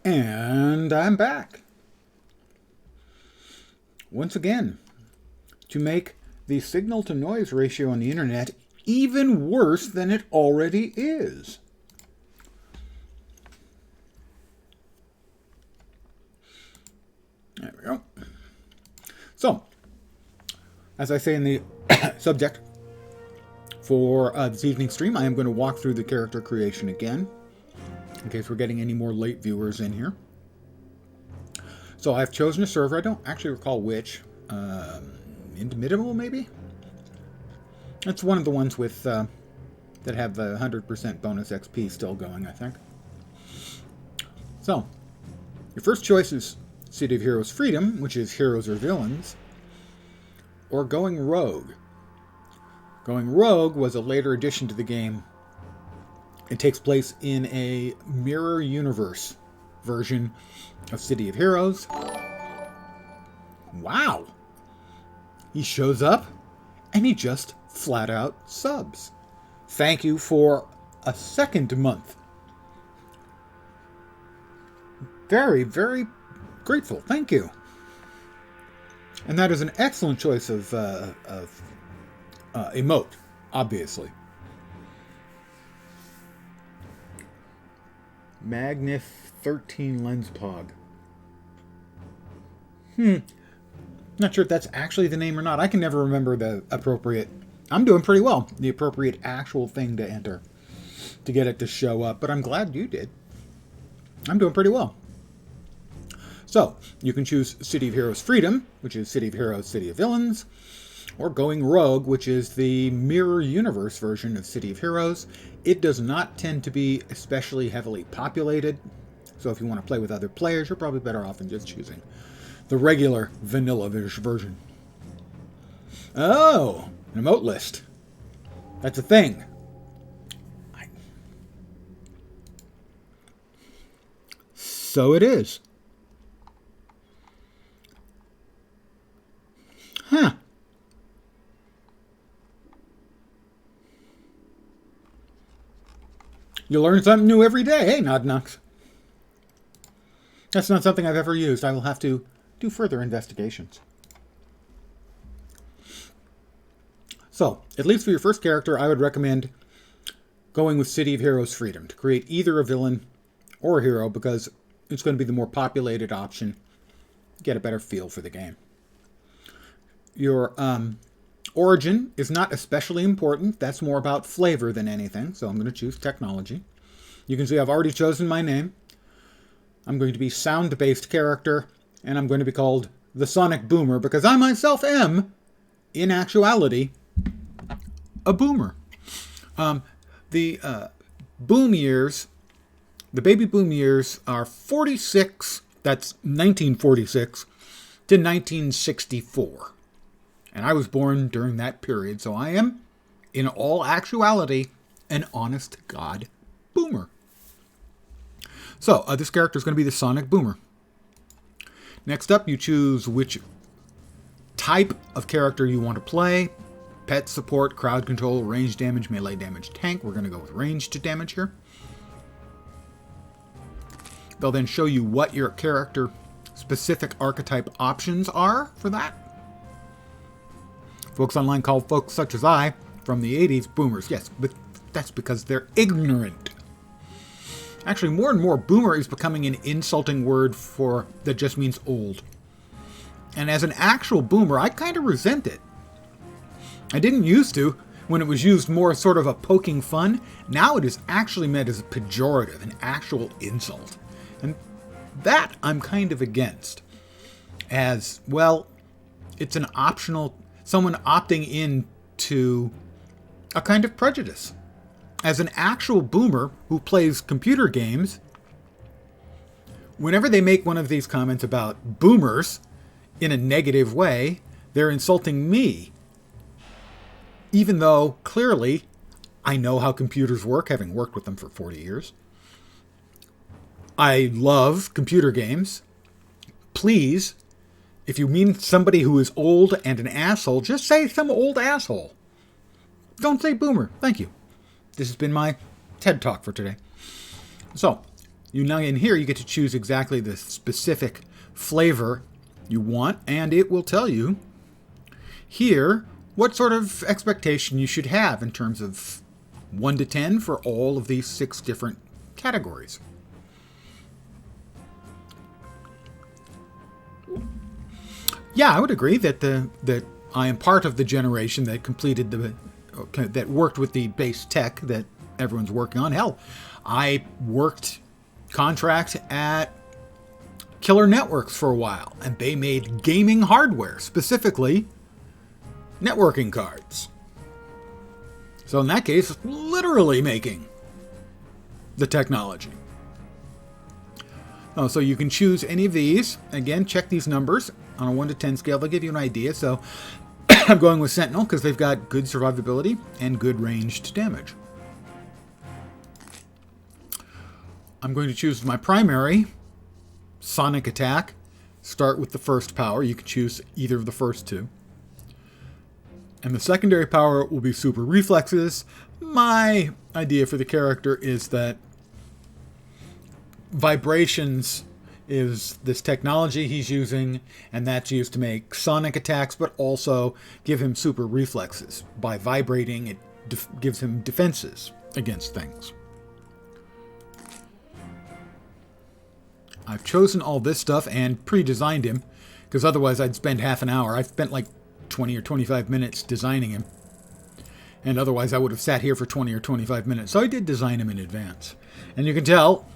And I'm back. Once again, to make the signal to noise ratio on the internet even worse than it already is. There we go. So, as I say in the subject for this evening's stream, I am going to walk through the character creation again, in case we're getting any more late viewers in here. So I've chosen a server. I don't actually recall which. Indomitable, maybe? It's one of the ones with that have the 100% bonus XP still going, I think. So, your first choice is City of Heroes Freedom, which is Heroes or Villains, or Going Rogue. Going Rogue was a later addition to the game. It takes place in a mirror universe version of City of Heroes. Wow! He shows up and he just flat out subs. Thank you for a second month. Very, very grateful. Thank you. And that is an excellent choice of emote, obviously. Magnif 13 Lens Pog. Not sure if that's actually the name or not. I can never remember the appropriate... I'm doing pretty well. The appropriate actual thing to enter to get it to show up. But I'm glad you did. I'm doing pretty well. So, you can choose City of Heroes Freedom, which is City of Heroes, City of Villains, or Going Rogue, which is the mirror universe version of City of Heroes. It does not tend to be especially heavily populated, so if you want to play with other players, you're probably better off than just choosing the regular vanilla version. Oh, an emote list. That's a thing. So it is. Huh. You learn something new every day. Hey, Nod Nux. That's not something I've ever used. I will have to do further investigations. So, at least for your first character, I would recommend going with City of Heroes Freedom to create either a villain or a hero, because it's going to be the more populated option. Get a better feel for the game. Your origin is not especially important. That's more about flavor than anything. So I'm going to choose technology. You can see I've already chosen my name. I'm going to be sound-based character, and I'm going to be called the Sonic Boomer, because I myself am, in actuality, a boomer. The boom years, the baby boom years are 46, that's 1946, to 1964. And I was born during that period, so I am, in all actuality, an honest-to-God boomer. So, this character is going to be the Sonic Boomer. Next up, you choose which type of character you want to play. Pet support, crowd control, range damage, melee damage, tank. We're going to go with ranged damage here. They'll then show you what your character-specific archetype options are for that. Folks online call folks such as I, from the 80s, boomers. Yes, but that's because they're ignorant. Actually, more and more, boomer is becoming an insulting word that just means old. And as an actual boomer, I kind of resent it. I didn't used to, when it was used more as sort of a poking fun. Now it is actually meant as a pejorative, an actual insult. And that I'm kind of against. As, well, it's an optional... someone opting into a kind of prejudice. As an actual boomer who plays computer games, whenever they make one of these comments about boomers in a negative way, they're insulting me. Even though, clearly, I know how computers work, having worked with them for 40 years. I love computer games. Please, if you mean somebody who is old and an asshole, just say some old asshole. Don't say boomer. Thank you. This has been my TED Talk for today. So, Now in here, you get to choose exactly the specific flavor you want, and it will tell you here what sort of expectation you should have in terms of 1 to 10 for all of these 6 different categories. Yeah, I would agree that I am part of the generation that completed that worked with the base tech that everyone's working on. Hell, I worked contract at Killer Networks for a while, and they made gaming hardware, specifically networking cards. So in that case, literally making the technology. Oh, so you can choose any of these. Again, check these numbers on a 1 to 10 scale. They'll give you an idea. So I'm going with Sentinel because they've got good survivability and good ranged damage. I'm going to choose my primary, Sonic Attack. Start with the first power. You can choose either of the first 2. And the secondary power will be Super Reflexes. My idea for the character is that Vibrations is this technology he's using, and that's used to make sonic attacks, but also give him super reflexes. By vibrating, it gives him defenses against things. I've chosen all this stuff and pre-designed him, because otherwise I'd spend half an hour. I've spent like 20 or 25 minutes designing him, and otherwise I would have sat here for 20 or 25 minutes. So I did design him in advance. And you can tell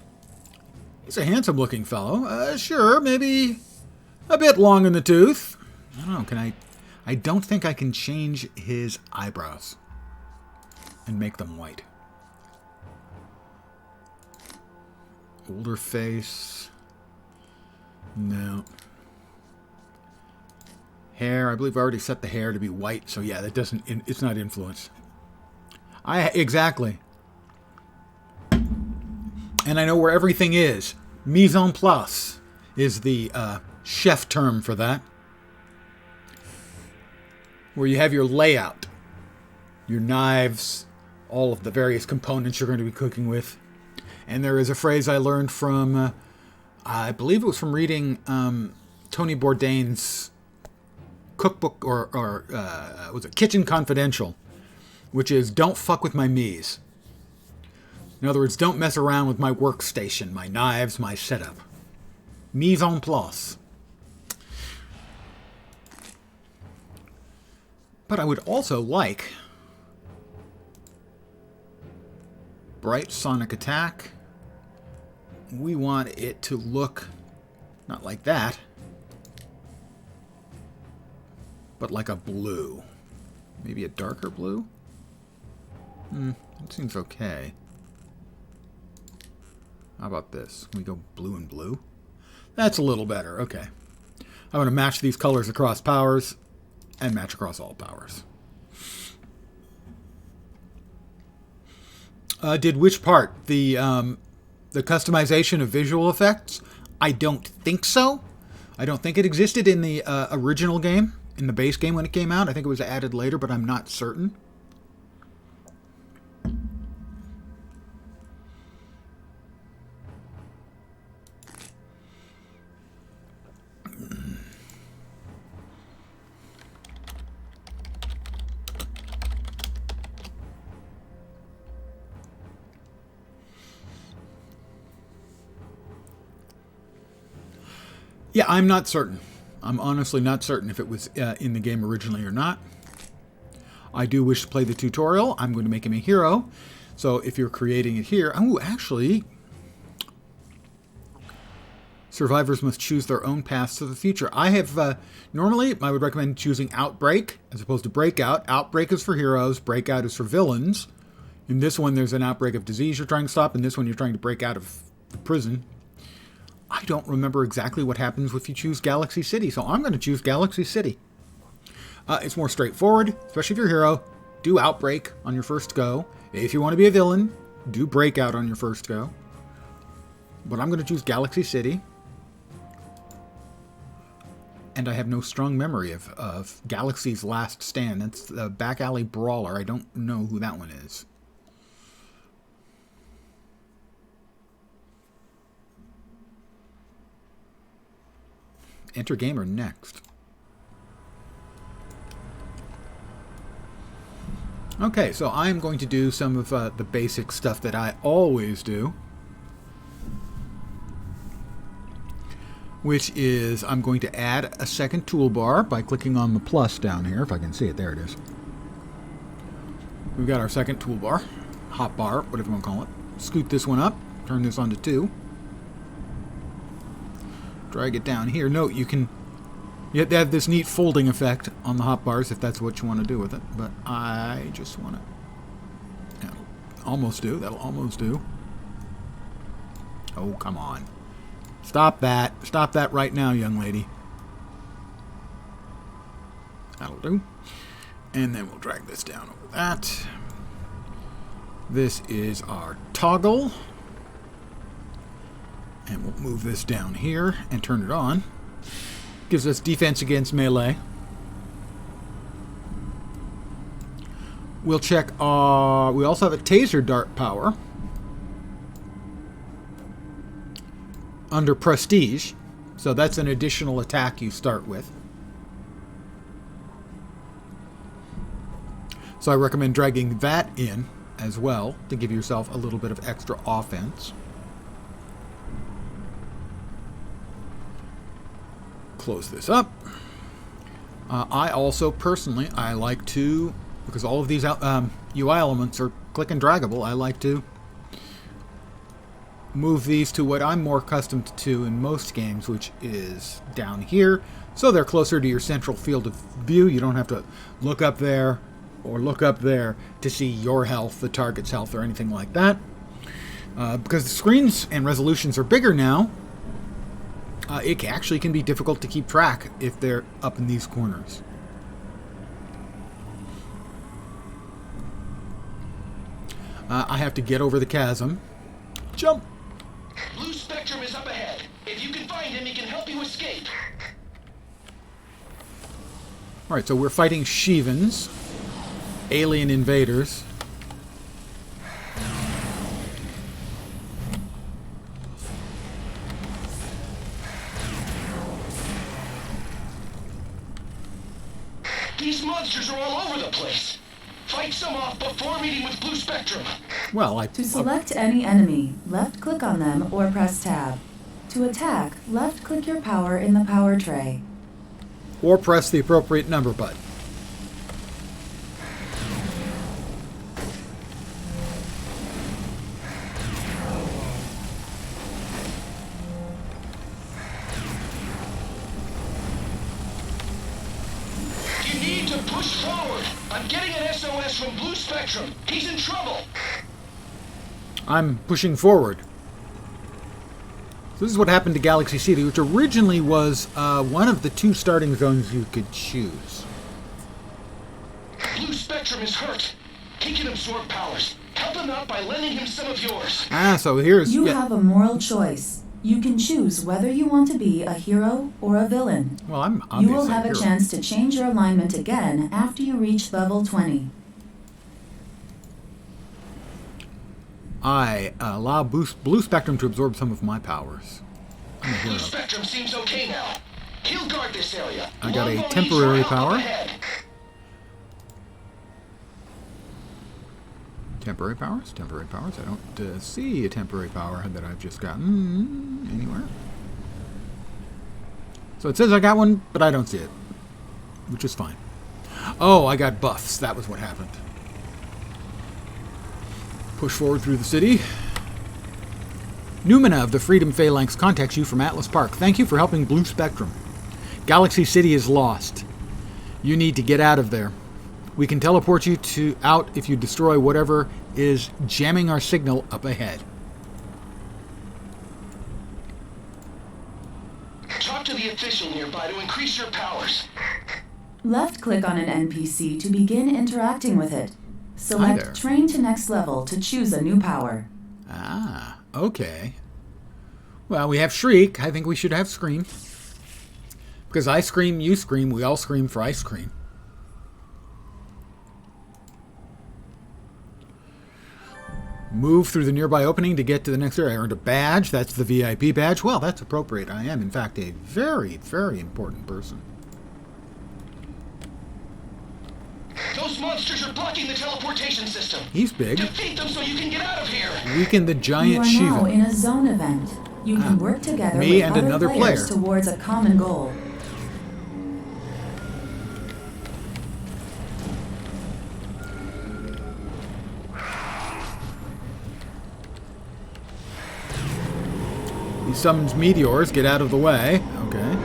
he's a handsome-looking fellow. Sure, maybe a bit long in the tooth. I don't know, can I... I don't think I can change his eyebrows and make them white. Older face. No. Hair, I believe I already set the hair to be white, so yeah, that doesn't... It's not influenced. Exactly. And I know where everything is. Mise en place is the chef term for that. Where you have your layout. Your knives, all of the various components you're going to be cooking with. And there is a phrase I learned from, I believe it was from reading Tony Bourdain's cookbook, or was it Kitchen Confidential, which is, don't fuck with my mise. In other words, don't mess around with my workstation, my knives, my setup. Mise en place. But I would also like bright sonic attack. We want it to look not like that, but like a blue. Maybe a darker blue? It seems okay. How about this? Can we go blue and blue? That's a little better. Okay. I want to match these colors across powers and match across all powers. Did which part? The customization of visual effects? I don't think so. I don't think it existed in the original game, in the base game when it came out. I think it was added later, but I'm not certain. Yeah, I'm not certain. I'm honestly not certain if it was in the game originally or not. I do wish to play the tutorial. I'm going to make him a hero. So if you're creating it here... Oh, actually... Survivors must choose their own paths to the future. I have... normally, I would recommend choosing Outbreak as opposed to Breakout. Outbreak is for heroes. Breakout is for villains. In this one, there's an outbreak of disease you're trying to stop. In this one, you're trying to break out of the prison. I don't remember exactly what happens if you choose Galaxy City, so I'm going to choose Galaxy City. It's more straightforward, especially if you're a hero. Do Outbreak on your first go. If you want to be a villain, do Breakout on your first go. But I'm going to choose Galaxy City. And I have no strong memory of Galaxy's Last Stand. That's the Back Alley Brawler. I don't know who that one is. enter game or next? Okay, so I'm going to do some of the basic stuff that I always do, which is I'm going to add a second toolbar by clicking on the plus down here, if I can see it. There it is. We've got our second toolbar, hotbar, whatever you want to call it. Scoot this one up, turn this on to 2. Drag it down here. Note you have to have this neat folding effect on the hotbars if that's what you want to do with it. But I just want to... That'll almost do. That'll almost do. Oh, come on. Stop that. Stop that right now, young lady. That'll do. And then we'll drag this down over that. This is our toggle. And we'll move this down here and turn it on. Gives us defense against melee. We'll check, we also have a taser dart power. Under prestige. So that's an additional attack you start with. So I recommend dragging that in as well to give yourself a little bit of extra offense. Close this up. I also, personally, I like to, because all of these UI elements are click and draggable, I like to move these to what I'm more accustomed to in most games, which is down here. So they're closer to your central field of view. You don't have to look up there or look up there to see your health, the target's health, or anything like that. Because the screens and resolutions are bigger now, it actually can be difficult to keep track if they're up in these corners. I have to get over the chasm. Jump! Blue Spectrum is up ahead. If you can find him, he can help you escape. Alright, so we're fighting Shivans, alien invaders. These monsters are all over the place. Fight some off before meeting with Blue Spectrum. Well, To select any enemy, left-click on them or press Tab. To attack, left-click your power in the power tray. or press the appropriate number button. You need to push forward. I'm getting an SOS from Blue Spectrum. He's in trouble. I'm pushing forward. So this is what happened to Galaxy City, which originally was one of the two starting zones you could choose. Blue Spectrum is hurt. He can absorb powers. Help him out by lending him some of yours. Ah, so here's... You have a moral choice. You can choose whether you want to be a hero or a villain. Well, I'm obviously You will have a hero. chance to change your alignment again after you reach level 20. I allow Blue Spectrum to absorb some of my powers. I'm a hero. Blue Spectrum seems okay now. He'll guard this area. I got a Longbow needs temporary your help up power. ahead. Temporary powers? Temporary powers? I don't see a temporary power that I've just gotten anywhere. So it says I got one, but I don't see it. Which is fine. Oh, I got buffs. That was what happened. Push forward through the city. Numina of the Freedom Phalanx contacts you from Atlas Park. Thank you for helping Blue Spectrum. Galaxy City is lost. You need to get out of there. We can teleport you out if you destroy whatever is jamming our signal up ahead. Talk to the official nearby to increase your powers. Left-click on an NPC to begin interacting with it. Hi there. Select Train to Next Level to choose a new power. Ah, okay. Well, we have Shriek. I think we should have Scream. Because I scream, you scream, we all scream for ice cream. Move through the nearby opening to get to the next area. I earned a badge. That's the VIP badge. Well, that's appropriate. I am, in fact, a very, very important person. Those monsters are blocking the teleportation system. He's big. Defeat them so you can get out of here. Weaken the You giant are now Shiva. in a zone event. You can work together Me with and other another players player. towards a common goal. He summons meteors. Get out of the way. Okay.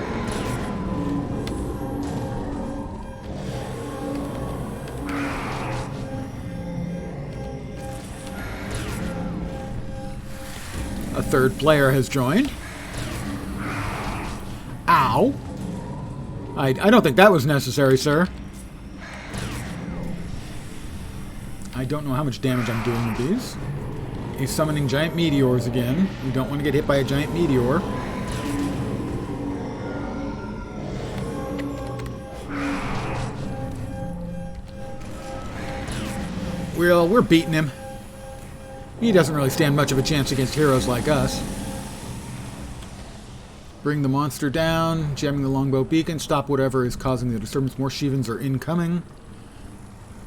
A third player has joined. Ow. I don't think that was necessary, sir. I don't know how much damage I'm doing with these. He's summoning giant meteors again. We don't want to get hit by a giant meteor. We're beating him. He doesn't really stand much of a chance against heroes like us. Bring the monster down, jamming the longbow beacon, stop whatever is causing the disturbance. More Shivans are incoming.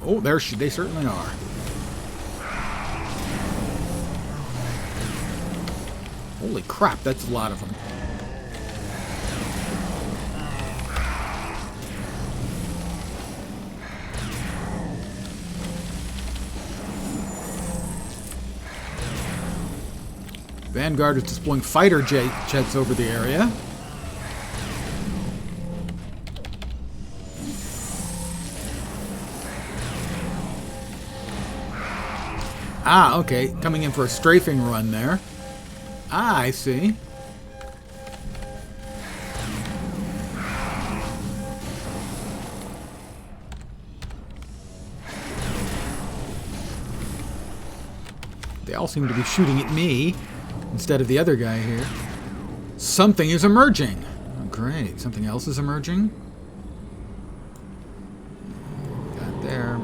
Oh, they certainly are. Holy crap, that's a lot of them. Vanguard is deploying fighter jets over the area. Ah, okay. Coming in for a strafing run there. Ah, I see. They all seem to be shooting at me instead of the other guy here. Something is emerging. Oh, great. Something else is emerging. Got there.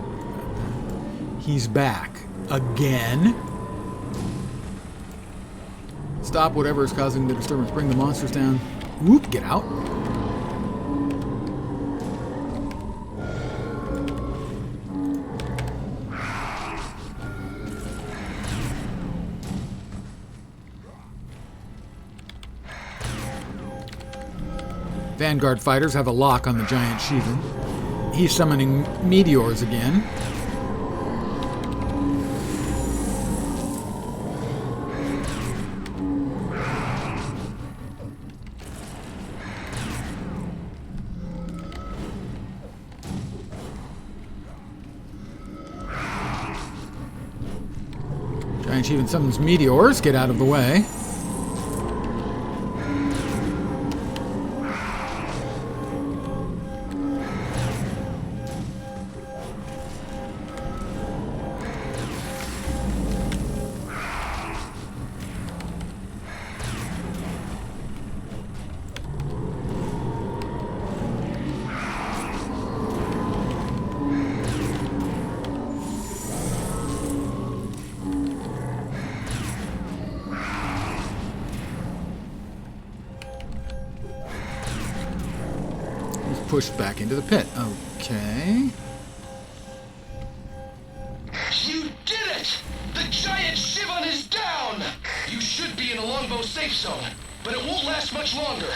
He's back. Again. Stop whatever is causing the disturbance. Bring the monsters down. Whoop, get out. Vanguard fighters have a lock on the giant Shivan. He's summoning meteors again. Giant Shivan summons meteors. Get out of the way. Pushed back into the pit. Okay. You did it! The giant Shivan is down! You should be in a longbow safe zone, but it won't last much longer.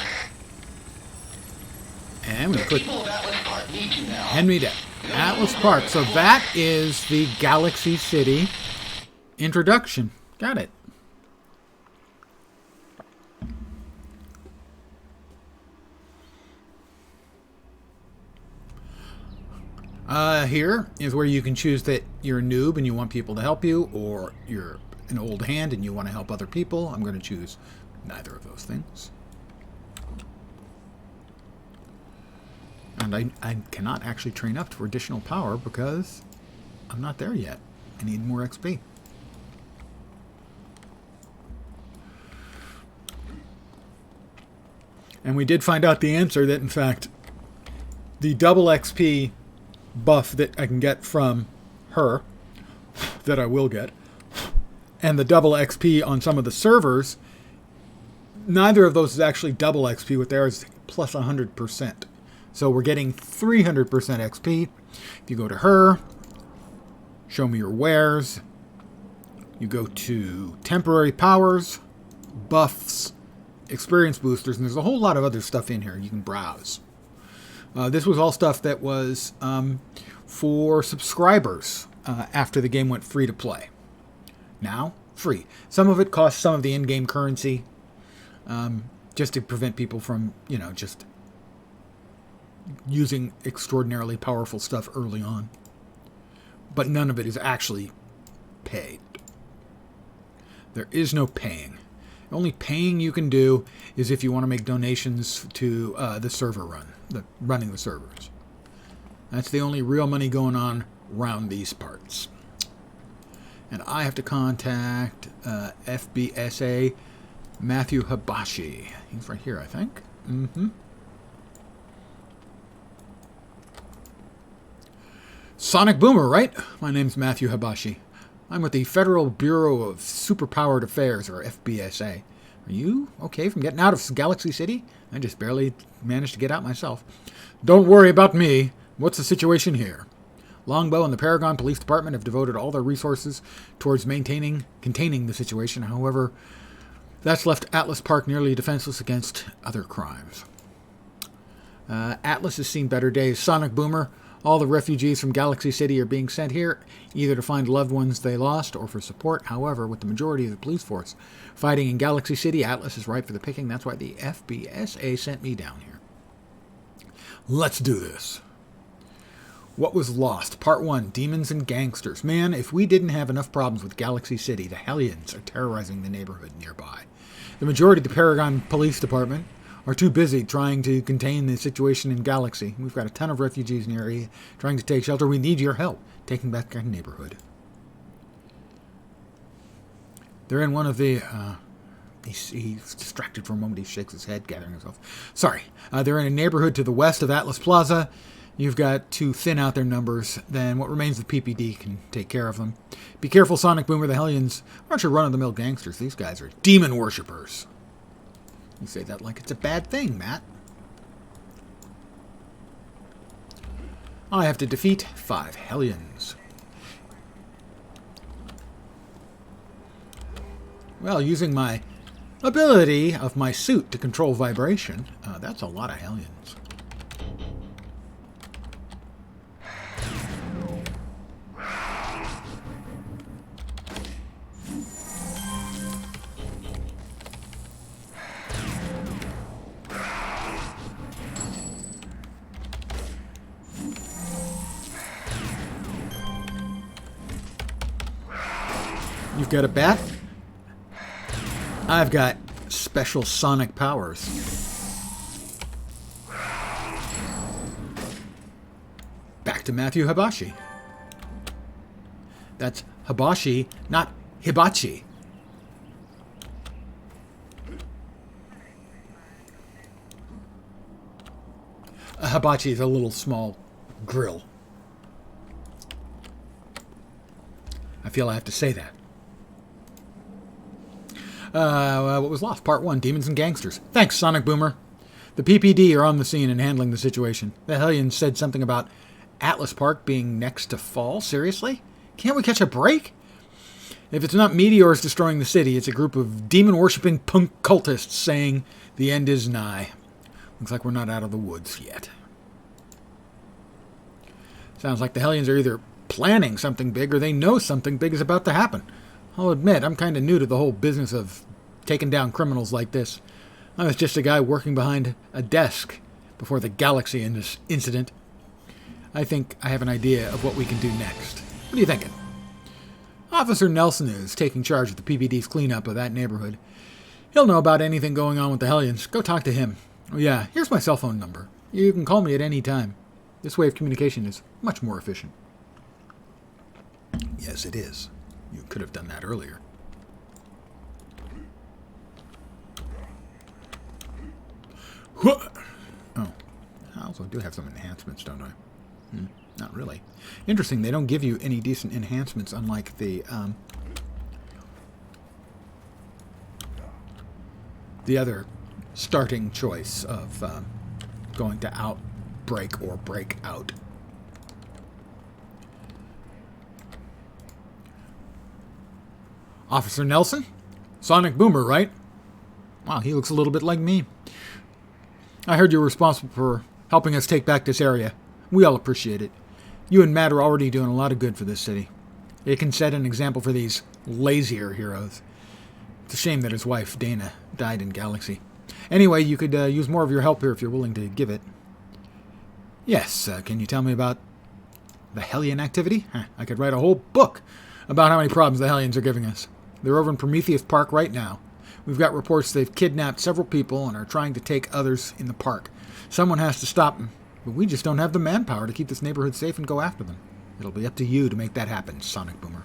And we The put people of Atlas Park need you now. Henry down. Atlas Park. So that is the Galaxy City introduction. Got it. Here is where you can choose that you're a noob and you want people to help you, or you're an old hand and you want to help other people. I'm going to choose neither of those things. And I cannot actually train up for additional power because I'm not there yet. I need more XP. And we did find out the answer that, in fact, the double XP buff that I can get from her, that I will get, and the double XP on some of the servers, neither of those is actually double XP. What there is plus 100%. So we're getting 300% XP. If you go to her, show me your wares, you go to temporary powers, buffs, experience boosters, and there's a whole lot of other stuff in here you can browse. This was all stuff that was for subscribers after the game went free to play. Now, free. Some of it costs some of the in-game currency, just to prevent people from, just using extraordinarily powerful stuff early on. But none of it is actually paid. There is no paying. The only paying you can do is if you want to make donations to the server running the servers. That's the only real money going on around these parts. And I have to contact FBSA Matthew Habashi. He's right here, I think. Sonic Boomer, right? My name's Matthew Habashi. I'm with the Federal Bureau of Superpowered Affairs, or FBSA. Are you okay from getting out of Galaxy City? I just barely managed to get out myself. Don't worry about me. What's the situation here? Longbow and the Paragon Police Department have devoted all their resources towards containing the situation. However, that's left Atlas Park nearly defenseless against other crimes. Atlas has seen better days. Sonic Boomer, all the refugees from Galaxy City are being sent here, either to find loved ones they lost or for support. However, with the majority of the police force fighting in Galaxy City, Atlas is ripe for the picking. That's why the FBSA sent me down here. Let's do this. What was lost? Part 1, Demons and Gangsters. Man, if we didn't have enough problems with Galaxy City, the Hellions are terrorizing the neighborhood nearby. The majority of the Paragon Police Department are too busy trying to contain the situation in Galaxy. We've got a ton of refugees in the area trying to take shelter. We need your help taking back our neighborhood. They're in one of the... He's distracted for a moment. He shakes his head, gathering himself. Sorry. They're in a neighborhood to the west of Atlas Plaza. You've got to thin out their numbers. Then what remains of PPD can take care of them. Be careful, Sonic Boomer. The Hellions aren't your run-of-the-mill gangsters. These guys are demon worshippers. You say that like it's a bad thing, Matt. I have to defeat 5 Hellions. Well, using my ability of my suit to control vibration, that's a lot of Hellions. You've got a bat? I've got special sonic powers. Back to Matthew Habashi. That's Habashi, not Hibachi. A hibachi is a little small grill. I feel I have to say that. What was lost? Part 1, Demons and Gangsters. Thanks, Sonic Boomer. The PPD are on the scene and handling the situation. The Hellions said something about Atlas Park being next to fall. Seriously? Can't we catch a break? If it's not meteors destroying the city, it's a group of demon-worshipping punk cultists saying the end is nigh. Looks like we're not out of the woods yet. Sounds like the Hellions are either planning something big or they know something big is about to happen. I'll admit, I'm kind of new to the whole business of taking down criminals like this. I was just a guy working behind a desk before the Galaxy incident. I think I have an idea of what we can do next. What are you thinking? Officer Nelson is taking charge of the PPD's cleanup of that neighborhood. He'll know about anything going on with the Hellions. Go talk to him. Oh yeah, here's my cell phone number. You can call me at any time. This way of communication is much more efficient. Yes, it is. You could have done that earlier. Oh, I also do have some enhancements, don't I? Not really. Interesting, they don't give you any decent enhancements, unlike the the other starting choice of going to outbreak or break out. Officer Nelson? Sonic Boomer, right? Wow, he looks a little bit like me. I heard you're responsible for helping us take back this area. We all appreciate it. You and Matt are already doing a lot of good for this city. It can set an example for these lazier heroes. It's a shame that his wife, Dana, died in Galaxy. Anyway, you could use more of your help here if you're willing to give it. Yes, can you tell me about the Hellion activity? I could write a whole book about how many problems the Hellions are giving us. They're over in Prometheus Park right now. We've got reports they've kidnapped several people and are trying to take others in the park. Someone has to stop them, but we just don't have the manpower to keep this neighborhood safe and go after them. It'll be up to you to make that happen, Sonic Boomer.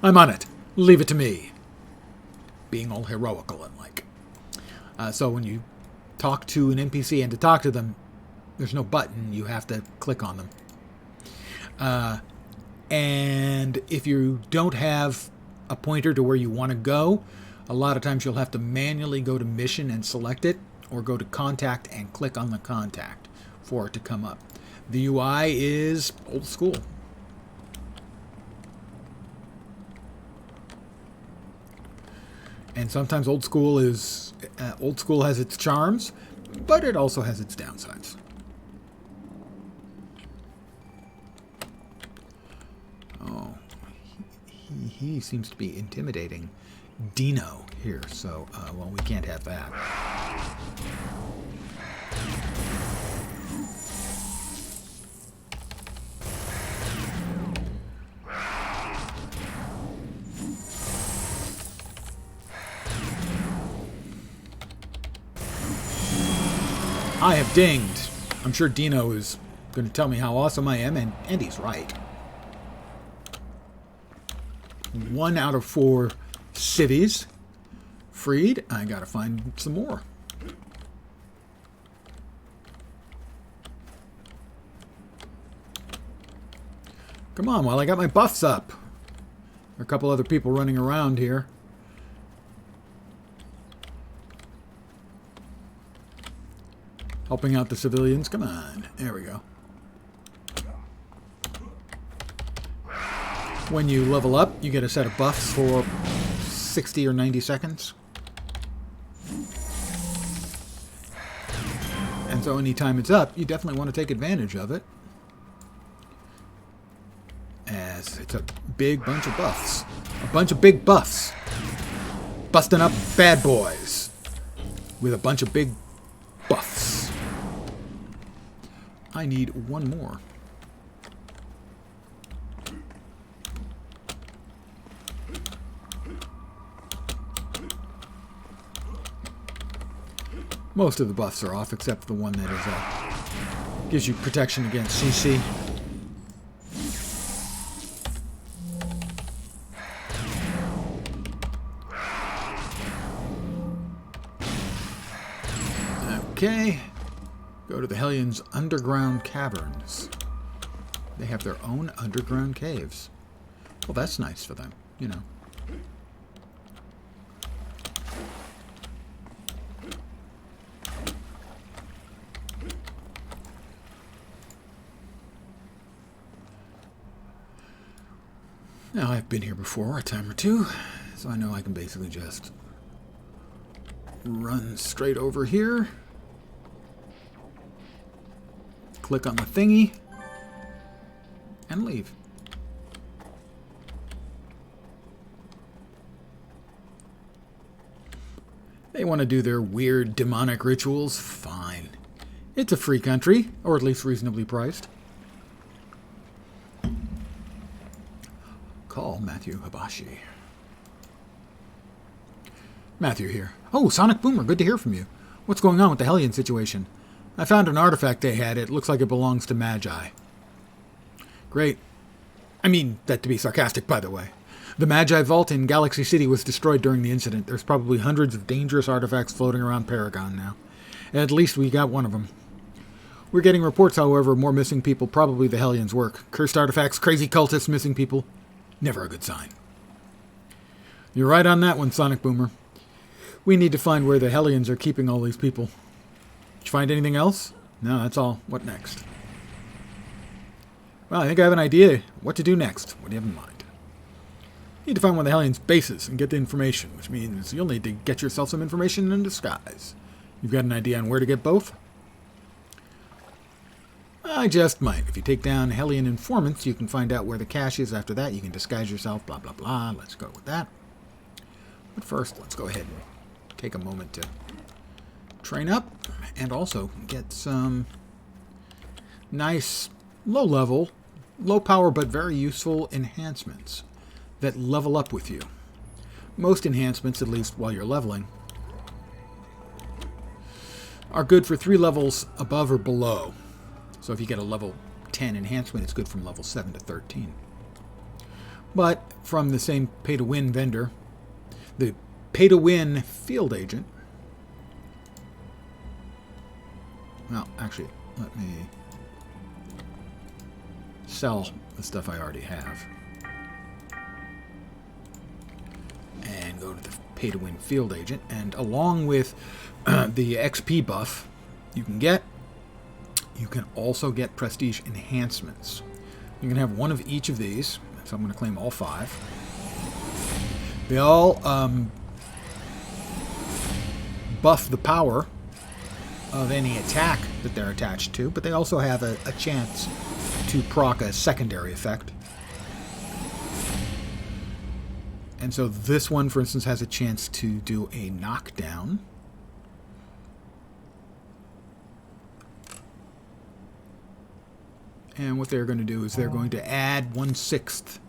I'm on it. Leave it to me. Being all heroical and like. So when you talk to an NPC and to talk to them, there's no button. You have to click on them. And if you don't have a pointer to where you want to go, a lot of times you'll have to manually go to mission and select it, or go to contact and click on the contact for it to come up. The UI is old school. And sometimes old school has its charms, but it also has its downsides. Oh, he seems to be intimidating Dino here, so, well, we can't have that. I have dinged. I'm sure Dino is going to tell me how awesome I am, and he's right. 1 out of 4 cities freed. I gotta find some more. Come on, while I got my buffs up. There are a couple other people running around here. Helping out the civilians. Come on. There we go. When you level up, you get a set of buffs for 60 or 90 seconds. And so anytime it's up, you definitely want to take advantage of it, as it's a big bunch of buffs. A bunch of big buffs. Busting up bad boys with a bunch of big buffs. I need one more. Most of the buffs are off, except the one that is gives you protection against CC. Okay. Go to the Hellions' underground caverns. They have their own underground caves. Well, that's nice for them, you know. Now, I've been here before a time or two, so I know I can basically just run straight over here, click on the thingy, and leave. They want to do their weird demonic rituals? Fine. It's a free country, or at least reasonably priced. Call Matthew Habashi. Matthew here. Oh, Sonic Boomer, good to hear from you. What's going on with the Hellion situation? I found an artifact they had. It looks like it belongs to Magi. Great. I mean that to be sarcastic, by the way. The Magi Vault in Galaxy City was destroyed during the incident. There's probably hundreds of dangerous artifacts floating around Paragon now. At least we got one of them. We're getting reports, however, of more missing people, probably the Hellions' work. Cursed artifacts, crazy cultists, missing people. Never a good sign. You're right on that one, Sonic Boomer. We need to find where the Hellions are keeping all these people. Did you find anything else? No, that's all. What next? Well, I think I have an idea what to do next. What do you have in mind? You need to find one of the Hellions' bases and get the information, which means you'll need to get yourself some information in disguise. You've got an idea on where to get both? I just might. If you take down Hellion informants, you can find out where the cache is. After that, you can disguise yourself, blah, blah, blah. Let's go with that. But first, let's go ahead and take a moment to train up and also get some nice low-level, low-power but very useful enhancements that level up with you. Most enhancements, at least while you're leveling, are good for 3 levels above or below. So if you get a level 10 enhancement, it's good from level 7 to 13. But from the same pay-to-win vendor, the pay-to-win field agent... Well, actually, let me sell the stuff I already have. And go to the pay-to-win field agent. And along with the XP buff you can also get prestige enhancements. You can have one of each of these. So I'm going to claim all 5. They all buff the power of any attack that they're attached to, but they also have a chance to proc a secondary effect. And so this one, for instance, has a chance to do a knockdown. And what they're going to do is they're going to add 1/6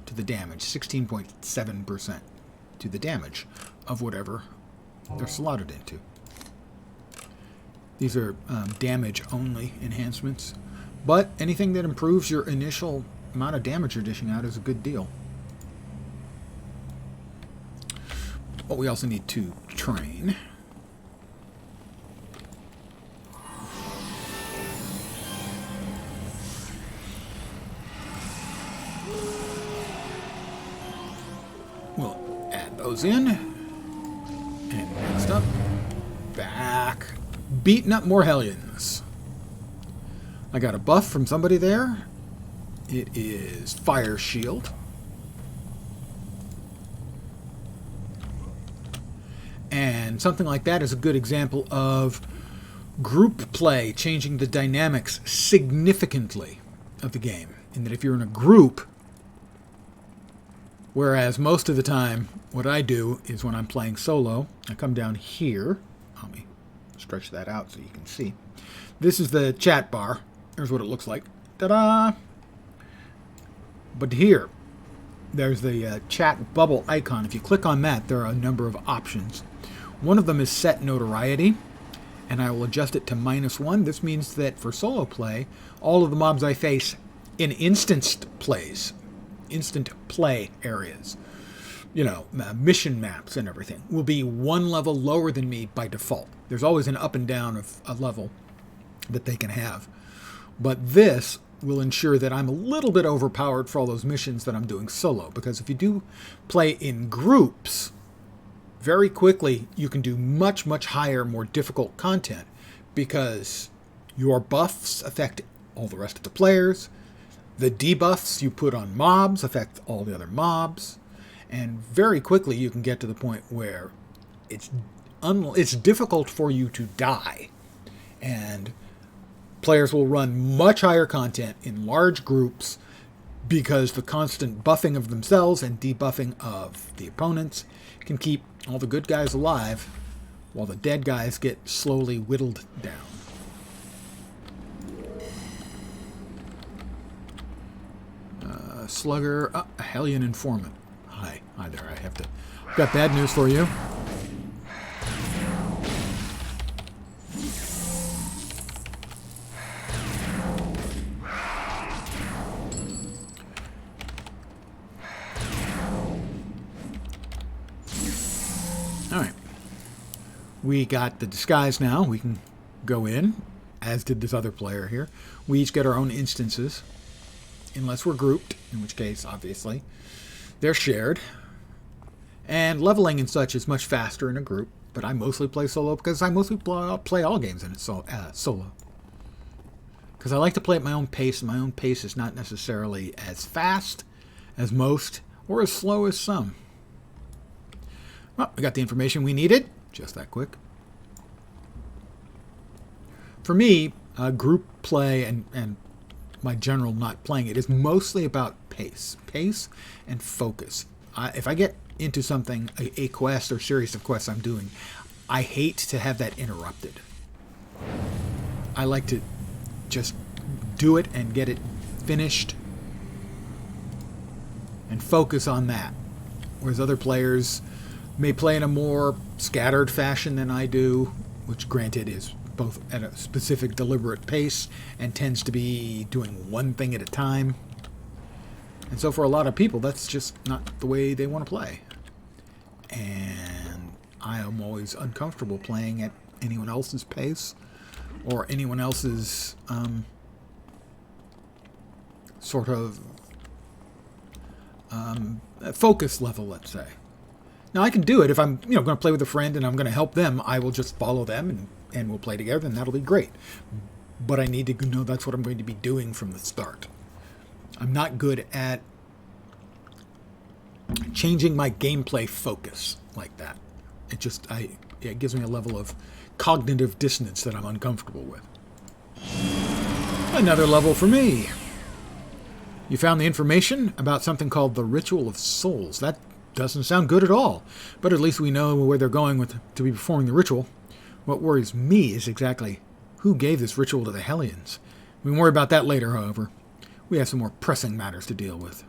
to the damage, 16.7% to the damage of whatever they're slotted into. These are damage-only enhancements, but anything that improves your initial amount of damage you're dishing out is a good deal. But we also need to train. We'll add those in. And next up, back. Beating up more Hellions. I got a buff from somebody there. It is Fire Shield. And something like that is a good example of group play changing the dynamics significantly of the game. In that if you're in a group, whereas most of the time what I do is when I'm playing solo, I come down here. Let me stretch that out so you can see. This is the chat bar. Here's what it looks like. Ta-da! But here, there's the chat bubble icon. If you click on that, there are a number of options. One of them is set notoriety, and I will adjust it to -1. This means that for solo play, all of the mobs I face in instant play areas, you know, mission maps and everything, will be 1 level lower than me by default. There's always an up and down of a level that they can have. But this will ensure that I'm a little bit overpowered for all those missions that I'm doing solo. Because if you do play in groups, very quickly you can do much, much higher, more difficult content. Because your buffs affect all the rest of the players. The debuffs you put on mobs affect all the other mobs. And very quickly you can get to the point where it's difficult for you to die. And players will run much higher content in large groups because the constant buffing of themselves and debuffing of the opponents can keep all the good guys alive while the dead guys get slowly whittled down. Slugger, a Hellion informant. Hi there. I've got bad news for you. Alright. We got the disguise now. We can go in, as did this other player here. We each get our own instances, unless we're grouped, in which case, obviously, they're shared. And leveling and such is much faster in a group, but I mostly play solo because I mostly play all games in solo. Because I like to play at my own pace, and my own pace is not necessarily as fast as most or as slow as some. Well, we got the information we needed, just that quick. For me, group play and my general not playing it is mostly about pace and focus. If I get into something, a quest or series of quests I'm doing, I hate to have that interrupted. I like to just do it and get it finished and focus on that. Whereas other players may play in a more scattered fashion than I do, which granted is both at a specific deliberate pace and tends to be doing one thing at a time. And so for a lot of people, that's just not the way they want to play. And I am always uncomfortable playing at anyone else's pace or anyone else's sort of focus level, let's say. Now, I can do it if I'm going to play with a friend and I'm going to help them. I will just follow them and we'll play together, and that'll be great. But I need to know that's what I'm going to be doing from the start. I'm not good at changing my gameplay focus like that. It gives me a level of cognitive dissonance that I'm uncomfortable with. Another level for me. You found the information about something called the Ritual of Souls. That doesn't sound good at all, but at least we know where they're going to be performing the ritual. What worries me is exactly who gave this ritual to the Hellions. We can worry about that later, however. We have some more pressing matters to deal with.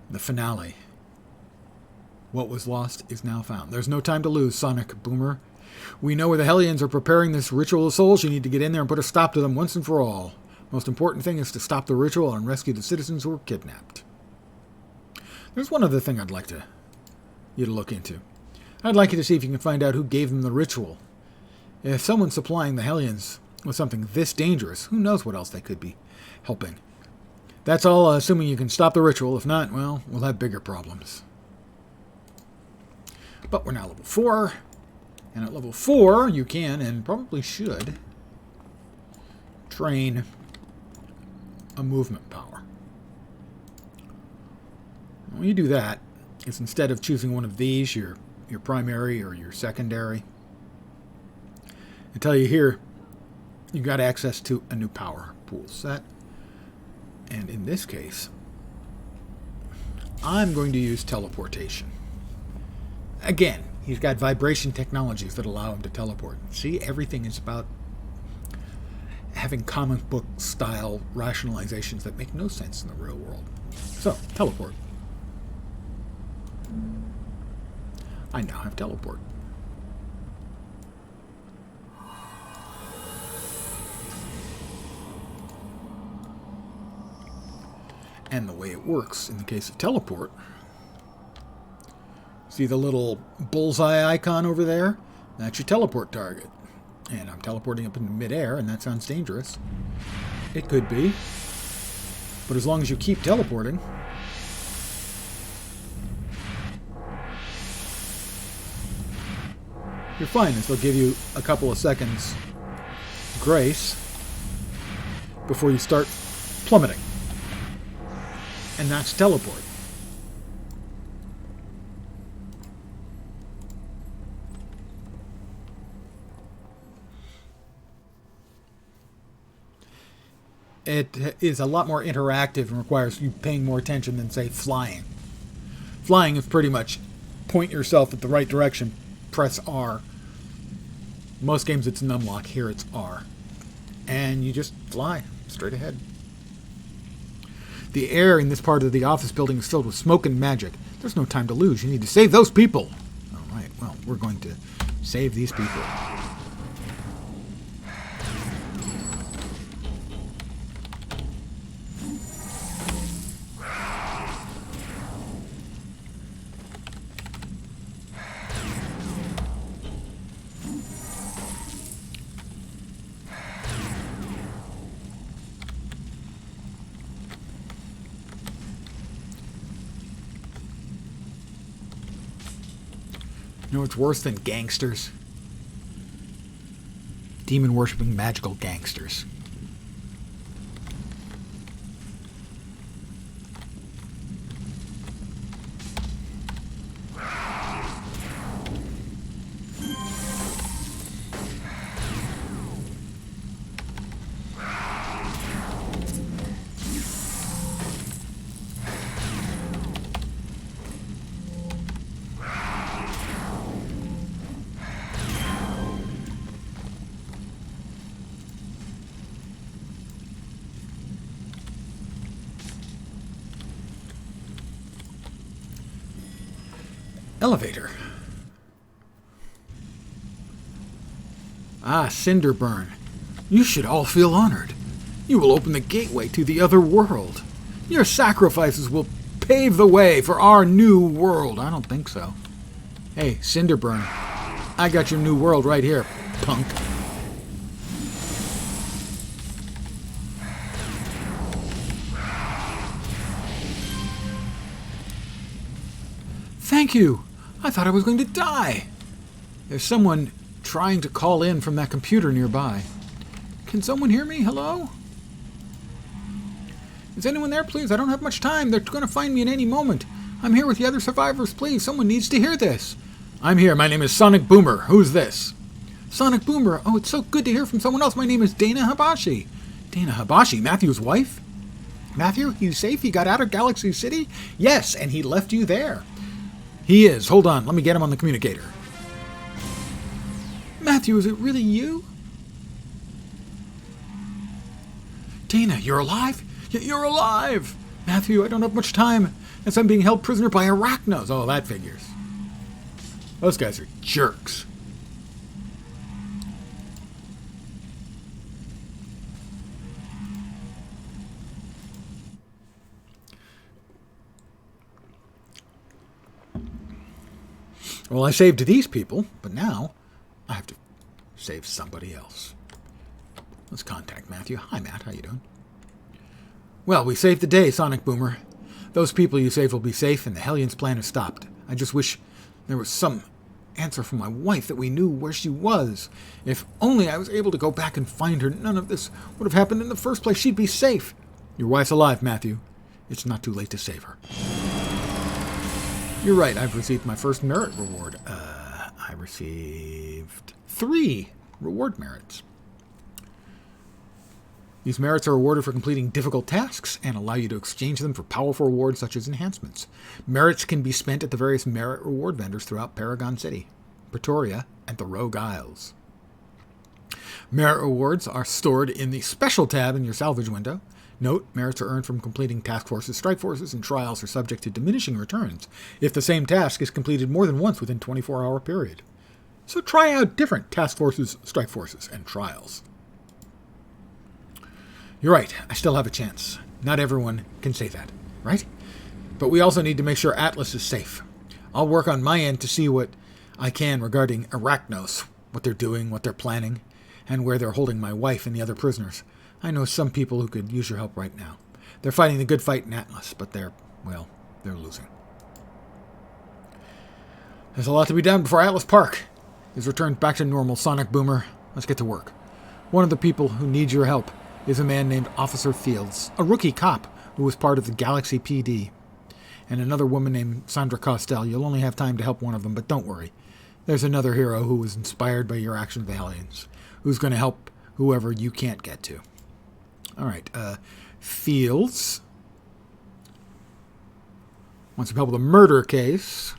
The finale. What was lost is now found. There's no time to lose, Sonic Boomer. We know where the Hellions are preparing this Ritual of Souls. You need to get in there and put a stop to them once and for all. Most important thing is to stop the ritual and rescue the citizens who were kidnapped. There's one other thing I'd like you to look into. I'd like you to see if you can find out who gave them the ritual. If someone's supplying the Hellions with something this dangerous, who knows what else they could be helping. That's all, assuming you can stop the ritual. If not, well, we'll have bigger problems. But we're now level 4. And at level 4, you can, and probably should, train a movement power. When you do that, it's instead of choosing one of these, your primary or your secondary, I tell you here, you got access to a new power pool set. And in this case, I'm going to use teleportation. Again, he's got vibration technologies that allow him to teleport. See, everything is about having comic book style rationalizations that make no sense in the real world. So, teleport. I now have teleport. And the way it works in the case of teleport, see the little bullseye icon over there? That's your teleport target. And I'm teleporting up into midair, and that sounds dangerous. It could be. But as long as you keep teleporting, you're fine, as they'll give you a couple of seconds grace before you start plummeting. And that's teleport. It is a lot more interactive and requires you paying more attention than, say, flying. Flying is pretty much point yourself at the right direction, press R. Most games it's numlock, here it's R. And you just fly straight ahead. The air in this part of the office building is filled with smoke and magic. There's no time to lose. You need to save those people. All right, well, we're going to save these people. You know what's worse than gangsters? Demon-worshipping magical gangsters. Elevator. Ah, Cinderburn. You should all feel honored. You will open the gateway to the other world. Your sacrifices will pave the way for our new world. I don't think so. Hey, Cinderburn. I got your new world right here, punk. Thank you. I thought I was going to die. There's someone trying to call in from that computer nearby. Can someone hear me? Hello? Is anyone there, please? I don't have much time. They're going to find me in any moment. I'm here with the other survivors, please. Someone needs to hear this. I'm here. My name is Sonic Boomer. Who's this? Sonic Boomer. Oh, it's so good to hear from someone else. My name is Dana Habashi. Dana Habashi? Matthew's wife? Matthew, he's safe? He got out of Galaxy City? Yes, and he left you there. He is. Hold on. Let me get him on the communicator. Matthew, is it really you? Dana, you're alive? You're alive! Matthew, I don't have much time, as I'm being held prisoner by arachnos. Oh, that figures. Those guys are jerks. Well, I saved these people, but now I have to save somebody else. Let's contact Matthew. Hi, Matt. How you doing? Well, we saved the day, Sonic Boomer. Those people you saved will be safe, and the Hellions' plan is stopped. I just wish there was some answer from my wife that we knew where she was. If only I was able to go back and find her, none of this would have happened in the first place. She'd be safe. Your wife's alive, Matthew. It's not too late to save her. You're right, I've received my first merit reward. I received 3 reward merits. These merits are awarded for completing difficult tasks and allow you to exchange them for powerful rewards such as enhancements. Merits can be spent at the various merit reward vendors throughout Paragon City, Pretoria, and the Rogue Isles. Merit rewards are stored in the Special tab in your salvage window. Note, merits are earned from completing task forces, strike forces, and trials are subject to diminishing returns if the same task is completed more than once within a 24-hour period. So try out different task forces, strike forces, and trials. You're right, I still have a chance. Not everyone can say that, right? But we also need to make sure Atlas is safe. I'll work on my end to see what I can regarding Arachnos, what they're doing, what they're planning, and where they're holding my wife and the other prisoners. I know some people who could use your help right now. They're fighting the good fight in Atlas, but they're losing. There's a lot to be done before Atlas Park is returned back to normal, Sonic Boomer. Let's get to work. One of the people who needs your help is a man named Officer Fields, a rookie cop who was part of the Galaxy PD. And another woman named Sandra Costell. You'll only have time to help one of them, but don't worry. There's another hero who was inspired by your action with the Hellions, who's going to help whoever you can't get to. All right, Fields wants some help with a murder case.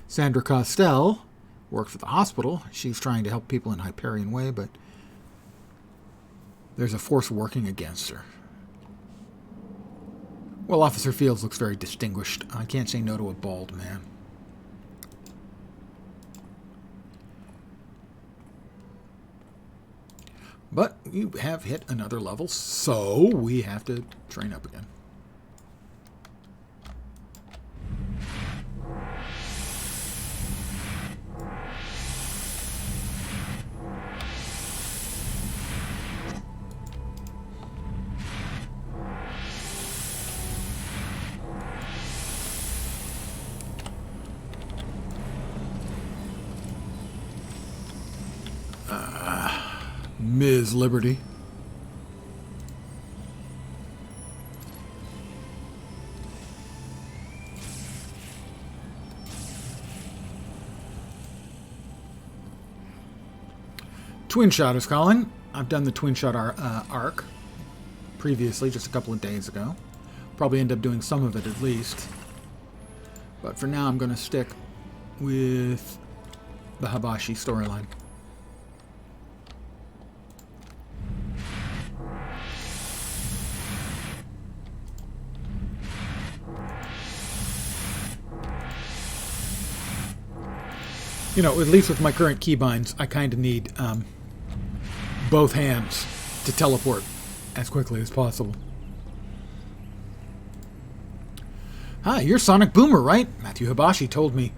Sandra Costell works at the hospital. She's trying to help people in Hyperion Way, but there's a force working against her. Well, Officer Fields looks very distinguished. I can't say no to a bald man. But you have hit another level, so we have to train up again. Ms. Liberty. Twin Shot is calling. I've done the Twin Shot arc previously, just a couple of days ago. Probably end up doing some of it at least. But for now, I'm going to stick with the Habashi storyline. You know, at least with my current keybinds, I kind of need both hands to teleport as quickly as possible. Hi, you're Sonic Boomer, right? Matthew Habashi told me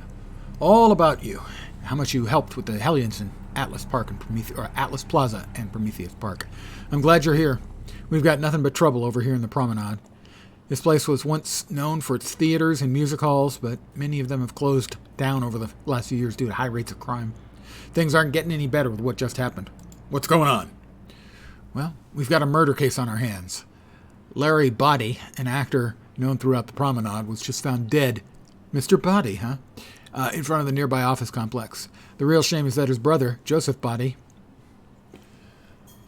all about you. How much you helped with the Hellions in Atlas Park and Atlas Plaza and Prometheus Park. I'm glad you're here. We've got nothing but trouble over here in the Promenade. This place was once known for its theaters and music halls, but many of them have closed down over the last few years due to high rates of crime. Things aren't getting any better with what just happened. What's going on? Well, we've got a murder case on our hands. Larry Body, an actor known throughout the Promenade, was just found dead. Mr. Body, huh? In front of the nearby office complex. The real shame is that his brother, Joseph Body...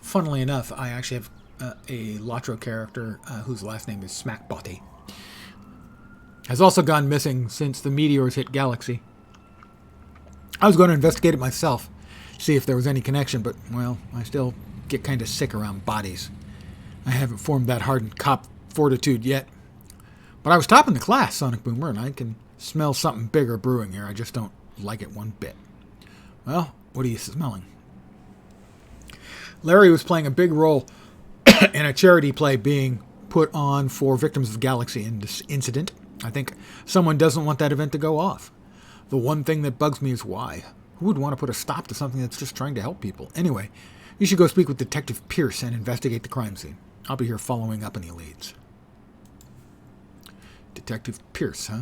Funnily enough, I actually have a Latro character whose last name is Smack Body. Has also gone missing since the meteors hit Galaxy. I was going to investigate it myself, see if there was any connection, but, well, I still get kind of sick around bodies. I haven't formed that hardened cop fortitude yet. But I was topping the class, Sonic Boomer, and I can smell something bigger brewing here. I just don't like it one bit. Well, what are you smelling? Larry was playing a big role in a charity play being put on for victims of Galaxy in this incident. I think someone doesn't want that event to go off. The one thing that bugs me is why. Who would want to put a stop to something that's just trying to help people? Anyway, you should go speak with Detective Pierce and investigate the crime scene. I'll be here following up any leads. Detective Pierce, huh?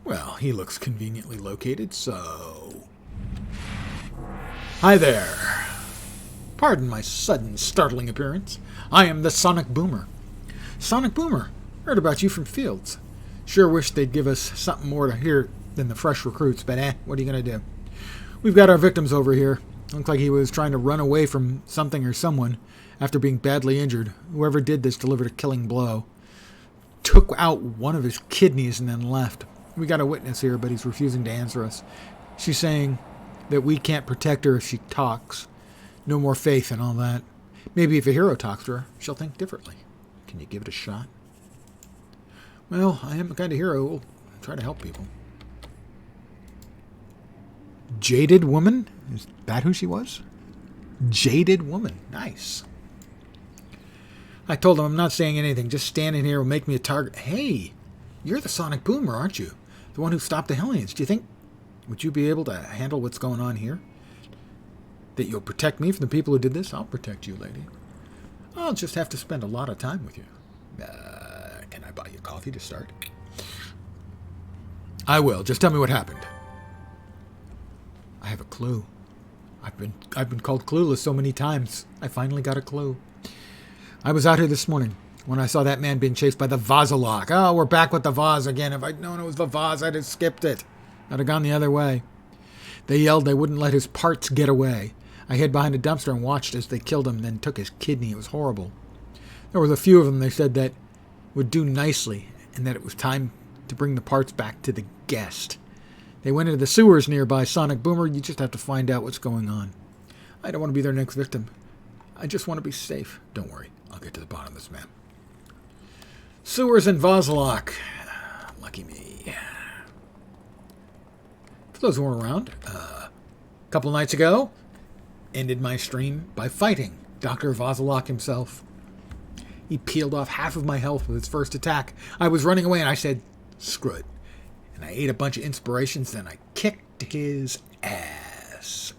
Well, he looks conveniently located, so... Hi there. Pardon my sudden, startling appearance. I am the Sonic Boomer. Sonic Boomer, heard about you from Fields. Sure wish they'd give us something more to hear than the fresh recruits, but what are you going to do? We've got our victims over here. Looks like he was trying to run away from something or someone after being badly injured. Whoever did this delivered a killing blow. Took out one of his kidneys and then left. We got a witness here, but he's refusing to answer us. She's saying that we can't protect her if she talks. No more faith and all that. Maybe if a hero talks to her, she'll think differently. Can you give it a shot? Well, I am the kind of hero who will try to help people. Jaded Woman? Is that who she was? Jaded Woman. Nice. I told him I'm not saying anything. Just standing here will make me a target. Hey, you're the Sonic Boomer, aren't you? The one who stopped the Hellions. Do you think... Would you be able to handle what's going on here? That you'll protect me from the people who did this? I'll protect you, lady. I'll just have to spend a lot of time with you. Can I buy you coffee to start? I will. Just tell me what happened. I have a clue. I've been called clueless so many times. I finally got a clue. I was out here this morning when I saw that man being chased by the Vazalok. Oh, we're back with the Vaz again. If I'd known it was the Vaz, I'd have skipped it. I'd have gone the other way. They yelled they wouldn't let his parts get away. I hid behind a dumpster and watched as they killed him, then took his kidney. It was horrible. There was a few of them they said that would do nicely and that it was time to bring the parts back to the guest. They went into the sewers nearby. Sonic Boomer, you just have to find out what's going on. I don't want to be their next victim. I just want to be safe. Don't worry. I'll get to the bottom of this, ma'am. Sewers in Vazalok. Lucky me. For those who weren't around, a couple nights ago, ended my stream by fighting Dr. Vazalok himself. He peeled off half of my health with his first attack. I was running away and I said, screw it. And I ate a bunch of inspirations, then I kicked his ass.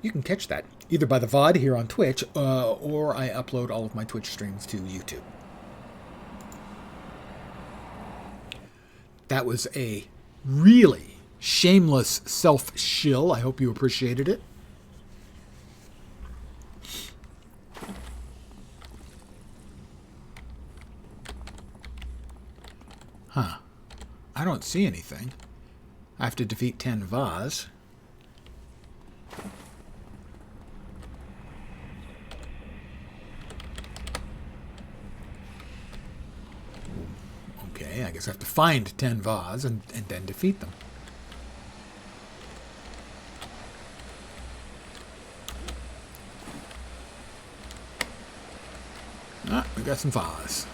You can catch that either by the VOD here on Twitch, or I upload all of my Twitch streams to YouTube. That was a really shameless self-shill. I hope you appreciated it. Huh. I don't see anything. I have to defeat 10 Vaz. Okay, I guess I have to find 10 Vaz and then defeat them. Ah, we got some Vaz.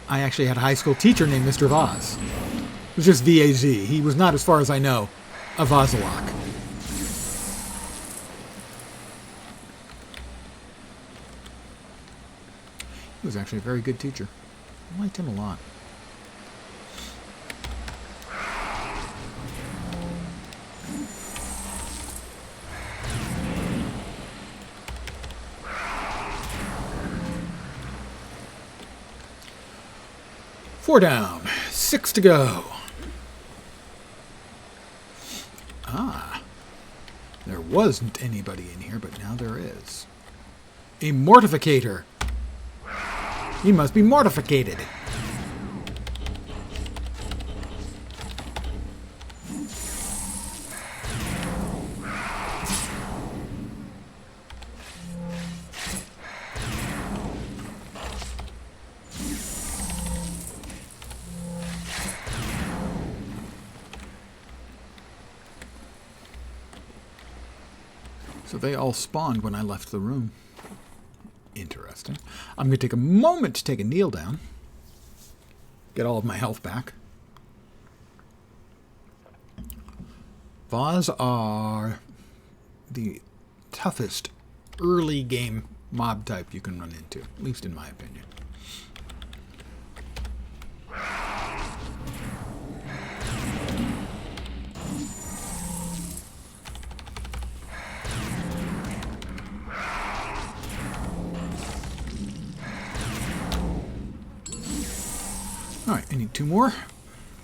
I actually had a high school teacher named Mr. Vaz. It was just V-A-Z. He was not, as far as I know, a Vazalok. He was actually a very good teacher. I liked him a lot. Four down, 6 to go. Ah, there wasn't anybody in here, but now there is. A mortificator. He must be mortificated. So they all spawned when I left the room. Interesting. I'm going to take a moment to take a kneel down. Get all of my health back. Vaz are the toughest early game mob type you can run into, at least in my opinion. Alright, I need 2 more.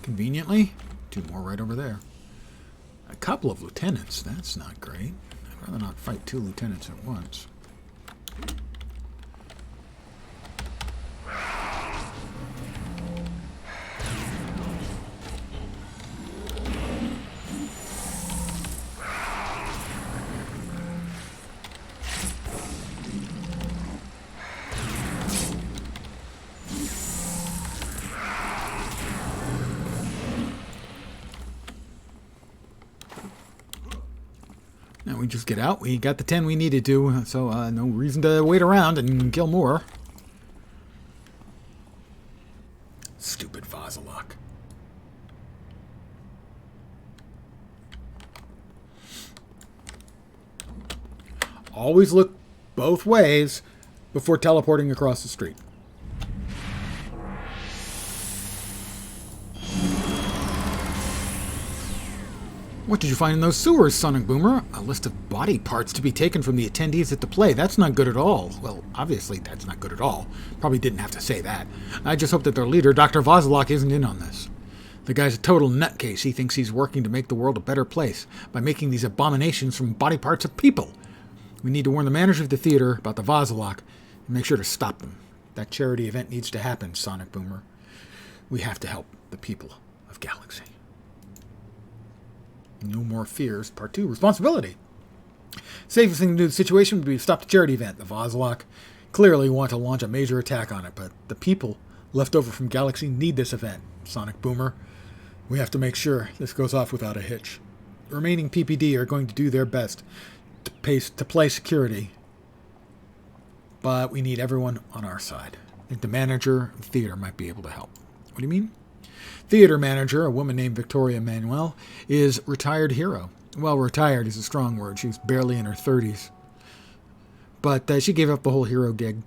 Conveniently, 2 more right over there. A couple of lieutenants, that's not great. I'd rather not fight 2 lieutenants at once. Now we just get out. We got the 10 we needed to, so no reason to wait around and kill more. Stupid Vazalok. Always look both ways before teleporting across the street. What did you find in those sewers, Sonic Boomer? A list of body parts to be taken from the attendees at the play. That's not good at all. Well, obviously that's not good at all. Probably didn't have to say that. I just hope that their leader, Dr. Vazalok, isn't in on this. The guy's a total nutcase. He thinks he's working to make the world a better place by making these abominations from body parts of people. We need to warn the manager of the theater about the Vazalok and make sure to stop them. That charity event needs to happen, Sonic Boomer. We have to help the people of Galaxy. No More Fears, Part 2, Responsibility. Safest thing to do in the situation would be to stop the charity event. The Vazalok clearly want to launch a major attack on it, but the people left over from Galaxy need this event, Sonic Boomer. We have to make sure this goes off without a hitch. The remaining PPD are going to do their best to play security, but we need everyone on our side. I think the manager of the theater might be able to help. What do you mean? Theater manager, a woman named Victoria Manuel, is retired hero. Well, retired is a strong word. She was barely in her 30s. But she gave up the whole hero gig.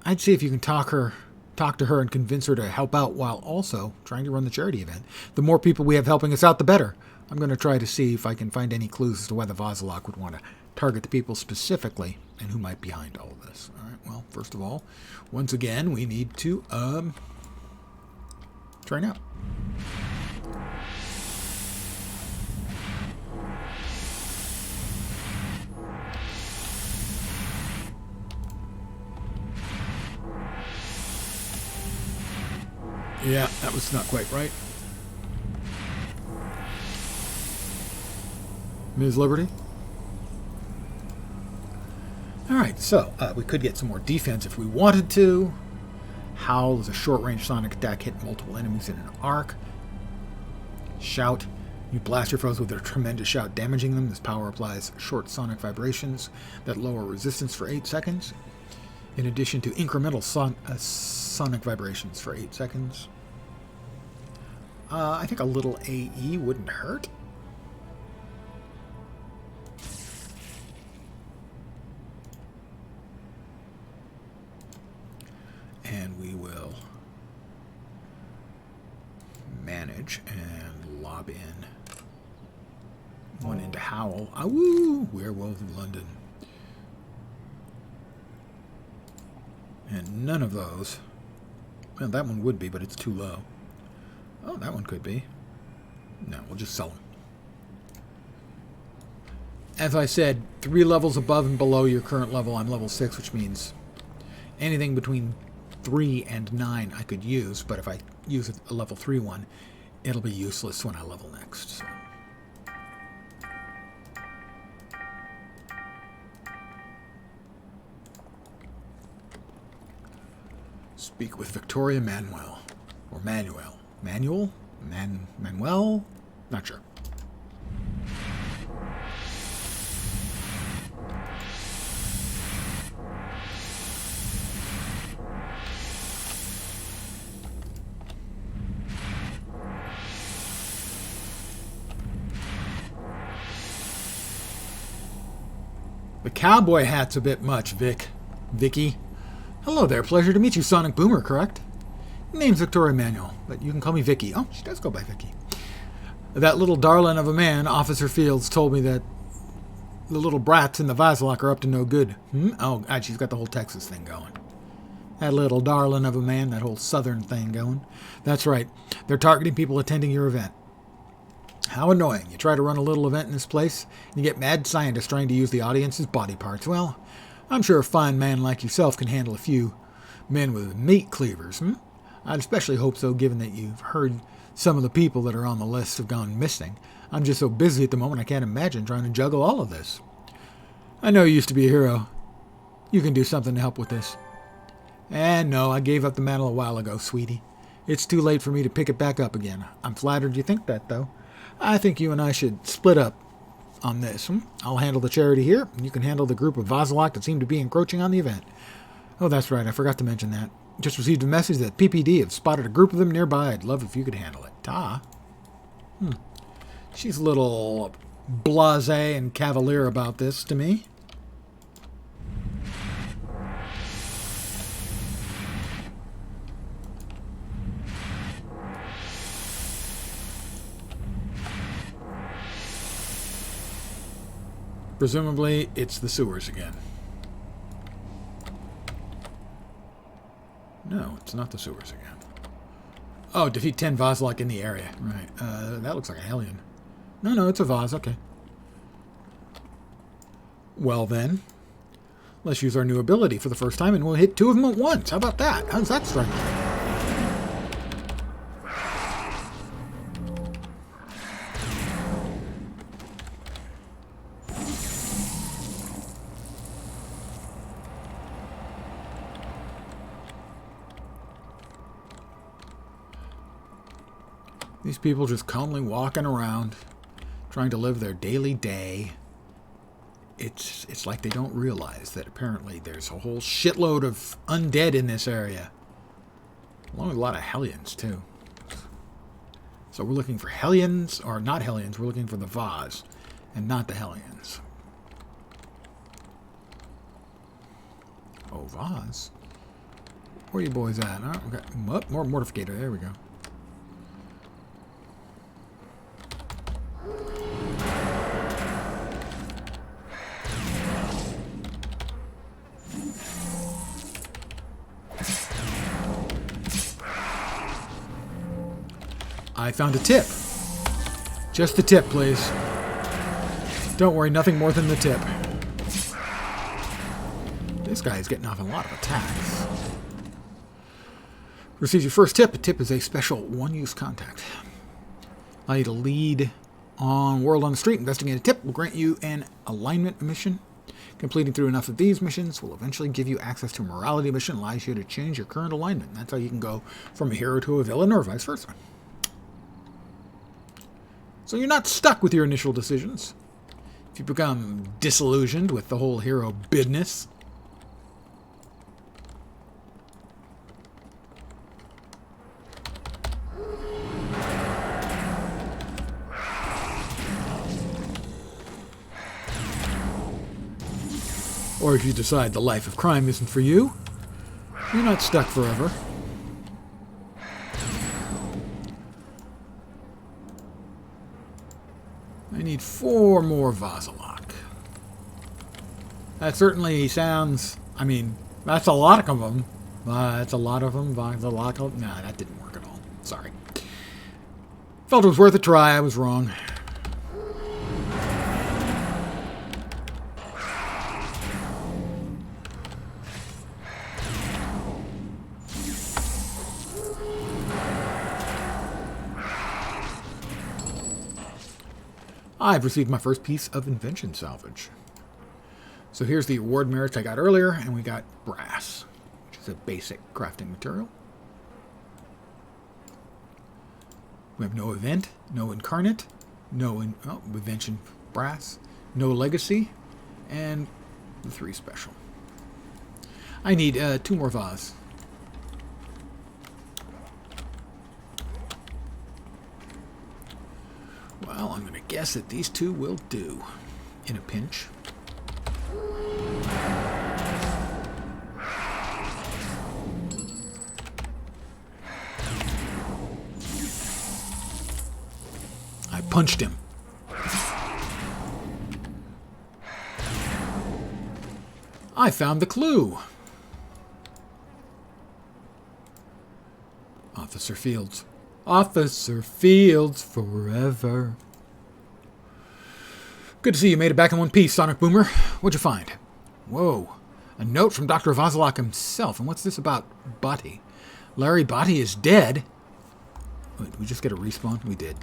I'd see if you can talk to her and convince her to help out while also trying to run the charity event. The more people we have helping us out, the better. I'm going to try to see if I can find any clues as to why the Vazalok would want to target the people specifically and who might be behind all of this. All right, well, first of all, once again, we need to train out. Yeah, that was not quite right. Ms. Liberty? Alright, so we could get some more defense if we wanted to. Howl is a short-range sonic attack, hit multiple enemies in an arc. Shout. You blast your foes with a tremendous shout, damaging them. This power applies short sonic vibrations that lower resistance for 8 seconds, in addition to incremental sonic vibrations for 8 seconds. I think a little AE wouldn't hurt. And we will manage and lob in one into Howl. Awoo! Werewolf of London. And none of those. Well, that one would be, but it's too low. Oh, that one could be. No, we'll just sell them. As I said, 3 levels above and below your current level. I'm level 6, which means anything between 3 and 9 I could use, but if I use a level 3 one, it'll be useless when I level next. So. Speak with Victoria Manuel. Or Manuel. Manuel? Manuel? Not sure. The cowboy hat's a bit much, Vicky. Hello there, pleasure to meet you, Sonic Boomer, correct? Name's Victoria Manuel, but you can call me Vicky. Oh, she does go by Vicky. That little darling of a man, Officer Fields, told me that the little brats in the Vazalok are up to no good. Oh, God, she's got the whole Texas thing going. That little darling of a man, that whole southern thing going. That's right. They're targeting people attending your event. How annoying. You try to run a little event in this place, and you get mad scientists trying to use the audience's body parts. Well, I'm sure a fine man like yourself can handle a few men with meat cleavers, I'd especially hope so, given that you've heard some of the people that are on the list have gone missing. I'm just so busy at the moment I can't imagine trying to juggle all of this. I know you used to be a hero. You can do something to help with this. And no, I gave up the mantle a while ago, sweetie. It's too late for me to pick it back up again. I'm flattered you think that, though. I think you and I should split up on this. I'll handle the charity here, and you can handle the group of Vazalok that seem to be encroaching on the event. Oh, that's right, I forgot to mention that. Just received a message that PPD have spotted a group of them nearby. I'd love if you could handle it. Ta. She's a little blasé and cavalier about this to me. Presumably, it's the sewers again. No, it's not the sewers again. Oh, defeat 10 Vazalok in the area. Right. That looks like a Hellion. No, it's a Vaz. Okay. Well then, let's use our new ability for the first time, and we'll hit 2 of them at once. How about that? How's that strike? These people just calmly walking around, trying to live their daily day. It's like they don't realize that apparently there's a whole shitload of undead in this area. Along with a lot of Hellions, too. So we're looking for Hellions, or not Hellions, we're looking for the Vaz, and not the Hellions. Oh, Vaz? Where you boys at? Oh, okay. More Mortificator, there we go. I found a tip. Just the tip, please. Don't worry, nothing more than the tip. This guy is getting off a lot of attacks. Receive your first tip. A tip is a special one-use contact. Allow you to lead on world on the street. Investigating a tip will grant you an alignment mission. Completing through enough of these missions will eventually give you access to a morality mission. Allows you to change your current alignment. That's how you can go from a hero to a villain or vice versa. So you're not stuck with your initial decisions. If you become disillusioned with the whole hero business, or if you decide the life of crime isn't for you, you're not stuck forever. I need 4 more Vasilok. That certainly sounds... I mean, that's a lot of them. That's a lot of them. Vasilok. Nah, that didn't work at all. Sorry. Felt it was worth a try. I was wrong. I've received my first piece of invention salvage. So here's the award merits I got earlier, and we got brass, which is a basic crafting material. We have no event, no incarnate, no invention brass, no legacy, and the 3 special. I need 2 more vase. Well, I'm going to guess that these 2 will do in a pinch. I punched him. I found the clue. Officer Fields. Officer Fields forever. Good to see you made it back in one piece, Sonic Boomer. What'd you find? Whoa. A note from Dr. Vasilok himself. And what's this about Botti? Larry Botti is dead? Wait, did we just get a respawn? We did.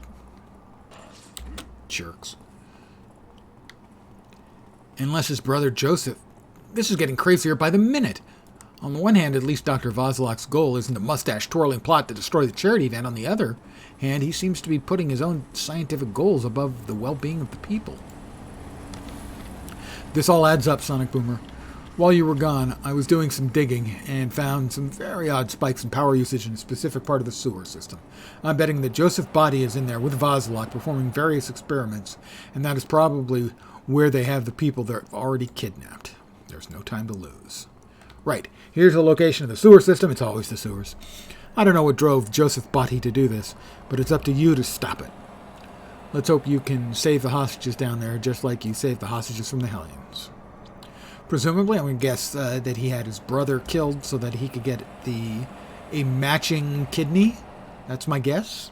Jerks. Unless his brother Joseph... This is getting crazier by the minute. On the one hand, at least Dr. Vasilok's goal isn't a mustache-twirling plot to destroy the charity event. On the other hand, he seems to be putting his own scientific goals above the well-being of the people. This all adds up, Sonic Boomer. While you were gone, I was doing some digging and found some very odd spikes in power usage in a specific part of the sewer system. I'm betting that Joseph Botti is in there with Vasilok performing various experiments, and that is probably where they have the people they've already kidnapped. There's no time to lose. Right, here's the location of the sewer system. It's always the sewers. I don't know what drove Joseph Botti to do this, but it's up to you to stop it. Let's hope you can save the hostages down there, just like you saved the hostages from the Hellions. Presumably, I'm going to guess that he had his brother killed so that he could get a matching kidney. That's my guess.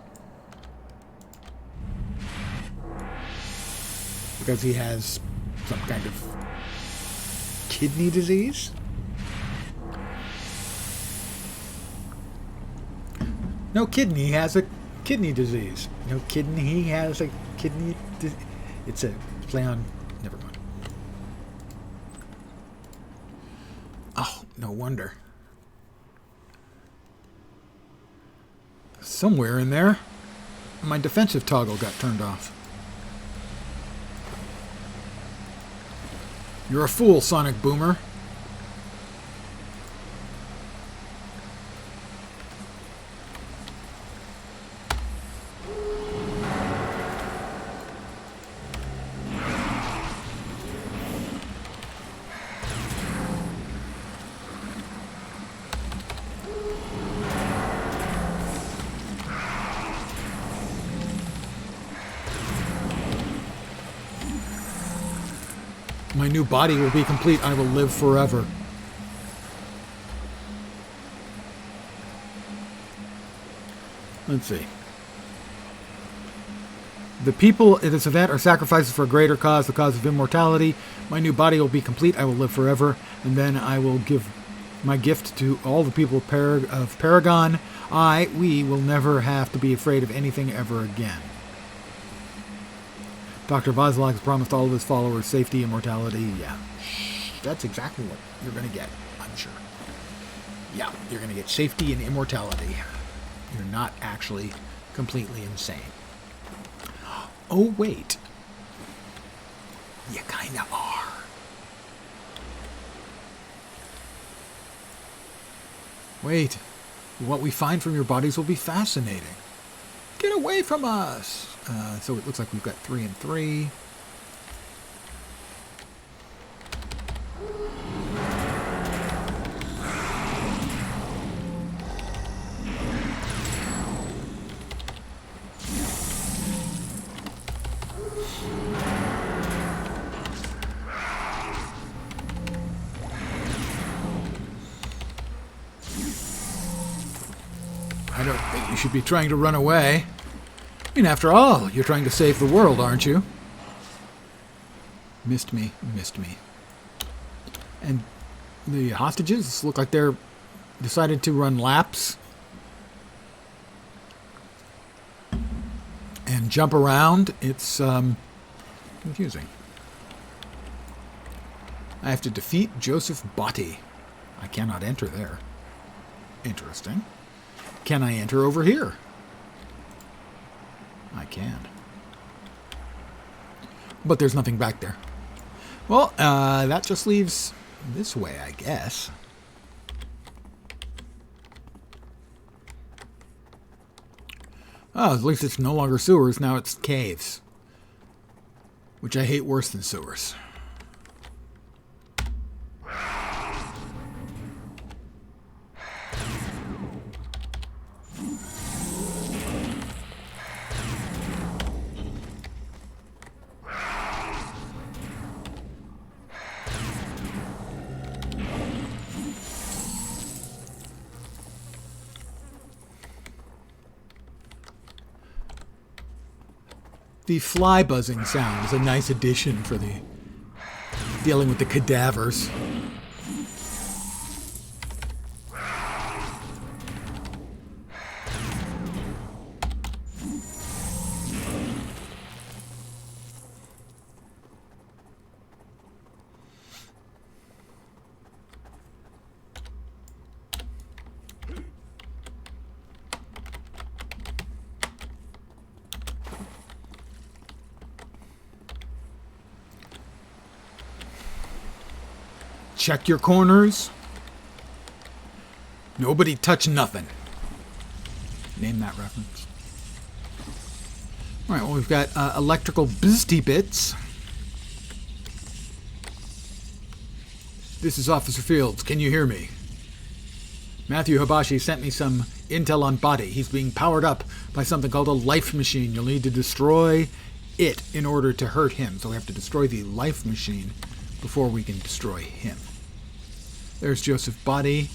Because he has some kind of kidney disease. No kidney has a kidney disease. No kidney has a kidney disease. It's a play on... Never mind. Oh, no wonder. Somewhere in there, my defensive toggle got turned off. You're a fool, Sonic Boomer. My new body will be complete. I will live forever. Let's see. The people at this event are sacrifices for a greater cause, the cause of immortality. My new body will be complete. I will live forever. And then I will give my gift to all the people of Paragon. We will never have to be afraid of anything ever again. Dr. Vasilak has promised all of his followers safety, immortality. Yeah, that's exactly what you're going to get, I'm sure. Yeah, you're going to get safety and immortality. You're not actually completely insane. Oh, wait. You kind of are. Wait. What we find from your bodies will be fascinating. Get away from us! So it looks like we've got 3 and 3. I don't think you should be trying to run away. I mean, after all, you're trying to save the world, aren't you? Missed me. And the hostages look like they're decided to run laps and jump around. It's confusing. I have to defeat Joseph Botti. I cannot enter there. Interesting. Can I enter over here? I can. But there's nothing back there. Well, that just leaves this way, I guess. Oh, at least it's no longer sewers. Now it's caves. Which I hate worse than sewers. The fly buzzing sound is a nice addition for the dealing with the cadavers. Check your corners. Nobody touch nothing. Name that reference. All right, well, we've got electrical bizty bits. This is Officer Fields. Can you hear me? Matthew Habashi sent me some intel on Body. He's being powered up by something called a life machine. You'll need to destroy it in order to hurt him. So we have to destroy the life machine before we can destroy him. There's Joseph Body.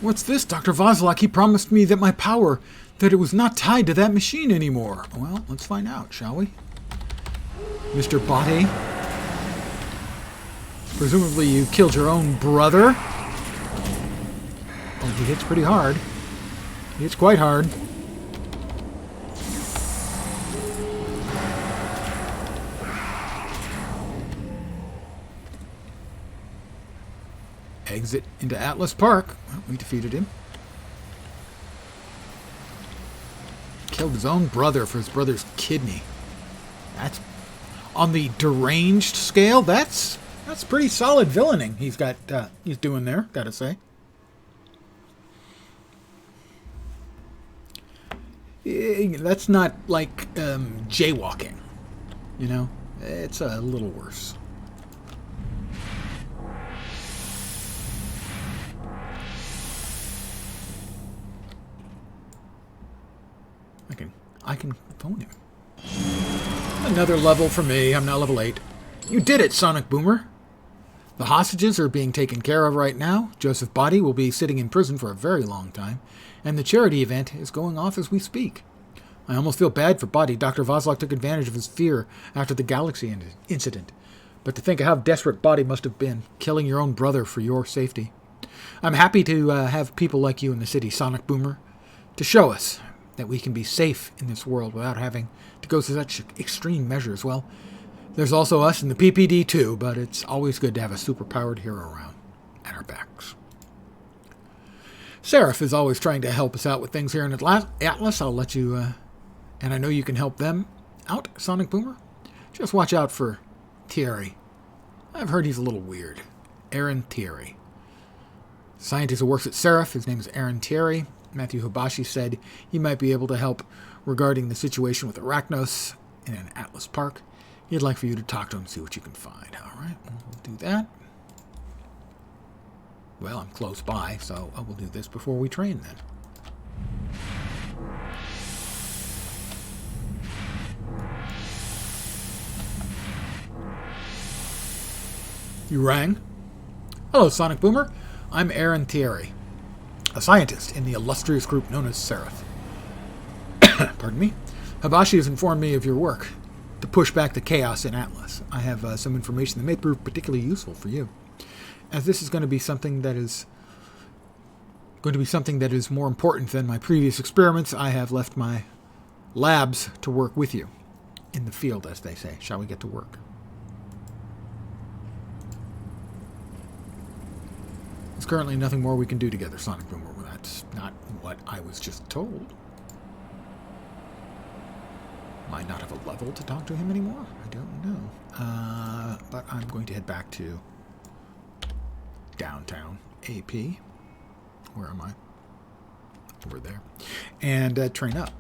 What's this, Dr. Vasilak? He promised me that my power, that it was not tied to that machine anymore. Well, let's find out, shall we? Mr. Body? Presumably you killed your own brother. Oh, he hits pretty hard. He hits quite hard. Exit into Atlas Park. Well, we defeated him. Killed his own brother for his brother's kidney. That's on the deranged scale. That's pretty solid villaining he's doing there, gotta say. That's not like jaywalking, you know? It's a little worse. thinking, I can phone him. Another level for me. I'm now level 8. You did it, Sonic Boomer. The hostages are being taken care of right now. Joseph Body will be sitting in prison for a very long time. And the charity event is going off as we speak. I almost feel bad for Body. Dr. Voslok took advantage of his fear after the Galaxy incident. But to think of how desperate Body must have been, killing your own brother for your safety. I'm happy to have people like you in the city, Sonic Boomer, to show us that we can be safe in this world without having to go through such extreme measures. Well, there's also us in the PPD too, but it's always good to have a superpowered hero around at our backs. Seraph is always trying to help us out with things here in Atlas. I'll let you, and I know you can help them out, Sonic Boomer. Just watch out for Thierry. I've heard he's a little weird. Aaron Thierry. Scientist who works at Seraph, his name is Aaron Thierry. Matthew Hibashi said he might be able to help regarding the situation with Arachnos in an Atlas park. He'd like for you to talk to him and see what you can find. All right, we'll do that. Well, I'm close by, so I will do this before we train then. You rang? Hello, Sonic Boomer. I'm Aaron Thierry, a scientist in the illustrious group known as Seraph. Pardon me. Hibashi has informed me of your work to push back the chaos in Atlas. I have some information that may prove particularly useful for you. As this is going to be something that is more important than my previous experiments, I have left my labs to work with you in the field, as they say. Shall we get to work? There's currently nothing more we can do together, Sonic Boomer. That's not what I was just told. Might not have a level to talk to him anymore. I don't know. But I'm going to head back to downtown AP. Where am I? Over there. And train up.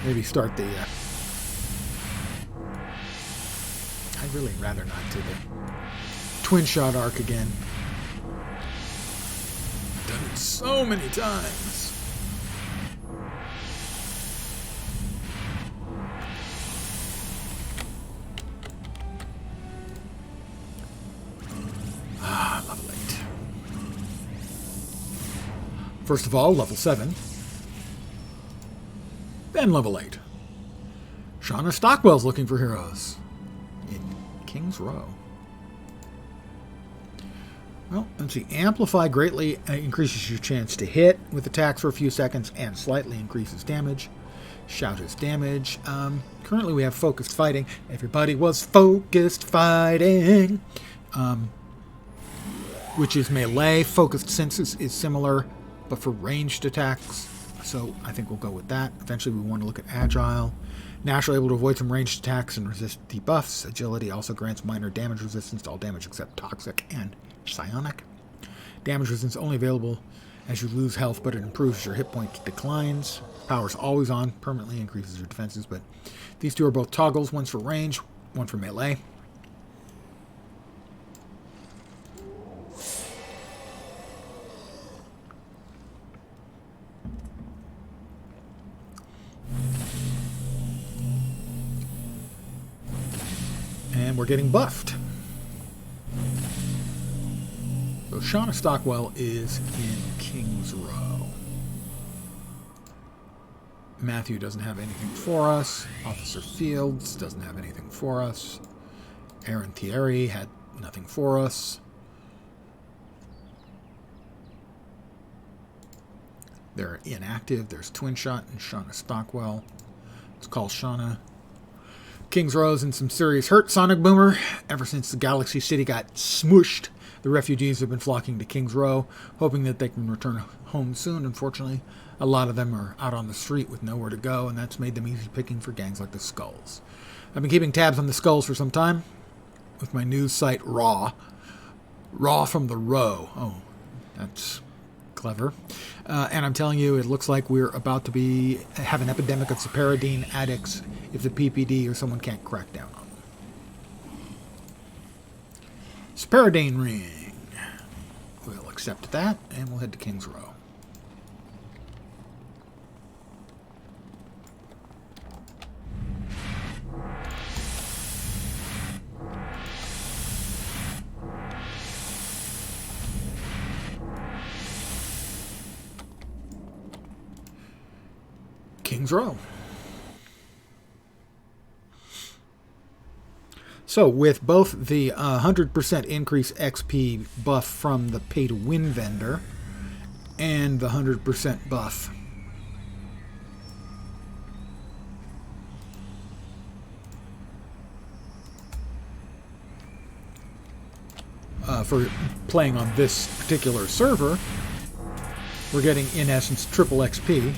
Maybe start the... I'd really rather not do the twin shot arc again. I've done it so many times. Level 8. First of all, level 7. Then level 8. Shauna Stockwell's looking for heroes in King's Row. Well, let's see. Amplify greatly increases your chance to hit with attacks for a few seconds and slightly increases damage. Shout is damage. Currently we have focused fighting. Everybody was focused fighting. Which is melee. Focused senses is similar, but for ranged attacks. So I think we'll go with that. Eventually we want to look at agile. Naturally able to avoid some ranged attacks and resist debuffs. Agility also grants minor damage resistance to all damage except toxic and psionic. Damage resistance only available as you lose health, but it improves your hit point declines. Power's always on, permanently increases your defenses, but these two are both toggles, one's for range, one for melee. And we're getting buffed. So Shauna Stockwell is in King's Row. Matthew doesn't have anything for us. Officer Fields doesn't have anything for us. Aaron Thierry had nothing for us. They're inactive. There's Twin Shot and Shauna Stockwell. Let's call Shauna. King's Row's in some serious hurt, Sonic Boomer. Ever since the Galaxy City got smooshed, the refugees have been flocking to King's Row, hoping that they can return home soon. Unfortunately, a lot of them are out on the street with nowhere to go, and that's made them easy picking for gangs like the Skulls. I've been keeping tabs on the Skulls for some time with my news site Raw. Raw from the Row. Oh, that's clever. And I'm telling you, it looks like we're about to have an epidemic of Separadine addicts if the PPD or someone can't crack down on them. Separadine ring. We'll accept that, and we'll head to King's Row. King's Row. So with both the 100% increase XP buff from the pay-to-win vendor and the 100% buff for playing on this particular server, we're getting, in essence, triple XP.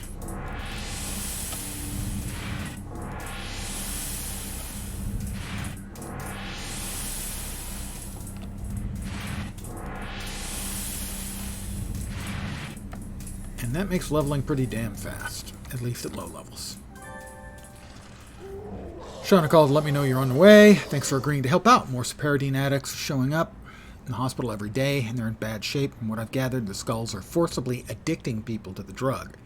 And that makes leveling pretty damn fast, at least at low levels. Shauna called to let me know you're on the way. Thanks for agreeing to help out. More Saparadine addicts showing up in the hospital every day, and they're in bad shape. From what I've gathered, the skulls are forcibly addicting people to the drug.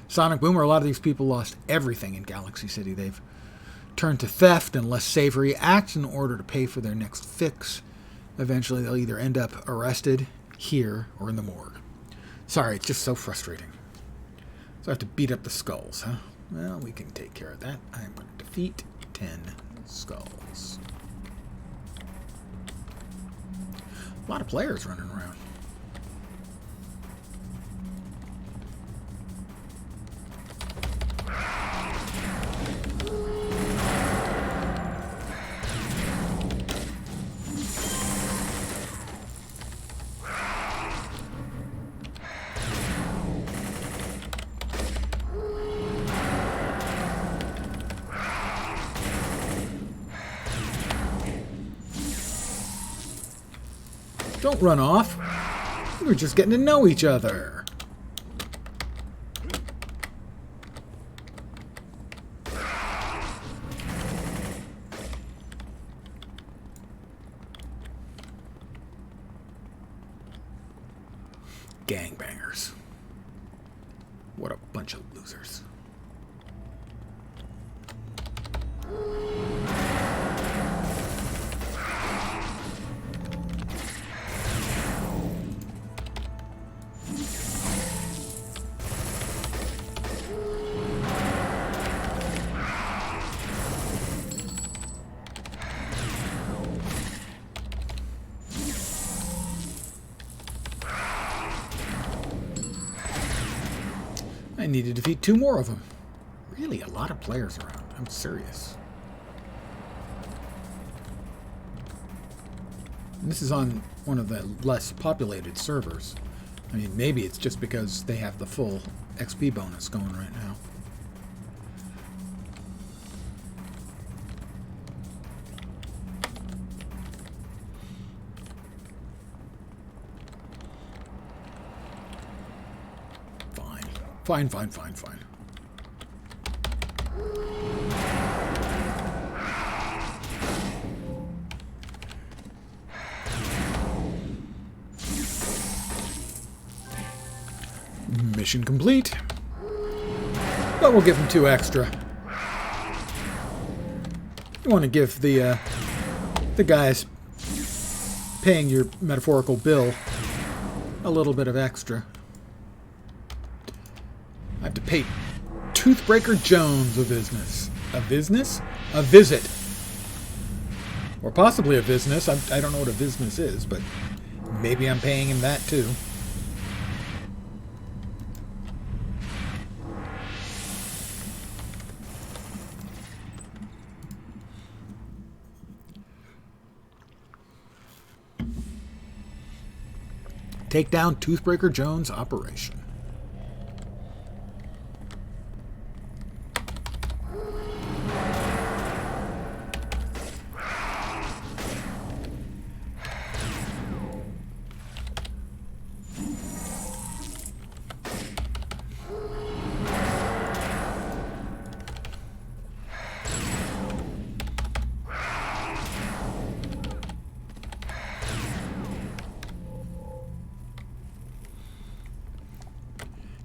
Sonic Boomer, a lot of these people lost everything in Galaxy City. They've turned to theft and less savory acts in order to pay for their next fix. Eventually, they'll either end up arrested here or in the morgue. Sorry, it's just so frustrating. So I have to beat up the skulls, huh? Well, we can take care of that. I'm going to defeat 10 skulls. A lot of players running around. Don't run off. We're just getting to know each other. Gangbangers. What a bunch of losers. I need to defeat 2 more of them. Really, a lot of players around. I'm serious. And this is on one of the less populated servers. I mean, maybe it's just because they have the full XP bonus going right now. Fine. Mission complete. But we'll give him 2 extra. You want to give the guys paying your metaphorical bill a little bit of extra. I have to pay Toothbreaker Jones a business. A business? A visit. Or possibly a business. I don't know what a business is, but maybe I'm paying him that too. Take down Toothbreaker Jones' operation.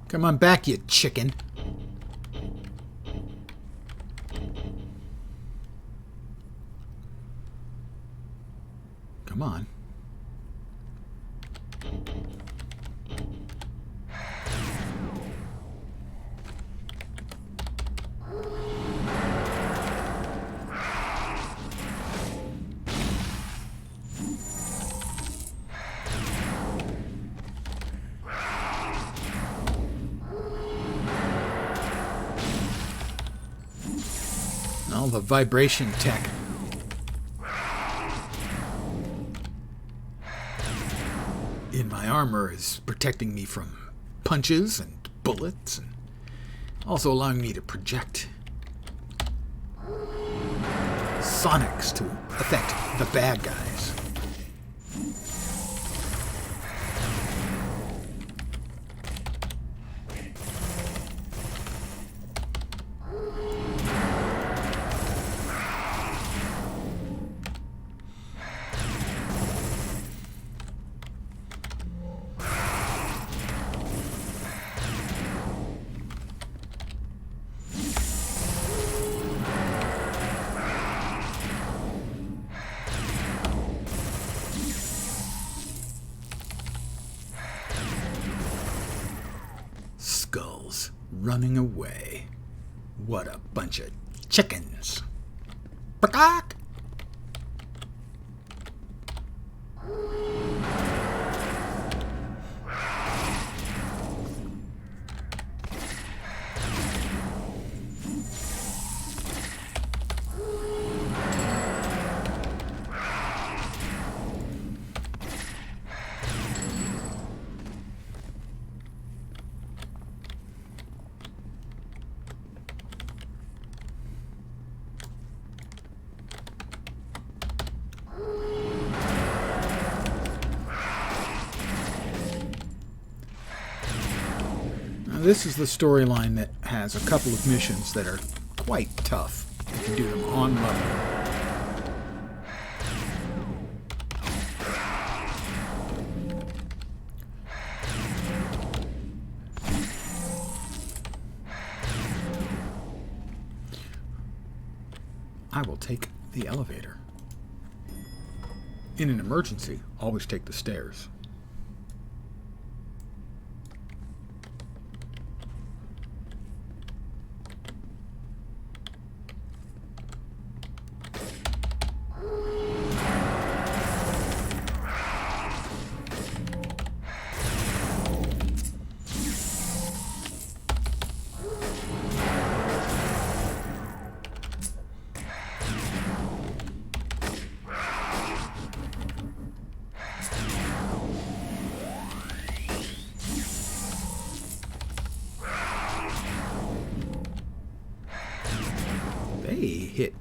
Come on back, you chicken. Come on. the vibration tech. In my armor is protecting me from punches and bullets, and also allowing me to project sonics to affect the bad guys. Skulls running away. What a bunch of chickens. Peacock! This is the storyline that has a couple of missions that are quite tough if you do them on level. I will take the elevator. In an emergency, always take the stairs. They hit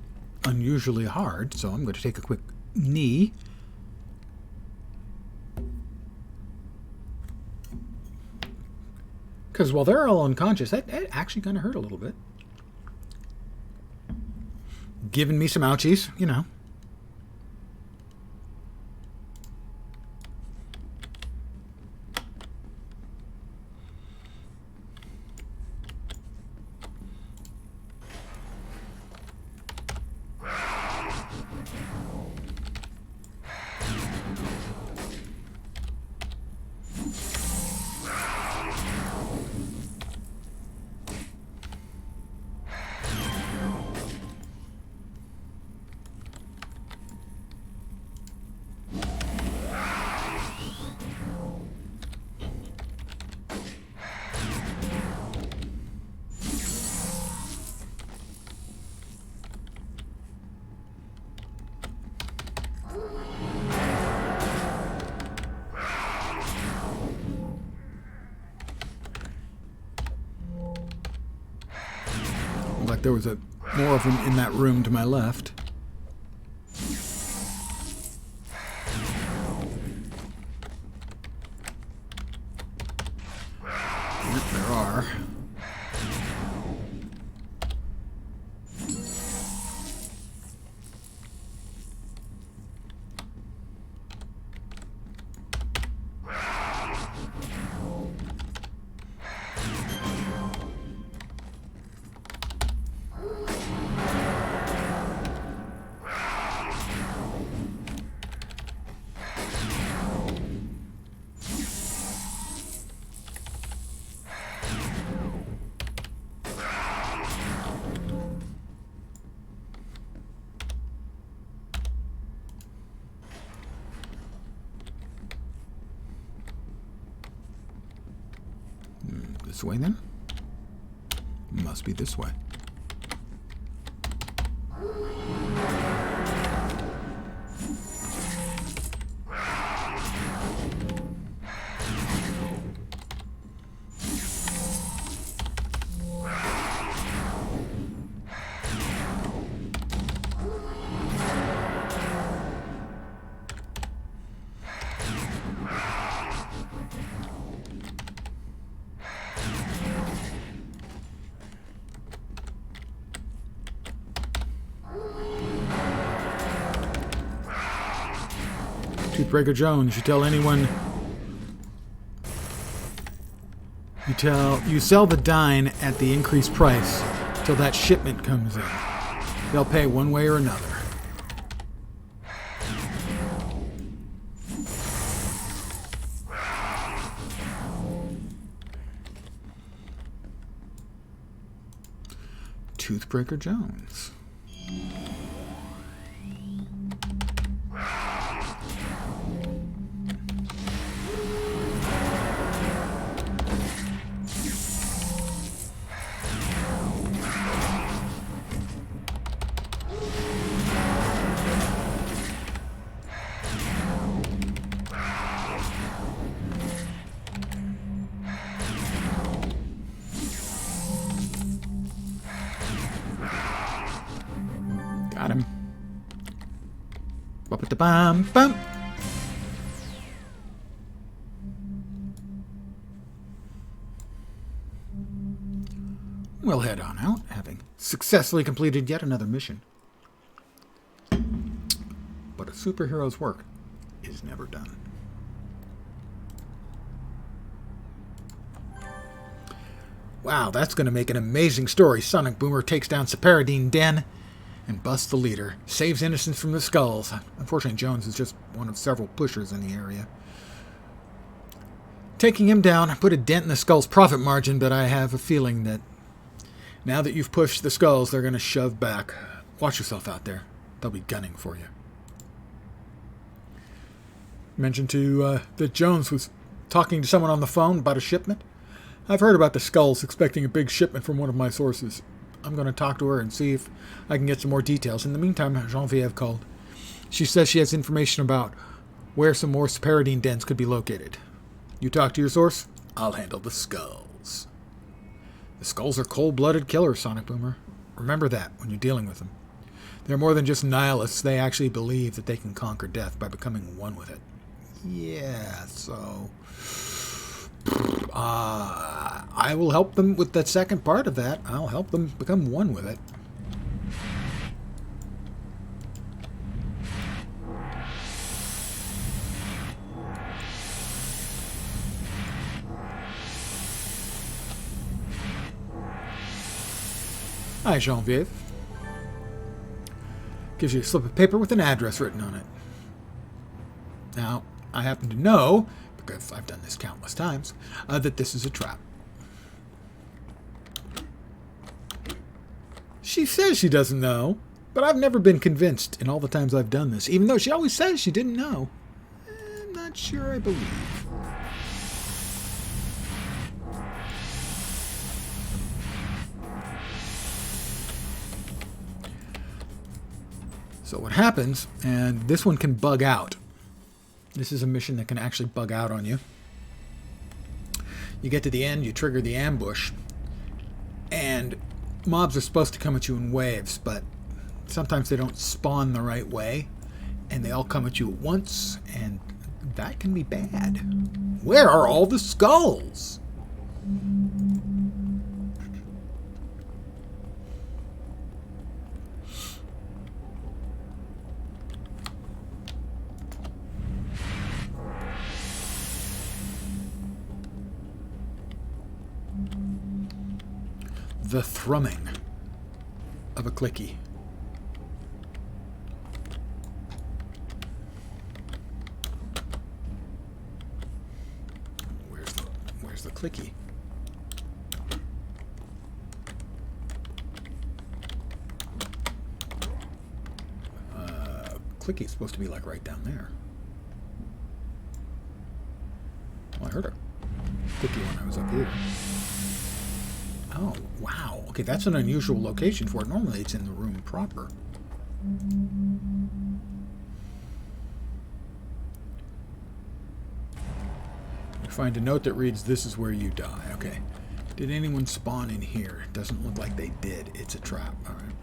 unusually hard, so I'm going to take a quick knee. Because while they're all unconscious, that actually kind of hurt a little bit. Giving me some ouchies, you know. Like there was more of them in that room to my left. Yep, there are. This way then? Must be this way. Toothbreaker Jones, you tell anyone... You sell the dine at the increased price till that shipment comes in. They'll pay one way or another. Toothbreaker Jones. Got him. Ba-ba-da-bam-bam. We'll head on out, having successfully completed yet another mission. But a superhero's work is never done. Wow, that's going to make an amazing story. Sonic Boomer takes down Separadine Den and busts the leader. Saves innocents from the skulls. Unfortunately, Jones is just one of several pushers in the area. Taking him down, put a dent in the skull's profit margin, but I have a feeling that now that you've pushed the skulls, they're going to shove back. Watch yourself out there. They'll be gunning for you. Mentioned that Jones was talking to someone on the phone about a shipment. I've heard about the skulls, expecting a big shipment from one of my sources. I'm going to talk to her and see if I can get some more details. In the meantime, Genevieve called. She says she has information about where some more Separadine dens could be located. You talk to your source, I'll handle the skulls. The skulls are cold-blooded killers, Sonic Boomer. Remember that when you're dealing with them. They're more than just nihilists. They actually believe that they can conquer death by becoming one with it. Yeah, so... I will help them with that second part of that. I'll help them become one with it. Hi, Genevieve. Gives you a slip of paper with an address written on it. Now, I happen to know, because I've done this countless times, that this is a trap. She says she doesn't know, but I've never been convinced in all the times I've done this, even though she always says she didn't know. I'm not sure I believe. So what happens, and this one can bug out. This is a mission that can actually bug out on you. You get to the end, you trigger the ambush, and mobs are supposed to come at you in waves, but sometimes they don't spawn the right way, and they all come at you at once, and that can be bad. Where are all the skulls? The thrumming of a clicky. Where's the clicky? Clicky's supposed to be like right down there. Well, I heard a clicky when I was up here. Oh, wow. Okay, that's an unusual location for it. Normally it's in the room proper. You find a note that reads, "This is where you die." Okay. Did anyone spawn in here? It doesn't look like they did. It's a trap. All right.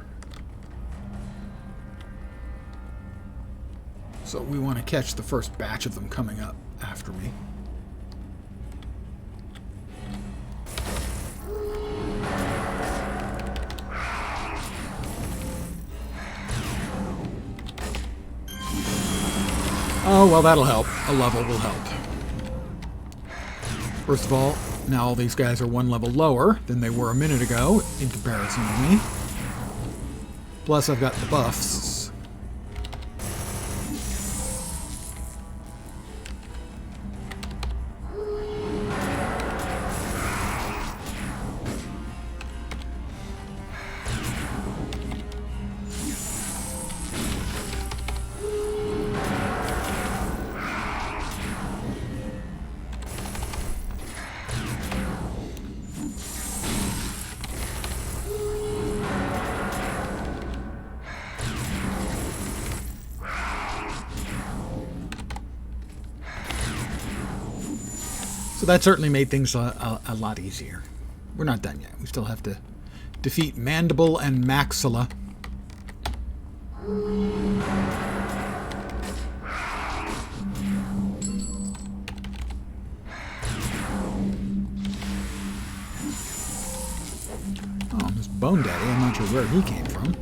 So we want to catch the first batch of them coming up after me. Oh, well, that'll help. A level will help. First of all, now all these guys are one level lower than they were a minute ago in comparison to me. Plus, I've got the buffs. So that certainly made things a lot easier. We're not done yet. We still have to defeat Mandible and Maxilla. Oh, this Bone Daddy, I'm not sure where he came from.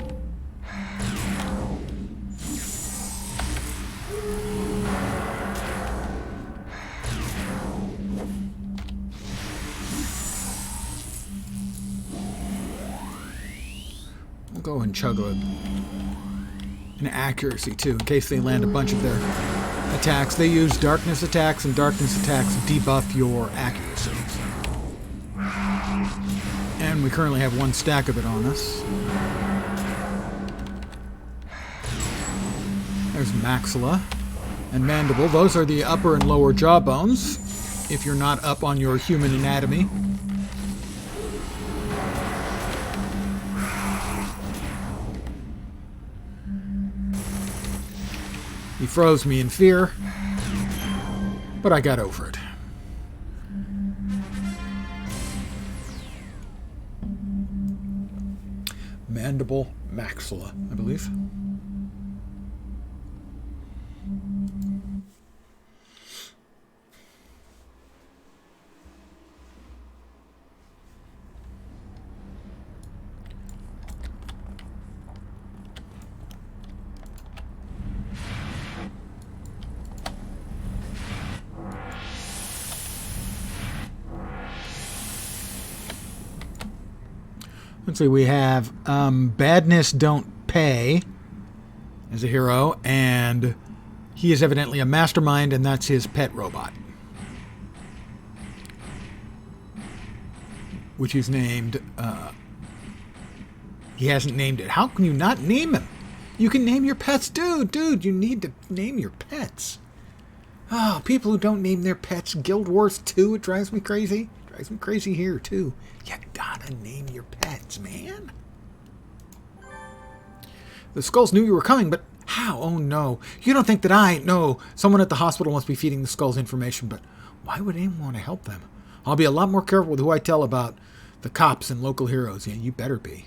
Go and chug an accuracy too, in case they land a bunch of their attacks. They use darkness attacks, and darkness attacks debuff your accuracy. And we currently have one stack of it on us. There's Maxilla and Mandible. Those are the upper and lower jaw bones, if you're not up on your human anatomy. He froze me in fear, but I got over it. Mandible Maxilla, I believe. Let's see, we have Badness Don't Pay as a hero, and he is evidently a mastermind, and that's his pet robot, which he's named. He hasn't named it. How can you not name him? You can name your pets. Dude, you need to name your pets. Oh, people who don't name their pets. Guild Wars 2, it drives me crazy. Drives me crazy here, too. You gotta name your pets, man. The skulls knew you were coming, but how? Oh, no. You don't think that I... No, someone at the hospital must be feeding the skulls information, but why would anyone want to help them? I'll be a lot more careful with who I tell about the cops and local heroes. Yeah, you better be.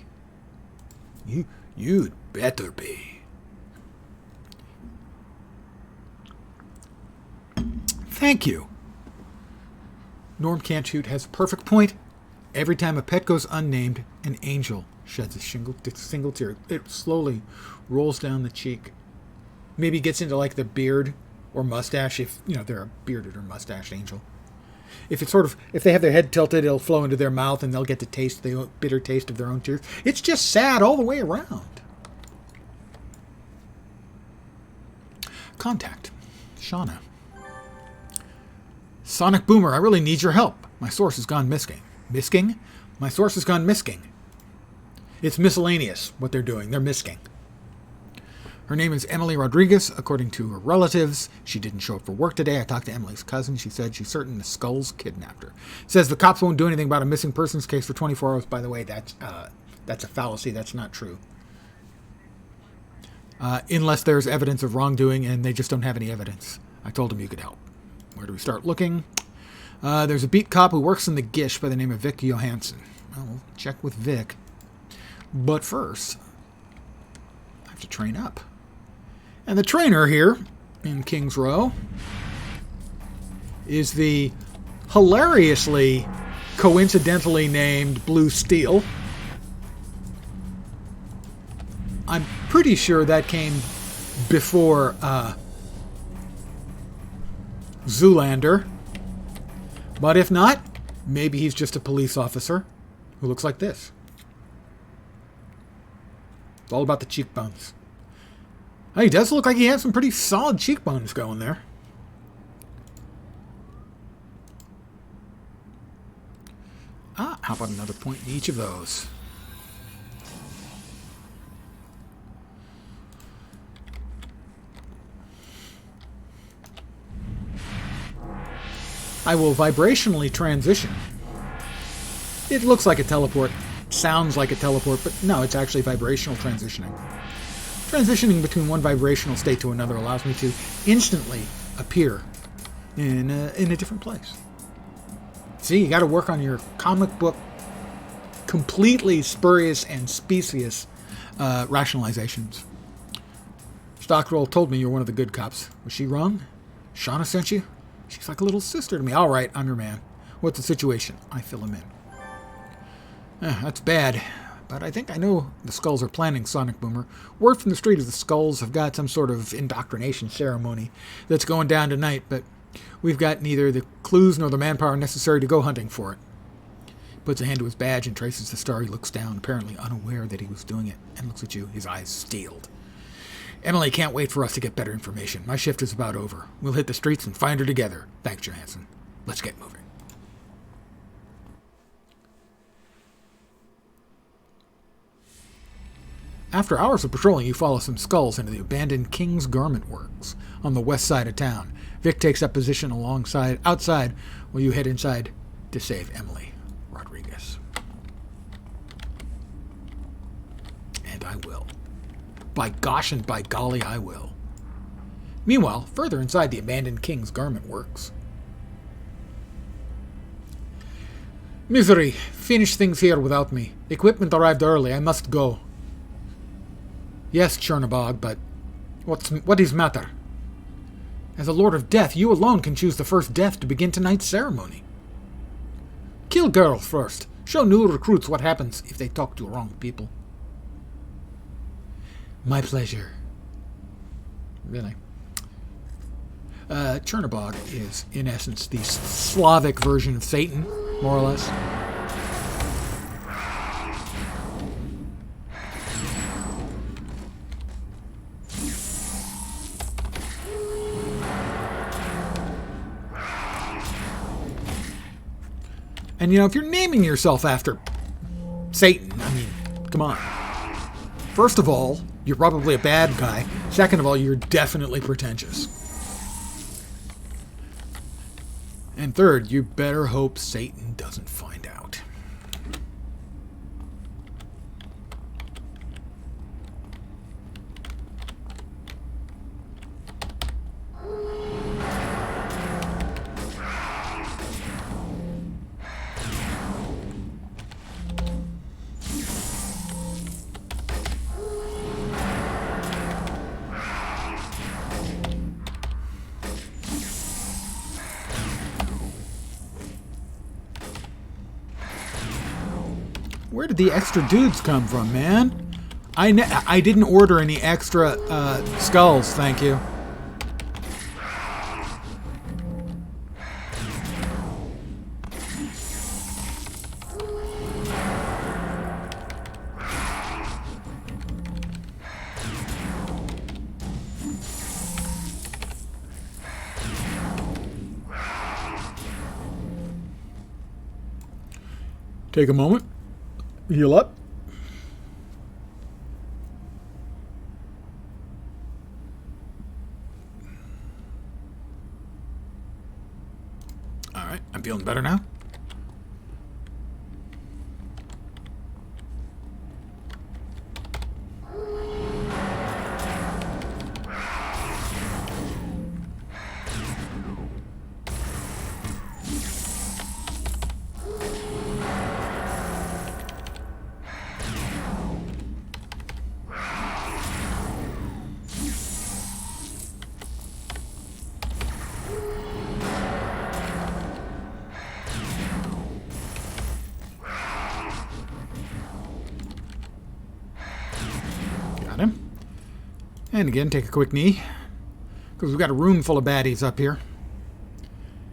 You'd better be. Thank you. Norm Can't Shoot has a perfect point. Every time a pet goes unnamed, an angel sheds a single tear. It slowly rolls down the cheek. Maybe gets into like the beard or mustache, if they're a bearded or mustached angel. If they have their head tilted, it'll flow into their mouth and they'll get to taste the bitter taste of their own tears. It's just sad all the way around. Contact. Shauna. Sonic Boomer, I really need your help. My source has gone missing. Misking? My source has gone misking. It's miscellaneous, what they're doing. They're misking. Her name is Emily Rodriguez, according to her relatives. She didn't show up for work today. I talked to Emily's cousin. She said she's certain the Skulls kidnapped her. Says the cops won't do anything about a missing persons case for 24 hours. By the way, that's a fallacy. That's not true. Unless there's evidence of wrongdoing, and they just don't have any evidence. I told them you could help. Where do we start looking? There's a beat cop who works in the Gish by the name of Vic Johansson. Well, we'll check with Vic. But first, I have to train up. And the trainer here in King's Row is the hilariously, coincidentally named Blue Steel. I'm pretty sure that came before Zoolander. But if not, maybe he's just a police officer who looks like this. It's all about the cheekbones. Oh, he does look like he has some pretty solid cheekbones going there. How about another point in each of those? I will vibrationally transition. It looks like a teleport, sounds like a teleport, but no, it's actually vibrational transitioning. Transitioning between one vibrational state to another allows me to instantly appear in a different place. See, you got to work on your comic book completely spurious and specious rationalizations. Stockwell told me you're one of the good cops. Was she wrong? Shauna sent you? She's like a little sister to me. All right, I'm your man. What's the situation? I fill him in. That's bad, but I think I know the Skulls are planning Sonic Boomer. Word from the street is the Skulls have got some sort of indoctrination ceremony that's going down tonight, but we've got neither the clues nor the manpower necessary to go hunting for it. He puts a hand to his badge and traces the star. He looks down, apparently unaware that he was doing it, and looks at you, his eyes steeled. Emily can't wait for us to get better information. My shift is about over. We'll hit the streets and find her together. Thanks, Johansson. Let's get moving. After hours of patrolling, you follow some Skulls into the abandoned King's Garment Works on the west side of town. Vic takes up position outside, while you head inside to save Emily Rodriguez. And I will. By gosh and by golly, I will. Meanwhile, further inside the abandoned King's Garment Works. Misery, finish things here without me. The equipment arrived early. I must go. Yes, Chernobog, but what is matter? As a Lord of Death, you alone can choose the first death to begin tonight's ceremony. Kill girls first. Show new recruits what happens if they talk to wrong people. My pleasure. Really. Chernobog is, in essence, the Slavic version of Satan, more or less. And, if you're naming yourself after Satan, I mean, come on. First of all, you're probably a bad guy. Second of all, you're definitely pretentious. And third, you better hope Satan doesn't find out. Where did the extra dudes come from, man? I didn't order any extra skulls, thank you. Take a moment. Heal up. All right, I'm feeling better now. And again, take a quick knee, because we've got a room full of baddies up here.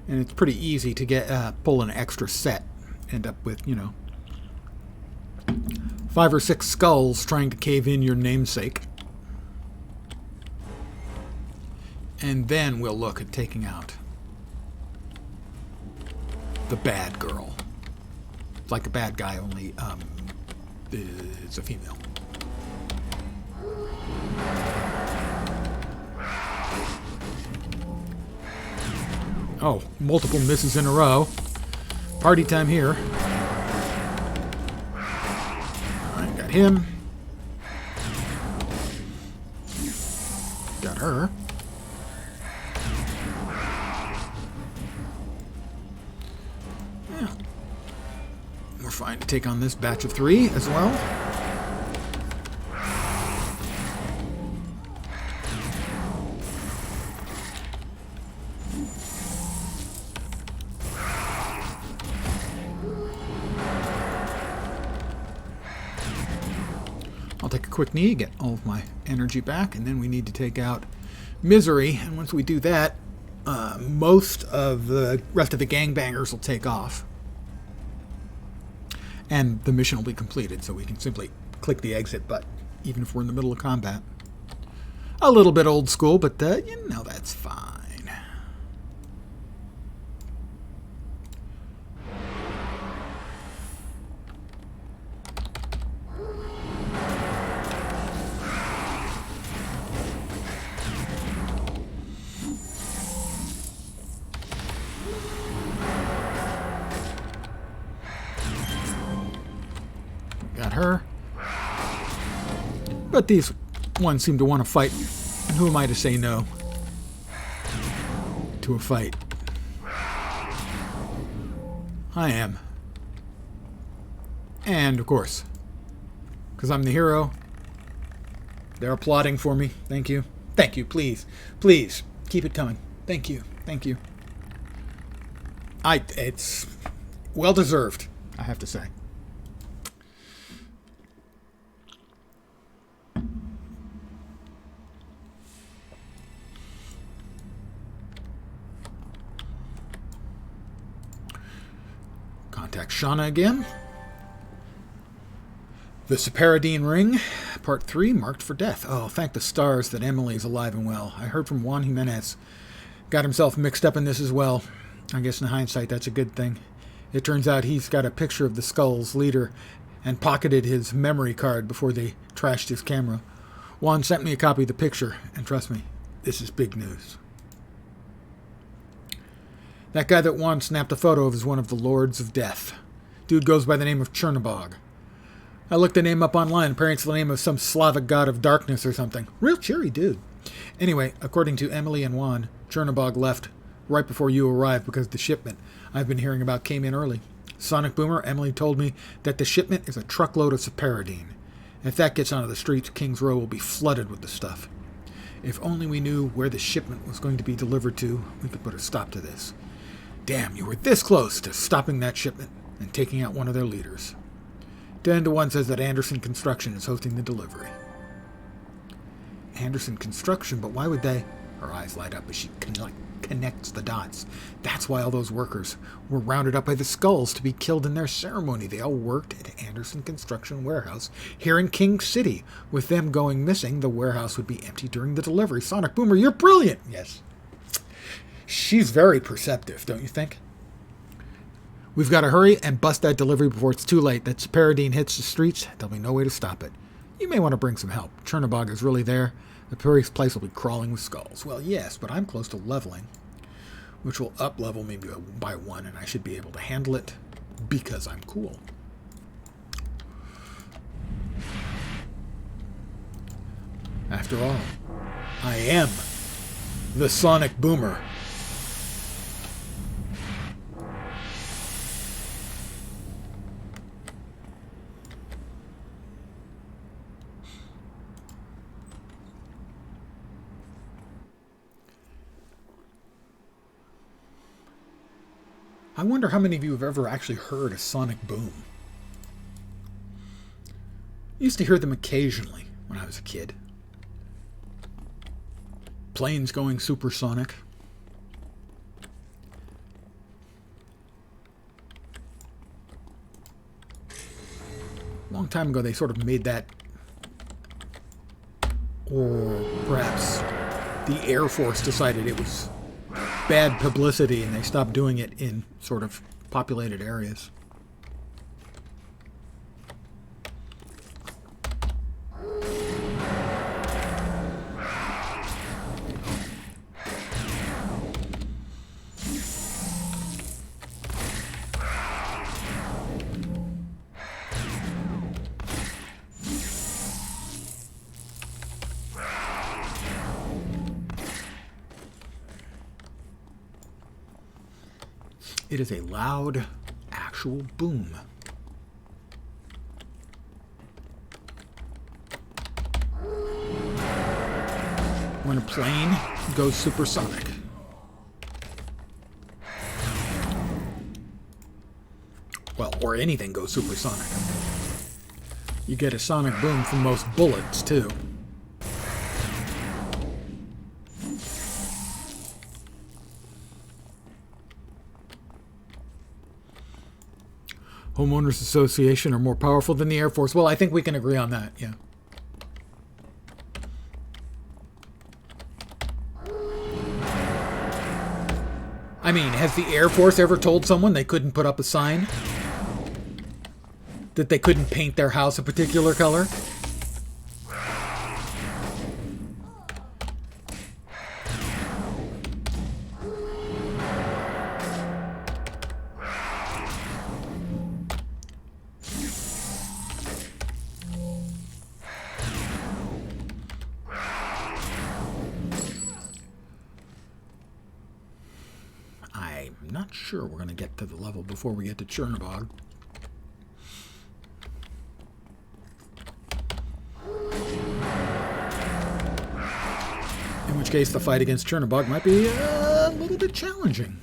And it's pretty easy to get pull an extra set. End up with, 5 or 6 skulls trying to cave in your namesake. And then we'll look at taking out the bad girl. It's like a bad guy, only it's a female. Oh, multiple misses in a row. Party time here. Alright, got him. Got her. Yeah. We're fine to take on this batch of 3 as well. I'll take a quick knee, get all of my energy back, and then we need to take out Misery. And once we do that, most of the rest of the gangbangers will take off. And the mission will be completed, so we can simply click the exit button, even if we're in the middle of combat. A little bit old school, but that's fine. Got her. But these ones seem to want to fight. And who am I to say no to a fight? I am. And, of course, because I'm the hero, they're applauding for me. Thank you. Thank you. Please. Please. Keep it coming. Thank you. Thank you. It's well deserved, I have to say. Contact Shauna again. The Separadine Ring, Part 3, marked for death. Oh, thank the stars that Emily is alive and well. I heard from Juan Jimenez. Got himself mixed up in this as well. I guess in hindsight, that's a good thing. It turns out he's got a picture of the Skull's leader and pocketed his memory card before they trashed his camera. Juan sent me a copy of the picture, and trust me, this is big news. That guy that Juan snapped a photo of is one of the Lords of Death. Dude goes by the name of Chernobog. I looked the name up online. Apparently it's the name of some Slavic god of darkness or something. Real cheery dude. Anyway, according to Emily and Juan, Chernobog left right before you arrived because the shipment I've been hearing about came in early. Sonic Boomer, Emily told me that the shipment is a truckload of Separadine. If that gets onto the streets, King's Row will be flooded with the stuff. If only we knew where the shipment was going to be delivered to, we could put a stop to this. Damn, you were this close to stopping that shipment and taking out one of their leaders. 10-1 says that Anderson Construction is hosting the delivery. Anderson Construction, but why would they? Her eyes light up as she connects the dots. That's why all those workers were rounded up by the Skulls to be killed in their ceremony. They all worked at Anderson Construction Warehouse here in King City. With them going missing, the warehouse would be empty during the delivery. Sonic Boomer, you're brilliant! Yes. She's very perceptive, don't you think? We've got to hurry and bust that delivery before it's too late. That Separadine hits the streets, there'll be no way to stop it. You may want to bring some help. Chernobog is really there. The place will be crawling with Skulls. Well, yes, but I'm close to leveling, which will up-level me by 1, and I should be able to handle it because I'm cool. After all, I am the Sonic Boomer. I wonder how many of you have ever actually heard a sonic boom. I used to hear them occasionally when I was a kid. Planes going supersonic. long time ago they sort of made that, or perhaps the Air Force decided it was bad publicity and they stopped doing it in sort of populated areas. It is a loud, actual boom. When a plane goes supersonic. Well, or anything goes supersonic. You get a sonic boom from most bullets, too. Homeowners Association are more powerful than the Air Force. Well, I think we can agree on that, yeah. I mean, has the Air Force ever told someone they couldn't put up a sign? That they couldn't paint their house a particular color? I'm not sure we're going to get to the level before we get to Chernobog. In which case, the fight against Chernobog might be a little bit challenging.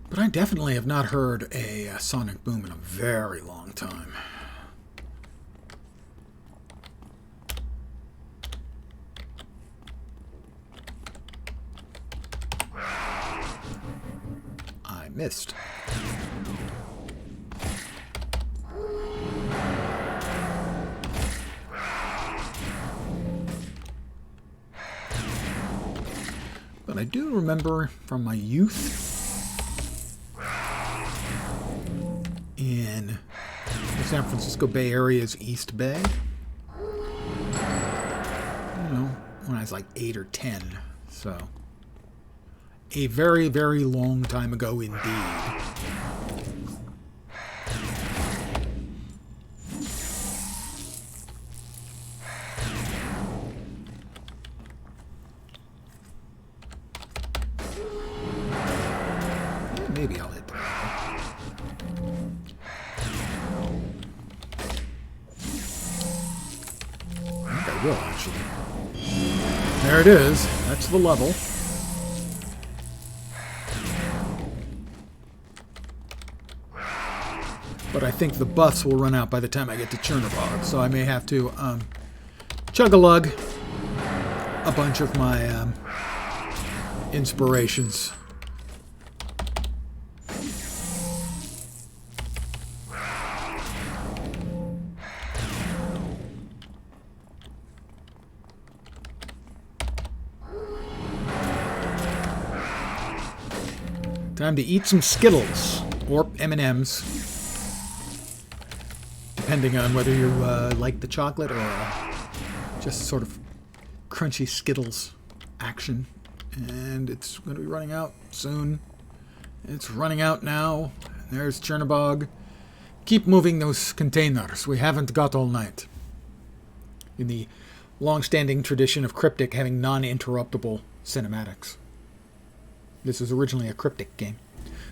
But I definitely have not heard a sonic boom in a very long time. I missed. But I do remember from my youth in the San Francisco Bay Area's East Bay, when I was like 8 or 10, so a very, very long time ago indeed. Maybe I'll hit that. I think I will, actually. There it is. That's the level. But I think the buffs will run out by the time I get to Chernobog, so I may have to chug-a-lug a bunch of my inspirations. Time to eat some Skittles, or M&Ms, depending on whether you like the chocolate or just sort of crunchy Skittles action. And it's going to be running out soon. It's running out now. There's Chernobog. Keep moving those containers. We haven't got all night. In the long-standing tradition of Cryptic having non-interruptible cinematics. This was originally a Cryptic game.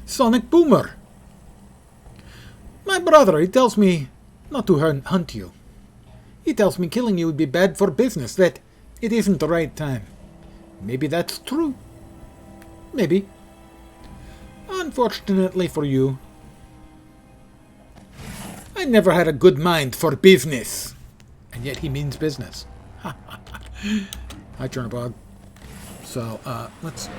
Sonic Boomer! My brother, he tells me not to hunt you. He tells me killing you would be bad for business, that it isn't the right time. Maybe that's true. Maybe. Unfortunately for you, I never had a good mind for business. And yet he means business. Hi, Chernobog. So, let's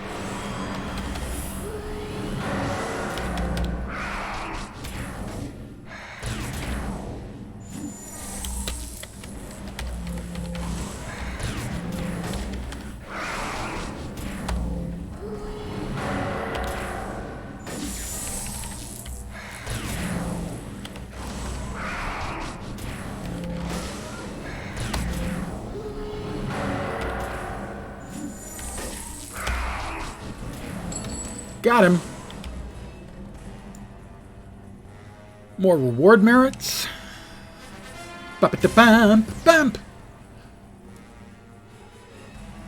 Got him. More reward merits. Bump.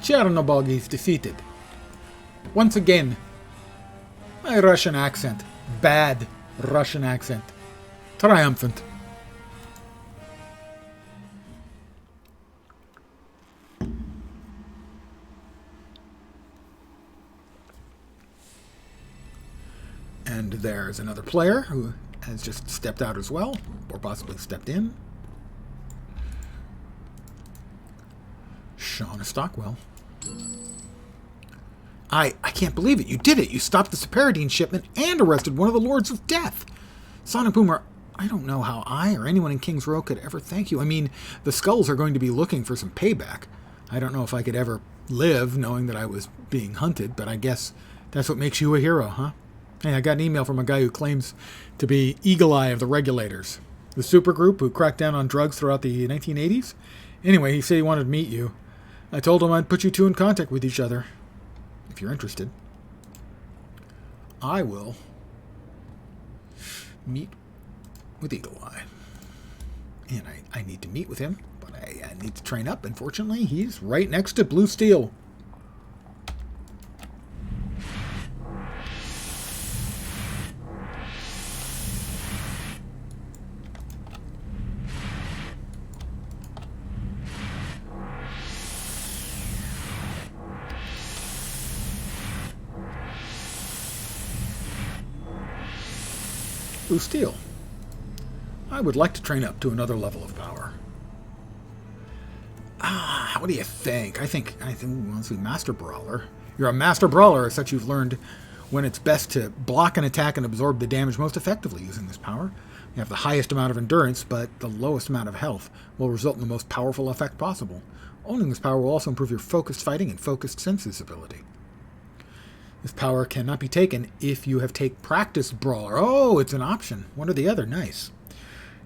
Chernobog is defeated. Once again, my Russian accent. Bad Russian accent. Triumphant. And there's another player who has just stepped out as well, or possibly stepped in. Shauna Stockwell. I can't believe it. You did it. You stopped the Separadine shipment and arrested one of the Lords of Death. Sonic Boomer, I don't know how I or anyone in King's Row could ever thank you. I mean, the Skulls are going to be looking for some payback. I don't know if I could ever live knowing that I was being hunted, but I guess that's what makes you a hero, huh? Hey, I got an email from a guy who claims to be Eagle Eye of the Regulators, the supergroup who cracked down on drugs throughout the 1980s. Anyway, he said he wanted to meet you. I told him I'd put you two in contact with each other. If you're interested, I will meet with Eagle Eye. And I need to meet with him, but I need to train up. Unfortunately, he's right next to Blue Steel. Blue Steel. I would like to train up to another level of power. What do you think? I think, let's see, Master Brawler. You're a Master Brawler, as such you've learned when it's best to block an attack and absorb the damage most effectively using this power. You have the highest amount of endurance, but the lowest amount of health will result in the most powerful effect possible. Owning this power will also improve your focused fighting and focused senses ability. This power cannot be taken if you have take Practice Brawler. Oh, it's an option. One or the other. Nice.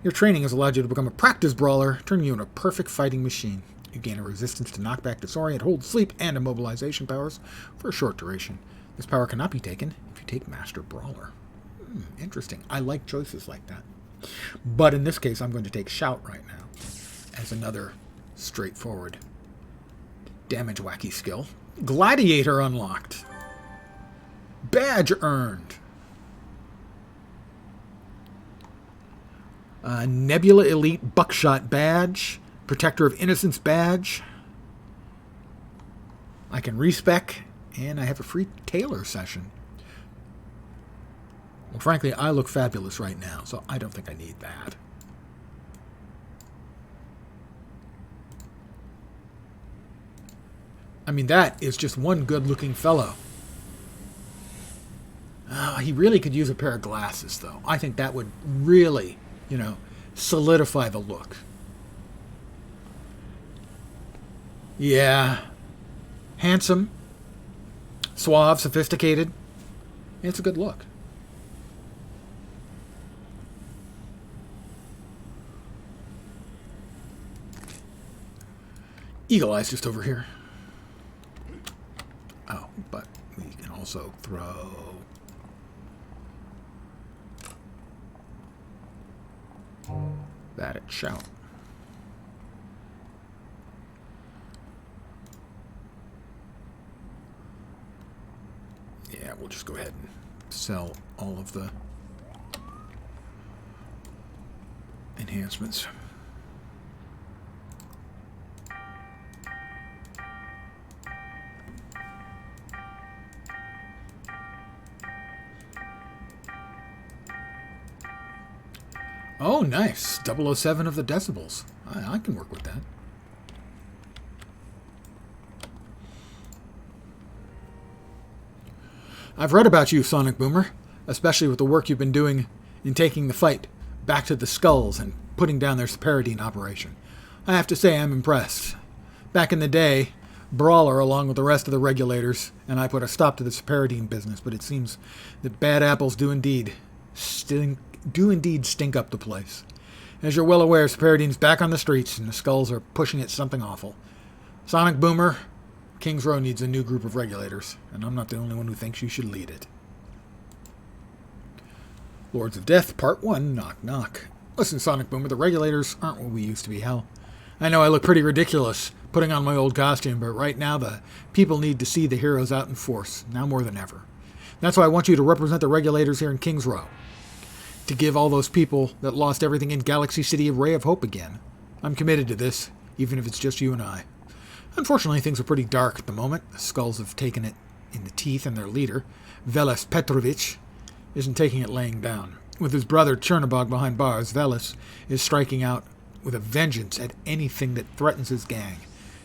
Your training has allowed you to become a Practice Brawler, turning you into a perfect fighting machine. You gain a resistance to knockback, disorient, hold, sleep, and immobilization powers for a short duration. This power cannot be taken if you take Master Brawler. Interesting. I like choices like that. But in this case, I'm going to take Shout right now as another straightforward damage wacky skill. Gladiator unlocked. Badge earned. Nebula Elite Buckshot Badge. Protector of Innocence Badge. I can respec, and I have a free tailor session. Well, frankly, I look fabulous right now, so I don't think I need that. I mean, that is just one good-looking fellow. He really could use a pair of glasses, though. I think that would really, solidify the look. Yeah. Handsome. Suave, sophisticated. It's a good look. Eagle Eye's just over here. Oh, but we can also throw... that at Shout. Yeah, we'll just go ahead and sell all of the enhancements. Oh, nice. 007 of the decibels. I can work with that. I've read about you, Sonic Boomer, especially with the work you've been doing in taking the fight back to the Skulls and putting down their Separadine operation. I have to say I'm impressed. Back in the day, Brawler, along with the rest of the Regulators, and I put a stop to the Separadine business, but it seems that bad apples do indeed stink up the place. As you're well aware, Separadine's back on the streets, and the Skulls are pushing it something awful. Sonic Boomer, King's Row needs a new group of Regulators, and I'm not the only one who thinks you should lead it. Lords of Death, Part 1, Knock Knock. Listen, Sonic Boomer, the regulators aren't what we used to be, hell. I know I look pretty ridiculous putting on my old costume, but right now the people need to see the heroes out in force, now more than ever. That's why I want you to represent the regulators here in King's Row. To give all those people that lost everything in Galaxy City a ray of hope again. I'm committed to this, even if it's just you and I. Unfortunately, things are pretty dark at the moment. The Skulls have taken it in the teeth, and their leader, Veles Petrovich, isn't taking it laying down. With his brother Chernobog behind bars, Veles is striking out with a vengeance at anything that threatens his gang.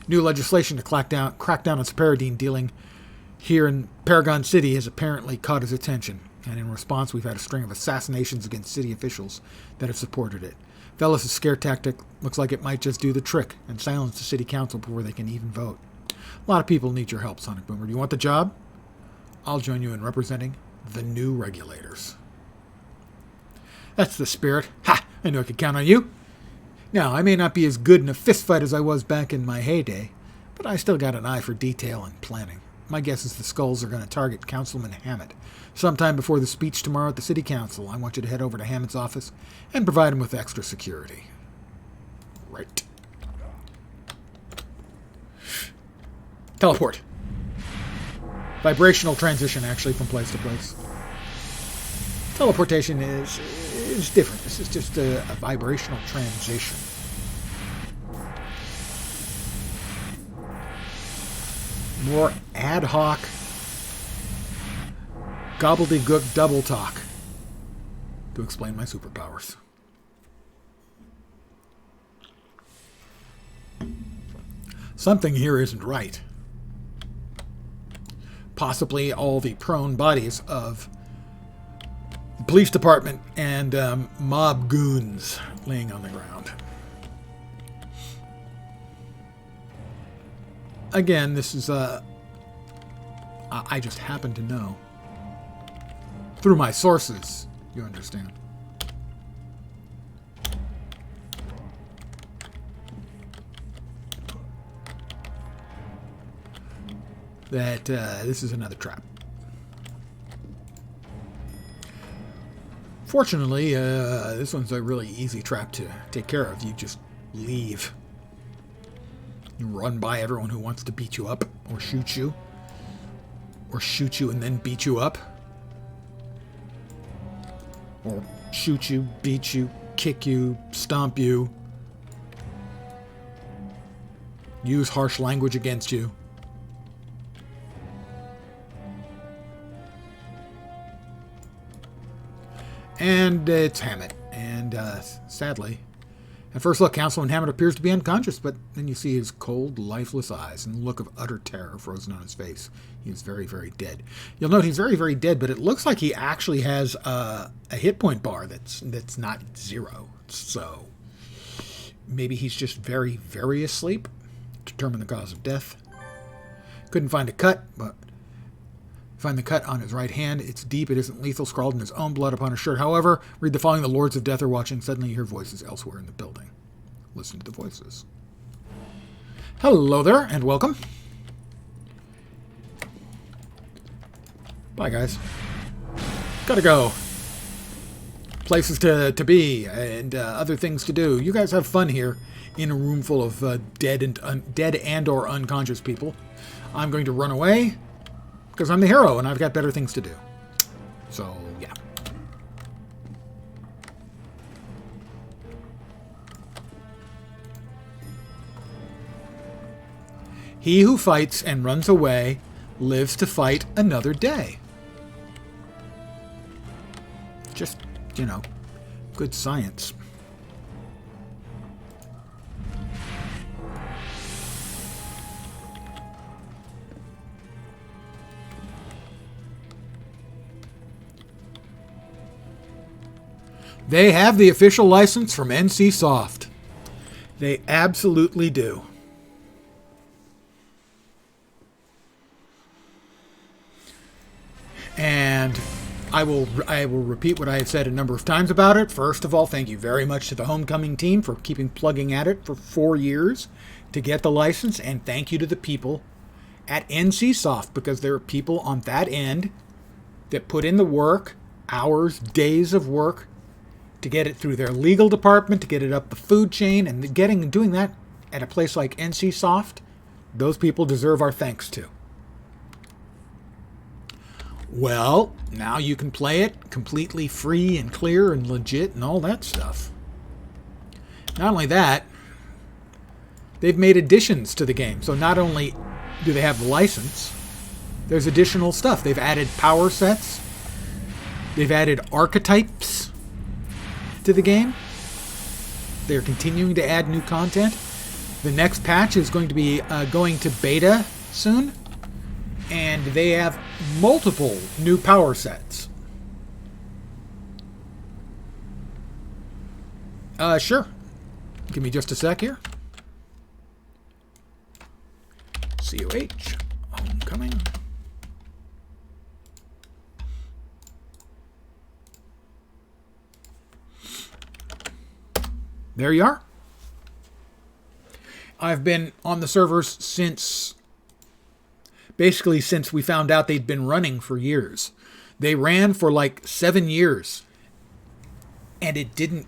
New legislation to crack down on Sparadine dealing here in Paragon City has apparently caught his attention, and in response we've had a string of assassinations against city officials that have supported it. Veles' scare tactic looks like it might just do the trick and silence the city council before they can even vote. A lot of people need your help, Sonic Boomer. Do you want the job? I'll join you in representing the new regulators. That's the spirit. Ha! I knew I could count on you. Now, I may not be as good in a fistfight as I was back in my heyday, but I still got an eye for detail and planning. My guess is the Skulls are going to target Councilman Hammett. Sometime before the speech tomorrow at the City Council, I want you to head over to Hammett's office and provide him with extra security. Right. Teleport. Vibrational transition, actually, from place to place. Teleportation is different. This is just a vibrational transition. More ad hoc, gobbledygook double talk to explain my superpowers. Something here isn't right. Possibly all the prone bodies of the police department and mob goons laying on the ground. Again, this is I just happen to know. Through my sources, you understand. That this is another trap. Fortunately, this one's a really easy trap to take care of. You just leave. You run by everyone who wants to beat you up or shoot you. Or shoot you and then beat you up. Or shoot you, beat you, kick you, stomp you. Use harsh language against you. And it's Hammett. And sadly, at first look, Councilman Hammett appears to be unconscious, but then you see his cold, lifeless eyes and the look of utter terror frozen on his face. He is very, very dead. You'll note he's very, very dead, but it looks like he actually has a hit point bar that's not 0. So maybe he's just very, very asleep. Determine the cause of death. Couldn't find a cut, but find the cut on his right hand. It's deep. It isn't lethal. Scrawled in his own blood upon his shirt. However, read the following. The Lords of Death are watching. Suddenly you hear voices elsewhere in the building. Listen to the voices. Hello there, and welcome. Bye, guys. Gotta go. Places to be, and other things to do. You guys have fun here in a room full of dead and or unconscious people. I'm going to run away. Because I'm the hero, and I've got better things to do. So, yeah. He who fights and runs away lives to fight another day. Just, good science. They have the official license from NC Soft. They absolutely do. And I will repeat what I have said a number of times about it. First of all, thank you very much to the Homecoming team for keeping plugging at it for 4 years to get the license. And thank you to the people at NC Soft, because there are people on that end that put in the work hours, days of work to get it through their legal department, to get it up the food chain, and doing that at a place like NCSoft, those people deserve our thanks too. Well, now you can play it completely free and clear and legit and all that stuff. Not only that, they've made additions to the game. So not only do they have the license, there's additional stuff. They've added power sets. They've added archetypes to the game. They're continuing to add new content. The next patch is going to be going to beta soon. And they have multiple new power sets. Sure. Give me just a sec here. CoH, Homecoming. There you are. I've been on the servers since we found out they'd been running for years. They ran for like 7 years. And it didn't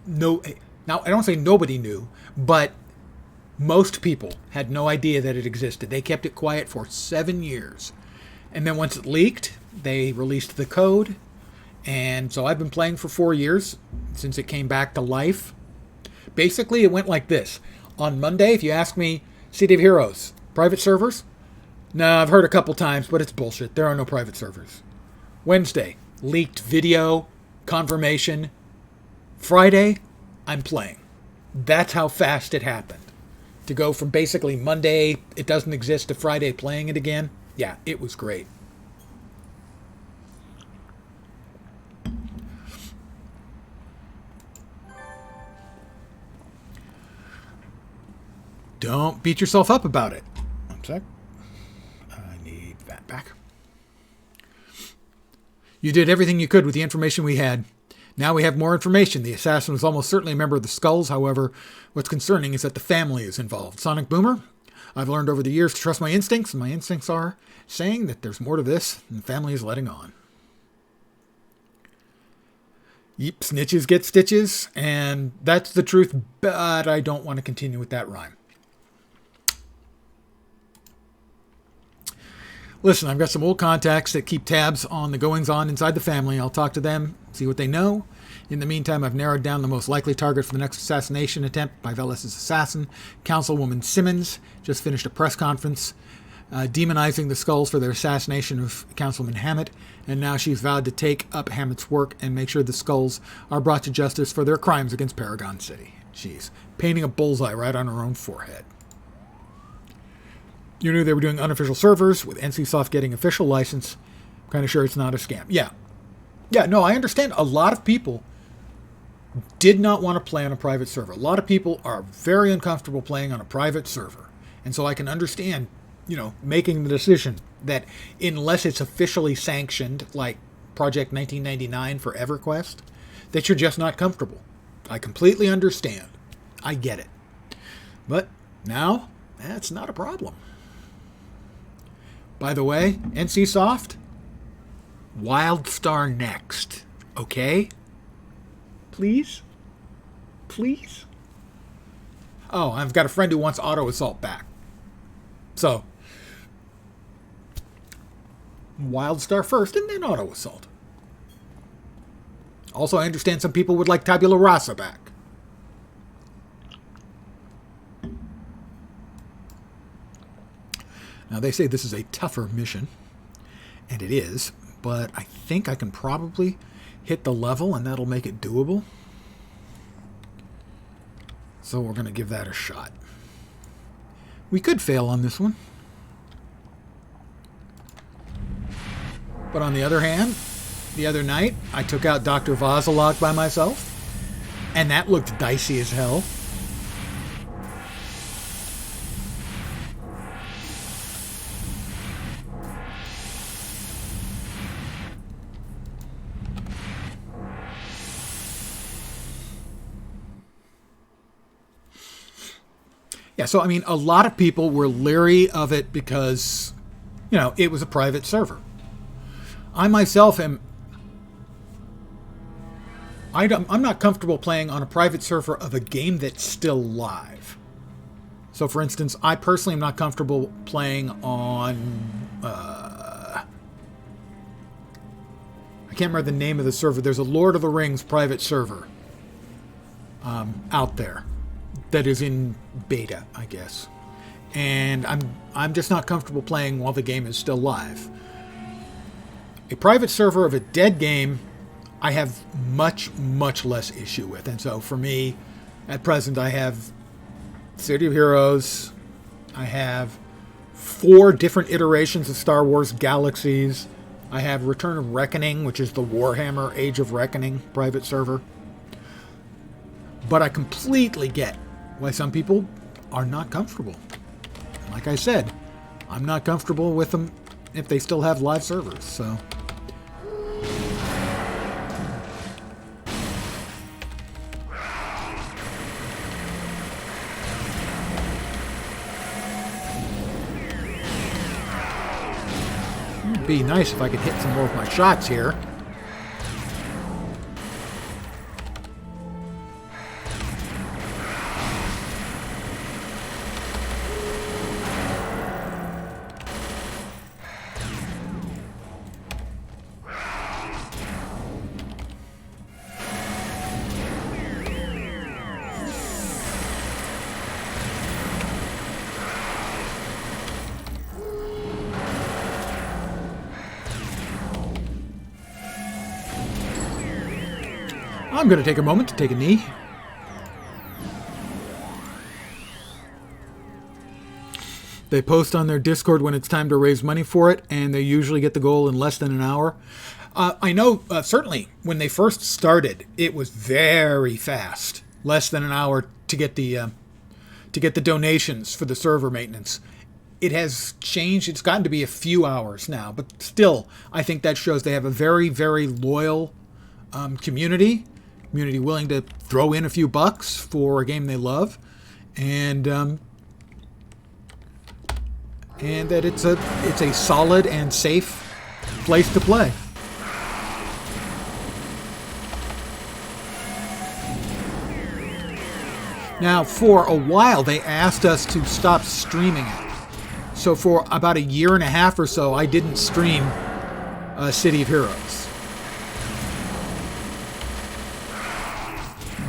know. Now, I don't say nobody knew, but most people had no idea that it existed. They kept it quiet for 7 years. And then once it leaked, they released the code. And so I've been playing for 4 years since it came back to life. Basically, it went like this. On Monday, if you ask me, City of Heroes, private servers? No, I've heard a couple times, but it's bullshit. There are no private servers. Wednesday, leaked video, confirmation. Friday, I'm playing. That's how fast it happened. To go from basically Monday, it doesn't exist, to Friday playing it again. Yeah, it was great. Don't beat yourself up about it. One sec. I need that back. You did everything you could with the information we had. Now we have more information. The assassin was almost certainly a member of the Skulls. However, what's concerning is that the family is involved. Sonic Boomer, I've learned over the years to trust my instincts, and my instincts are saying that there's more to this than the family is letting on. Yep, snitches get stitches, and that's the truth, but I don't want to continue with that rhyme. Listen, I've got some old contacts that keep tabs on the goings-on inside the family. I'll talk to them, see what they know. In the meantime, I've narrowed down the most likely target for the next assassination attempt by Veles' assassin. Councilwoman Simmons just finished a press conference demonizing the Skulls for their assassination of Councilman Hammett, and now she's vowed to take up Hammett's work and make sure the Skulls are brought to justice for their crimes against Paragon City. She's painting a bullseye right on her own forehead. You knew they were doing unofficial servers with NCSoft getting official license. I'm kind of sure it's not a scam. Yeah, no, I understand. A lot of people did not want to play on a private server. A lot of people are very uncomfortable playing on a private server. And so I can understand, making the decision that unless it's officially sanctioned, like Project 1999 for EverQuest, that you're just not comfortable. I completely understand. I get it. But now, that's not a problem. By the way, NCSoft, WildStar next, okay? Please? Please? Oh, I've got a friend who wants auto assault back. So, WildStar first and then auto assault. Also, I understand some people would like Tabula Rasa back. Now, they say this is a tougher mission, and it is, but I think I can probably hit the level, and that'll make it doable. So we're going to give that a shot. We could fail on this one. But on the other hand, the other night, I took out Dr. Vazalog by myself, and that looked dicey as hell. Yeah, so, a lot of people were leery of it because, it was a private server. I myself am I'm not comfortable playing on a private server of a game that's still live. So, for instance, I personally am not comfortable playing on... I can't remember the name of the server. There's a Lord of the Rings private server out there that is in beta, I guess. And I'm just not comfortable playing while the game is still live. A private server of a dead game, I have much, much less issue with. And so for me, at present, I have City of Heroes. I have 4 different iterations of Star Wars Galaxies. I have Return of Reckoning, which is the Warhammer Age of Reckoning private server. But I completely get why some people are not comfortable. Like I said, I'm not comfortable with them if they still have live servers, so... It'd be nice if I could hit some more of my shots here. I'm going to take a moment to take a knee. They post on their Discord when it's time to raise money for it, and they usually get the goal in less than an hour. I know, certainly, when they first started, it was very fast. Less than an hour to get the donations for the server maintenance. It has changed. It's gotten to be a few hours now, but still, I think that shows they have a very, very loyal community willing to throw in a few bucks for a game they love, and that it's a solid and safe place to play. Now, for a while, they asked us to stop streaming it. So for about a year and a half or so, I didn't stream City of Heroes.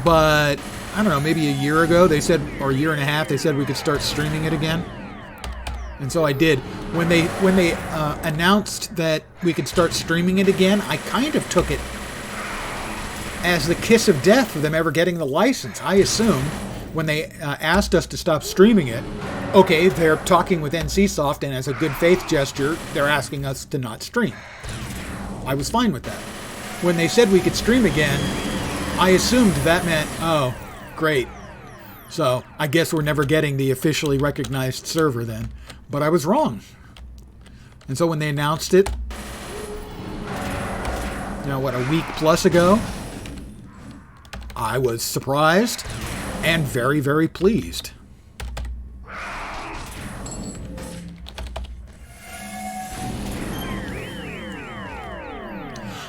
But, I don't know, maybe a year ago, they said, or a year and a half, they said we could start streaming it again. And so I did. When they announced that we could start streaming it again, I kind of took it as the kiss of death for them ever getting the license. I assumed when they asked us to stop streaming it, okay, they're talking with NCSoft, and as a good faith gesture, they're asking us to not stream. I was fine with that. When they said we could stream again, I assumed that meant, oh, great. So I guess we're never getting the officially recognized server then. But I was wrong. And so when they announced it, a week plus ago, I was surprised and very, very pleased.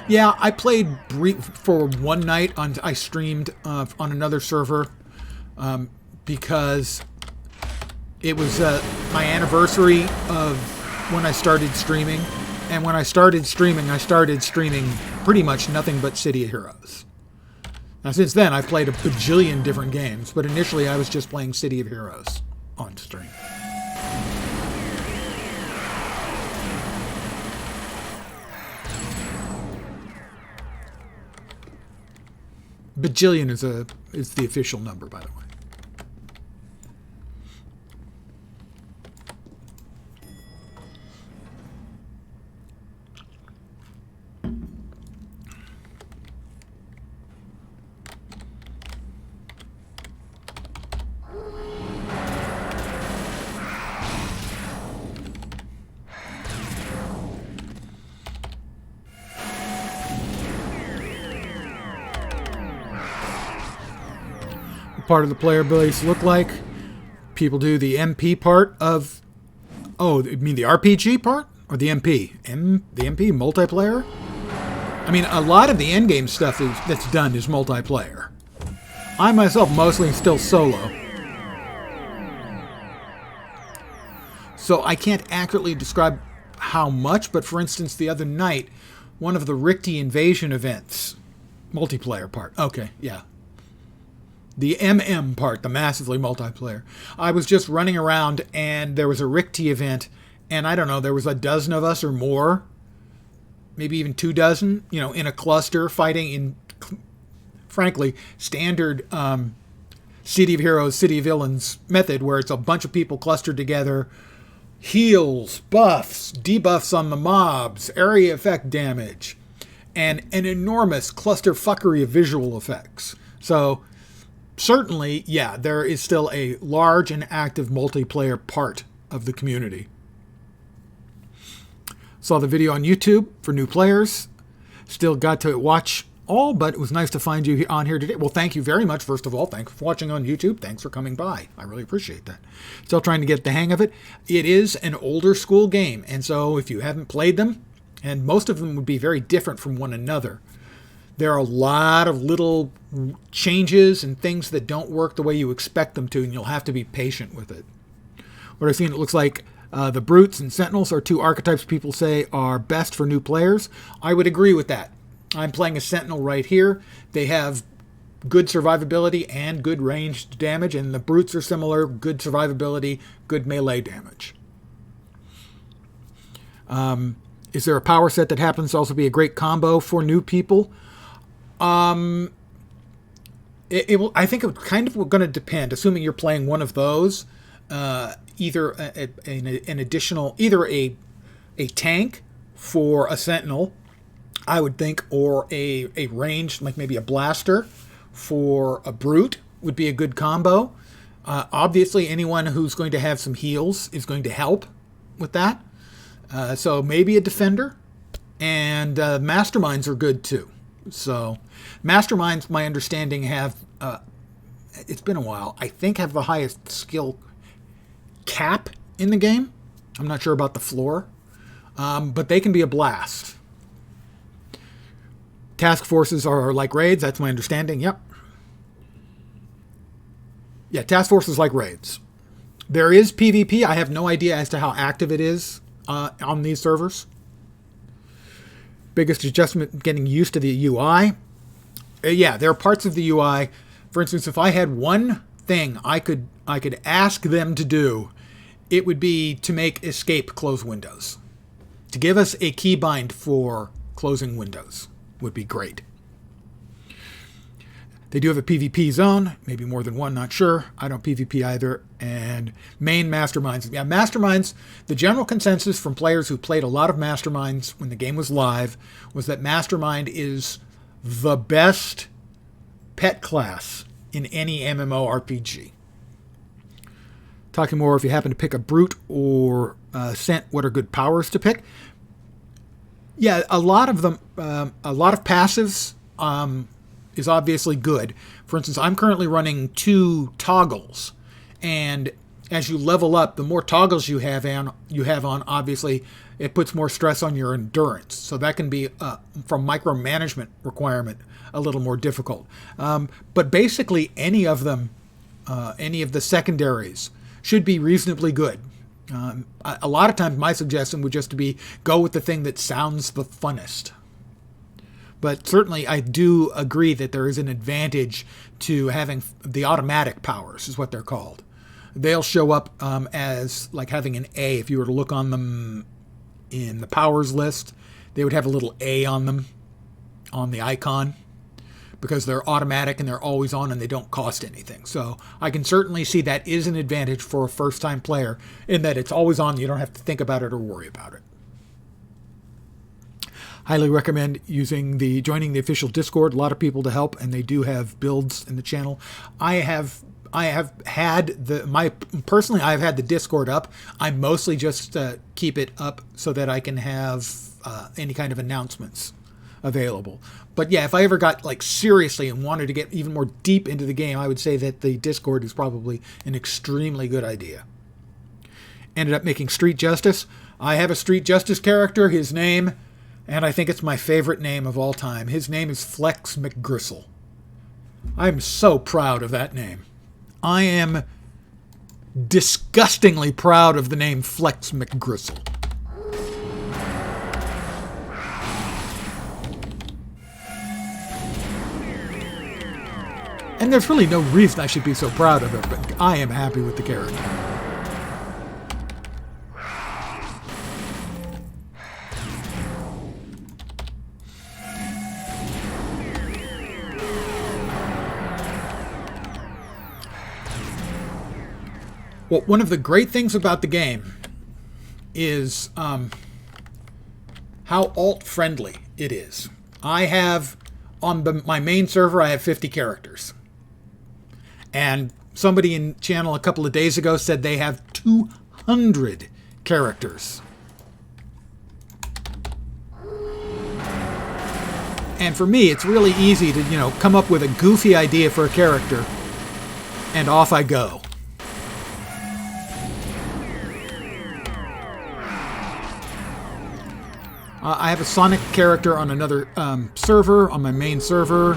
Yeah, I played for one night. I streamed on another server because it was my anniversary of when I started streaming. And when I started streaming pretty much nothing but City of Heroes. Now, since then, I've played a bajillion different games, but initially I was just playing City of Heroes on stream. Bajillion is the official number, by the way. Part of the player base look like people do the MP part of... Oh, you mean the RPG part? Or the MP? The MP multiplayer? I mean, a lot of the endgame stuff that's done is multiplayer. I myself mostly still solo. So I can't accurately describe how much, but for instance, the other night, one of the Ricti invasion events, multiplayer part. Okay, yeah. The MM part, the massively multiplayer. I was just running around and there was a Ricti event, and I don't know, there was a dozen of us or more, maybe even 24, in a cluster fighting in, frankly, standard City of Heroes, City of Villains method, where it's a bunch of people clustered together, heals, buffs, debuffs on the mobs, area effect damage, and an enormous clusterfuckery of visual effects. So certainly, yeah, there is still a large and active multiplayer part of the community. Saw the video on YouTube for new players. Still got to watch all, but it was nice to find you on here today. Well, thank you very much, first of all. Thanks for watching on YouTube. Thanks for coming by. I really appreciate that. Still trying to get the hang of it. It is an older school game, and so if you haven't played them, and most of them would be very different from one another, there are a lot of little changes and things that don't work the way you expect them to, and you'll have to be patient with it. What I've seen, it looks like the Brutes and Sentinels are two archetypes people say are best for new players. I would agree with that. I'm playing a Sentinel right here. They have good survivability and good ranged damage, and the Brutes are similar, good survivability, good melee damage. Is there a power set that happens to also be a great combo for new people? I think it would kind of going to depend, assuming you're playing one of those, either an additional, either a tank for a Sentinel, I would think, or a range, like maybe a blaster for a Brute would be a good combo. Obviously, anyone who's going to have some heals is going to help with that. So maybe a defender, and masterminds are good too. So masterminds, my understanding, have, it's been a while, I think have the highest skill cap in the game. I'm not sure about the floor, but they can be a blast. Task forces are like raids, that's my understanding, yep. Yeah, task forces like raids. There is PvP, I have no idea as to how active it is on these servers. Biggest adjustment, getting used to the UI. Yeah, there are parts of the UI. For instance, if I had one thing I could ask them to do, it would be to make escape close windows. To give us a keybind for closing windows would be great. They do have a PvP zone, maybe more than one, not sure. I don't PvP either. And main masterminds. Yeah, masterminds, the general consensus from players who played a lot of masterminds when the game was live was that mastermind is the best pet class in any MMORPG. Talking more, if you happen to pick a Brute or Sent, what are good powers to pick? Yeah, a lot of them, a lot of passives is obviously good. For instance, I'm currently running 2 toggles, and as you level up, the more toggles you have on, obviously, it puts more stress on your endurance. So that can be, from micromanagement requirement, a little more difficult. But basically, any of them, any of the secondaries, should be reasonably good. A lot of times, my suggestion would just be go with the thing that sounds the funnest. But certainly, I do agree that there is an advantage to having the automatic powers, is what they're called. They'll show up as like having an A. If you were to look on them in the powers list, they would have a little A on them, on the icon, because they're automatic and they're always on and they don't cost anything. So I can certainly see that is an advantage for a first-time player in that it's always on. You don't have to think about it or worry about it. Highly recommend joining the official Discord. A lot of people to help, and they do have builds in the channel. I've had the Discord up. I mostly just keep it up so that I can have any kind of announcements available. But yeah, if I ever got like seriously and wanted to get even more deep into the game, I would say that the Discord is probably an extremely good idea. Ended up making Street Justice. I have a Street Justice character. His name, And I think it's my favorite name of all time. His name is Flex McGristle. I'm so proud of that name. I am disgustingly proud of the name Flex McGristle. And there's really no reason I should be so proud of it, but I am happy with the character. Well, one of the great things about the game is how alt-friendly it is. I have, on my main server, I have 50 characters. And somebody in channel a couple of days ago said they have 200 characters. And for me, it's really easy to, come up with a goofy idea for a character, and off I go. I have a Sonic character on another server, on my main server.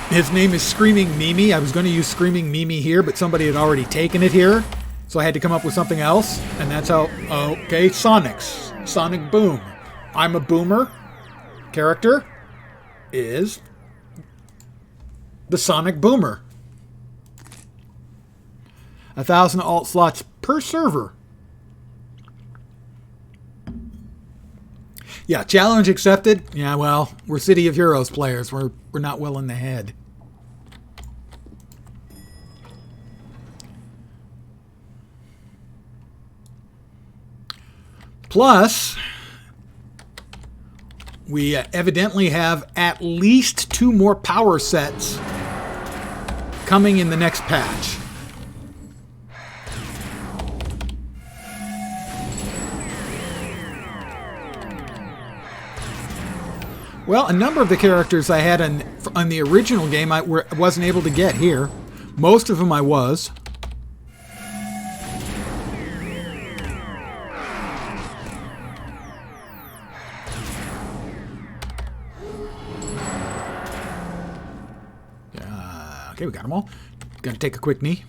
His name is Screaming Mimi. I was going to use Screaming Mimi here, but somebody had already taken it here. So I had to come up with something else. And that's how, okay, Sonic Boom. I'm a boomer. Character is the Sonic Boomer. 1,000 alt slots per server. Yeah, challenge accepted. Yeah, well, we're City of Heroes players. We're not well in the head. Plus, we evidently have at least 2 more power sets coming in the next patch. Well, a number of the characters I had on the original game I wasn't able to get here. Most of them I was. Okay, we got them all. Gonna take a quick knee.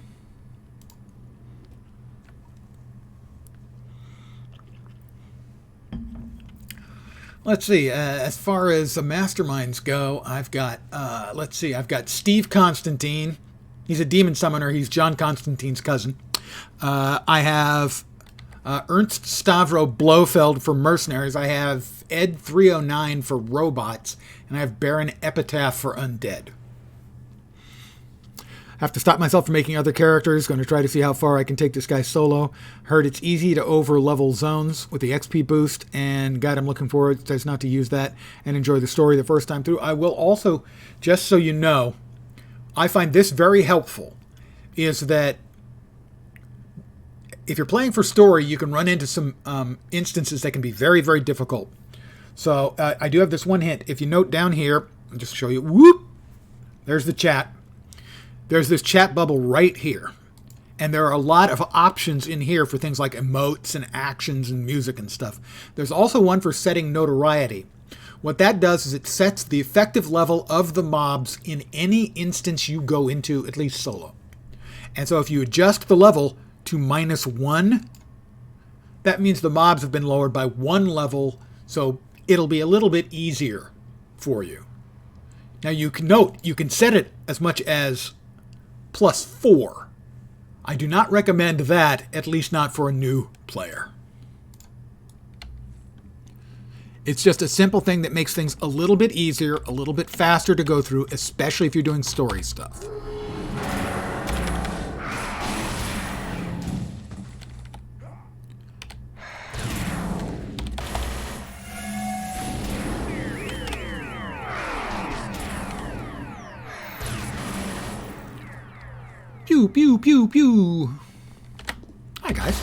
Let's see, as far as the masterminds go, I've got, I've got Steve Constantine. He's a demon summoner. He's John Constantine's cousin. I have Ernst Stavro Blofeld for mercenaries. I have Ed 309 for robots. And I have Baron Epitaph for undead. I have to stop myself from making other characters. Going to try to see how far I can take this guy solo. Heard it's easy to over-level zones with the XP boost, and God, I'm looking forward to not to use that and enjoy the story the first time through. I will also, just so you know, I find this very helpful, is that if you're playing for story, you can run into some instances that can be very, very difficult. So I do have this one hint. If you note down here, I'll just show you, whoop, there's the chat. There's this chat bubble right here. And there are a lot of options in here for things like emotes and actions and music and stuff. There's also one for setting notoriety. What that does is it sets the effective level of the mobs in any instance you go into, at least solo. And so if you adjust the level to -1, that means the mobs have been lowered by 1 level, so it'll be a little bit easier for you. Now you can note, you can set it as much as +4. I do not recommend that, at least not for a new player. It's just a simple thing that makes things a little bit easier, a little bit faster to go through, especially if you're doing story stuff. Pew, pew, pew, pew. Hi, guys.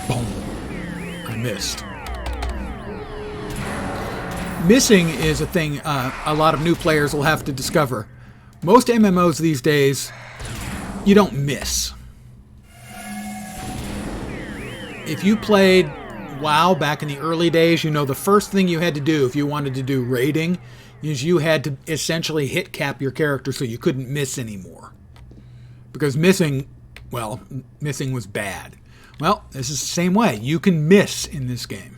Boom. I missed. Missing is a thing a lot of new players will have to discover. Most MMOs these days, you don't miss. If you played WoW back in the early days, you know the first thing you had to do if you wanted to do raiding is you had to essentially hit cap your character so you couldn't miss anymore. Because missing was bad. Well, this is the same way. You can miss in this game.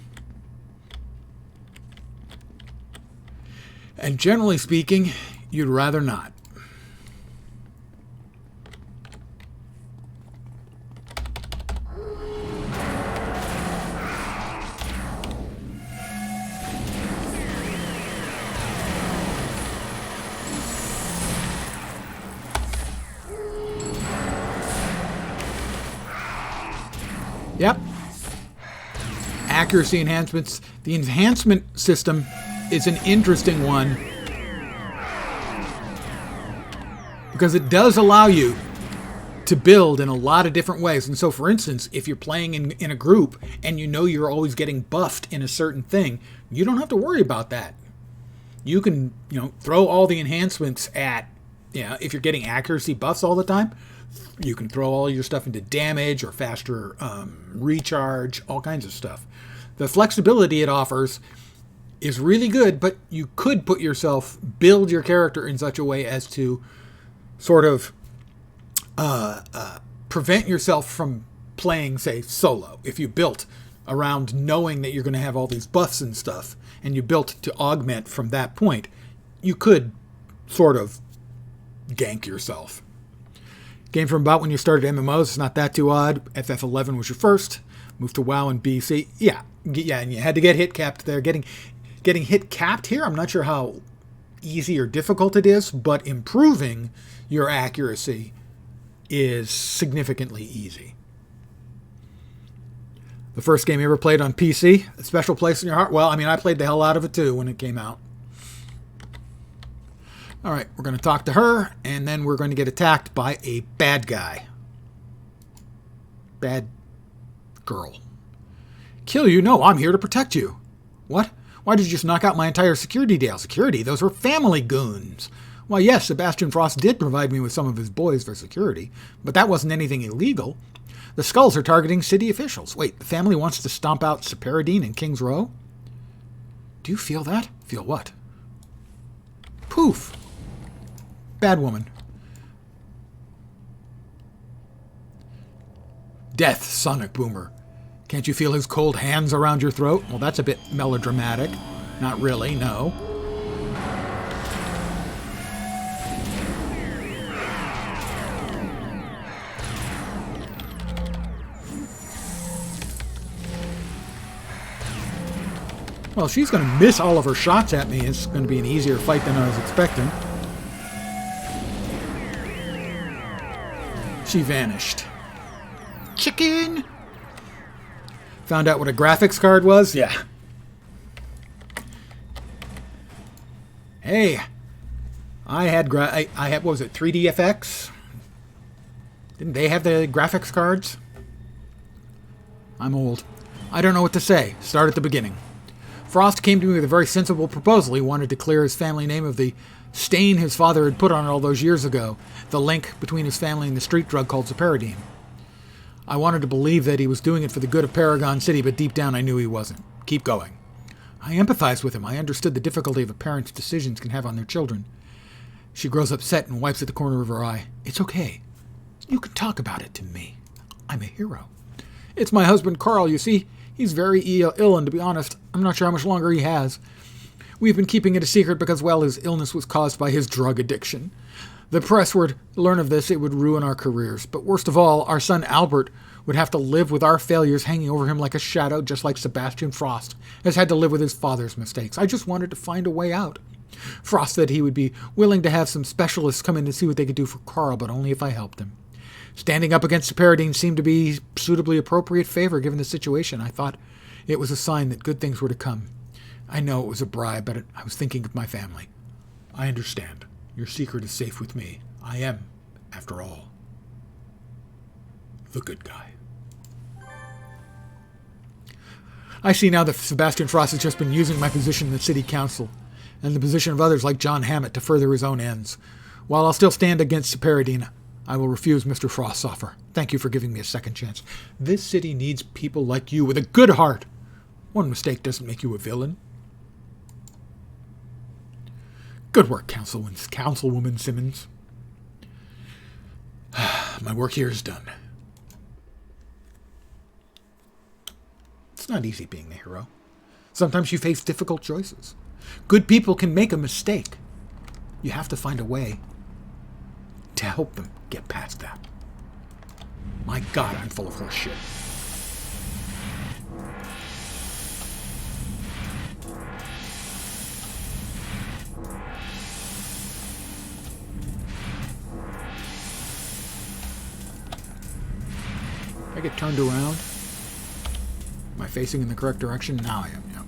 And generally speaking, you'd rather not. Yep. Accuracy enhancements. The enhancement system is an interesting one because it does allow you to build in a lot of different ways. And so, for instance, if you're playing in a group and you know you're always getting buffed in a certain thing, you don't have to worry about that. You can, throw all the enhancements at, if you're getting accuracy buffs all the time, you can throw all your stuff into damage or faster recharge, all kinds of stuff. The flexibility it offers is really good, but you could build your character in such a way as to sort of prevent yourself from playing, say, solo. If you built around knowing that you're going to have all these buffs and stuff, and you built to augment from that point, you could sort of gank yourself. Came from about when you started MMOs. It's not that too odd. FF11 was your first. Moved to WoW and BC. Yeah, and you had to get hit capped there. Getting hit capped here, I'm not sure how easy or difficult it is, but improving your accuracy is significantly easy. The first game you ever played on PC, a special place in your heart? Well, I played the hell out of it too when it came out. All right, we're going to talk to her, and then we're going to get attacked by a bad guy. Bad girl. Kill you? No, I'm here to protect you. What? Why did you just knock out my entire security detail? Security? Those were family goons. Why, yes, Sebastian Frost did provide me with some of his boys for security, but that wasn't anything illegal. The Skulls are targeting city officials. Wait, the family wants to stomp out Separadine and King's Row? Do you feel that? Feel what? Poof. Bad woman. Death, Sonic Boomer. Can't you feel his cold hands around your throat? Well, that's a bit melodramatic. Not really, no. Well, she's going to miss all of her shots at me. It's going to be an easier fight than I was expecting. She vanished. Chicken! Found out what a graphics card was? Yeah. Hey, I had, what was it, 3DFX? Didn't they have the graphics cards? I'm old. I don't know what to say. Start at the beginning. Frost came to me with a very sensible proposal. He wanted to clear his family name of the stain his father had put on it all those years ago, the link between his family and the street drug called Separadine. I wanted to believe that he was doing it for the good of Paragon City, but deep down I knew he wasn't. Keep going. I empathized with him. I understood the difficulty of a parent's decisions can have on their children. She grows upset and wipes at the corner of her eye. It's okay. You can talk about it to me. I'm a hero. It's my husband Carl, you see. He's very ill, and to be honest, I'm not sure how much longer he has. We've been keeping it a secret because, well, his illness was caused by his drug addiction. The press would learn of this, it would ruin our careers. But worst of all, our son Albert would have to live with our failures hanging over him like a shadow, just like Sebastian Frost has had to live with his father's mistakes. I just wanted to find a way out. Frost said he would be willing to have some specialists come in to see what they could do for Carl, but only if I helped him. Standing up against Separadine seemed to be suitably appropriate favor given the situation. I thought it was a sign that good things were to come. I know it was a bribe, but I was thinking of my family. I understand. Your secret is safe with me. I am, after all, the good guy. I see now that Sebastian Frost has just been using my position in the city council and the position of others like John Hammett to further his own ends. While I'll still stand against Paradine, I will refuse Mr. Frost's offer. Thank you for giving me a second chance. This city needs people like you with a good heart. One mistake doesn't make you a villain. Good work, Councilwoman Simmons. My work here is done. It's not easy being a hero. Sometimes you face difficult choices. Good people can make a mistake. You have to find a way to help them get past that. My God, I'm full of horse shit. I get turned around. Am I facing in the correct direction? Now I am, yeah.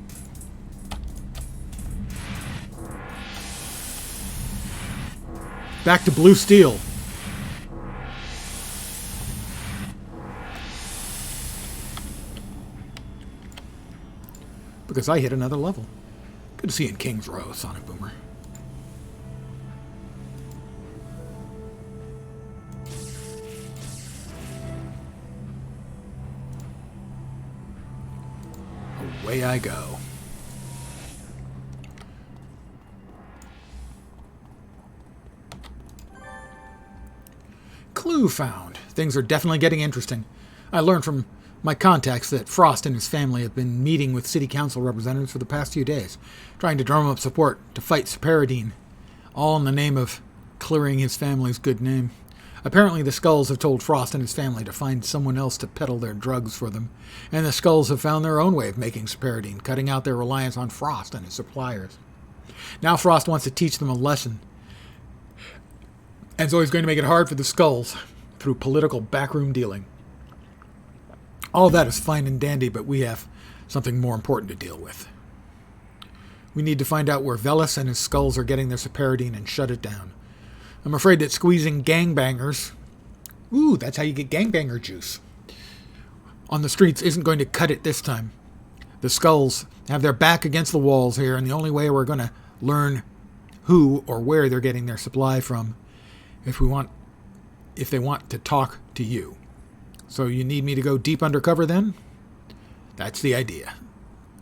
Back to blue steel. Because I hit another level. Good to see you in King's Row, Sonic Boomer. Away I go. Clue found. Things are definitely getting interesting. I learned from my contacts that Frost and his family have been meeting with city council representatives for the past few days, trying to drum up support to fight Paradine, all in the name of clearing his family's good name. Apparently the Skulls have told Frost and his family to find someone else to peddle their drugs for them, and the Skulls have found their own way of making Paradine, cutting out their reliance on Frost and his suppliers. Now Frost wants to teach them a lesson, and so he's going to make it hard for the Skulls through political backroom dealing. All that is fine and dandy, but we have something more important to deal with. We need to find out where Velis and his Skulls are getting their Paradine and shut it down. I'm afraid that squeezing gangbangers, that's how you get gangbanger juice, on the streets isn't going to cut it this time. The Skulls have their back against the walls here, and the only way we're going to learn who or where they're getting their supply from if they want to talk to you. So you need me to go deep undercover then? That's the idea.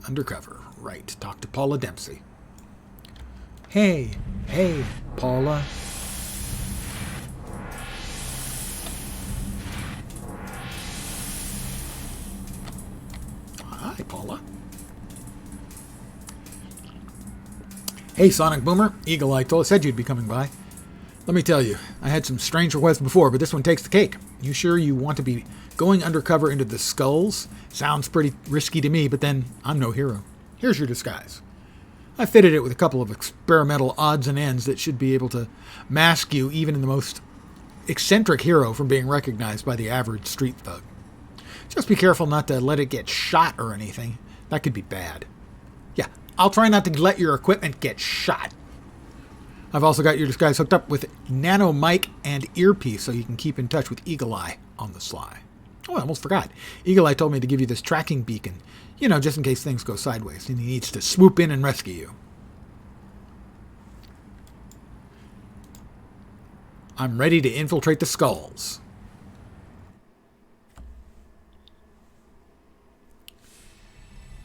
Undercover, right. Talk to Paula Dempsey. Hey, Paula. Hi, Paula. Hey, Sonic Boomer. Eagle Eye said you'd be coming by. Let me tell you, I had some strange requests before, but this one takes the cake. You sure you want to be going undercover into the Skulls? Sounds pretty risky to me, but then I'm no hero. Here's your disguise. I fitted it with a couple of experimental odds and ends that should be able to mask you, even in the most eccentric hero, from being recognized by the average street thug. Just be careful not to let it get shot or anything. That could be bad. Yeah, I'll try not to let your equipment get shot. I've also got your disguise hooked up with nano mic and earpiece so you can keep in touch with Eagle Eye on the sly. Oh, I almost forgot. Eagle Eye told me to give you this tracking beacon, just in case things go sideways and he needs to swoop in and rescue you. I'm ready to infiltrate the Skulls.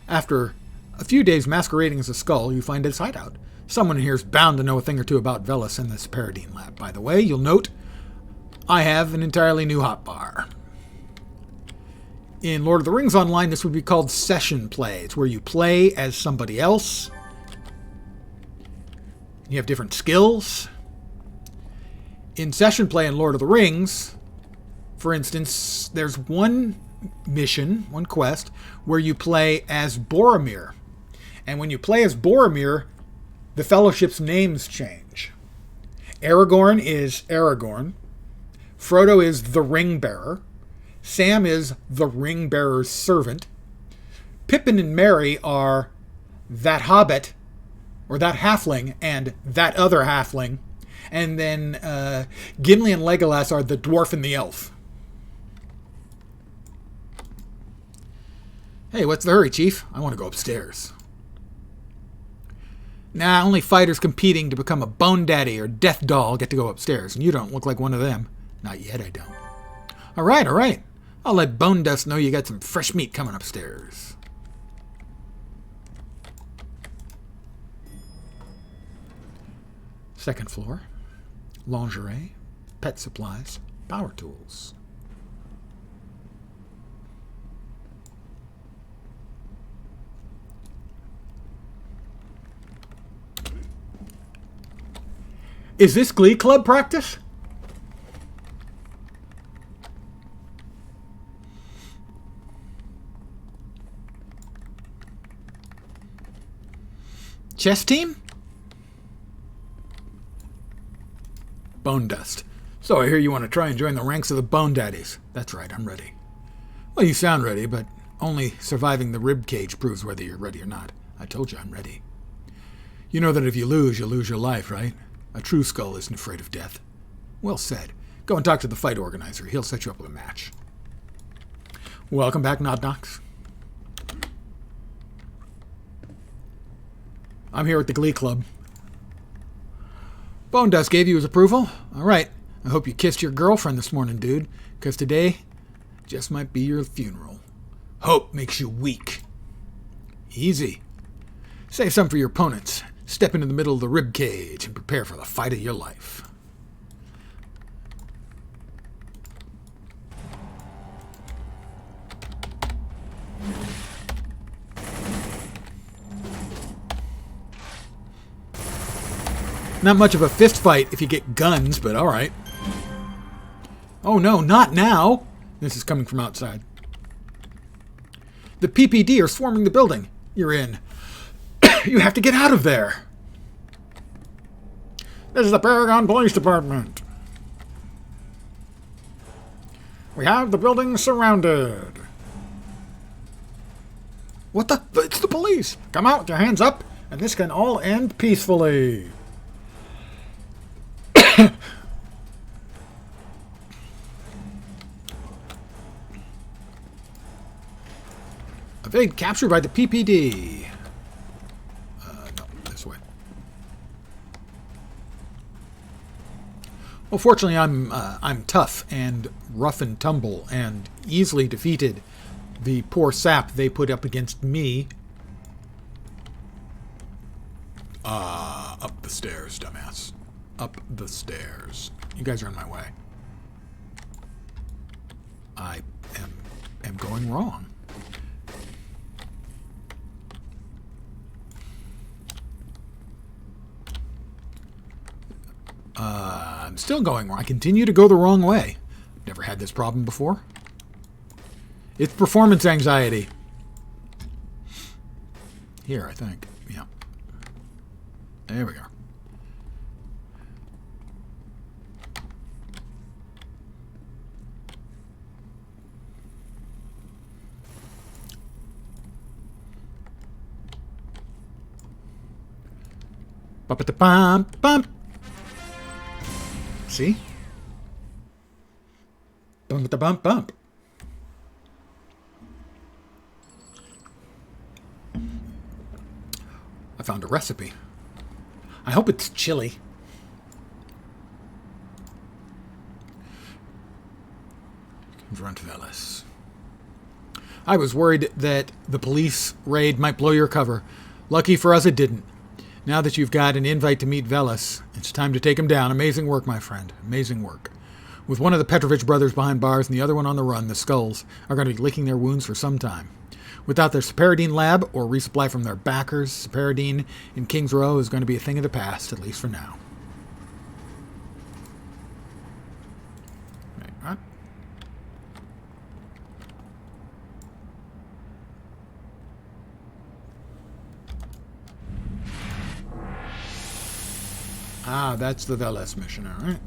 After a few days masquerading as a Skull, you find its hideout. Someone here is bound to know a thing or two about Velis and this Paradine lab. By the way, you'll note I have an entirely new hotbar. In Lord of the Rings Online, this would be called session play. It's where you play as somebody else. You have different skills. In session play in Lord of the Rings, for instance, there's one mission, one quest, where you play as Boromir. And when you play as Boromir, the Fellowship's names change. Aragorn is Aragorn. Frodo is the Ring Bearer. Sam is the Ring Bearer's servant. Pippin and Merry are that hobbit, or that halfling, and that other halfling. And then Gimli and Legolas are the dwarf and the elf. Hey, what's the hurry, Chief? I want to go upstairs. Nah, only fighters competing to become a Bone Daddy or Death Doll get to go upstairs, and you don't look like one of them. Not yet, I don't. All right. I'll let Bone Dust know you got some fresh meat coming upstairs. Second floor. Lingerie, pet supplies, power tools. Is this Glee Club practice? Chess team? Bone Dust. So I hear you want to try and join the ranks of the Bone Daddies. That's right, I'm ready. Well, you sound ready, but only surviving the rib cage proves whether you're ready or not. I told you I'm ready. You know that if you lose your life, right? A true skull isn't afraid of death. Well said. Go and talk to the fight organizer. He'll set you up with a match. Welcome back, Nod Knocks. I'm here at the Glee Club. Bone Dust gave you his approval? All right. I hope you kissed your girlfriend this morning, dude, because today just might be your funeral. Hope makes you weak. Easy. Save some for your opponents. Step into the middle of the rib cage and prepare for the fight of your life. Not much of a fist fight if you get guns, but all right. Oh no, not now. This is coming from outside. The PPD are swarming the building. You're in. You have to get out of there. This is the Paragon Police Department. We have the building surrounded. What the? It's the police. Come out with your hands up, and this can all end peacefully. Evade captured by the PPD. No, this way. Well, fortunately, I'm tough and rough and tumble and easily defeated the poor sap they put up against me. Up the stairs, dumbass. Up the stairs. You guys are in my way. I am going wrong. I'm still going wrong. I continue to go the wrong way. Never had this problem before. It's performance anxiety. Here, I think. Yeah. There we go. Bum. See? Bump. I found a recipe. I hope it's chili. Run to Velis. I was worried that the police raid might blow your cover. Lucky for us, it didn't. Now that you've got an invite to meet Velis, it's time to take him down. Amazing work, my friend. Amazing work. With one of the Petrovich brothers behind bars and the other one on the run, the Skulls are going to be licking their wounds for some time. Without their Saparadine lab or resupply from their backers, Saparadine in King's Row is going to be a thing of the past, at least for now. Right. Ah, that's the Veles mission, all right.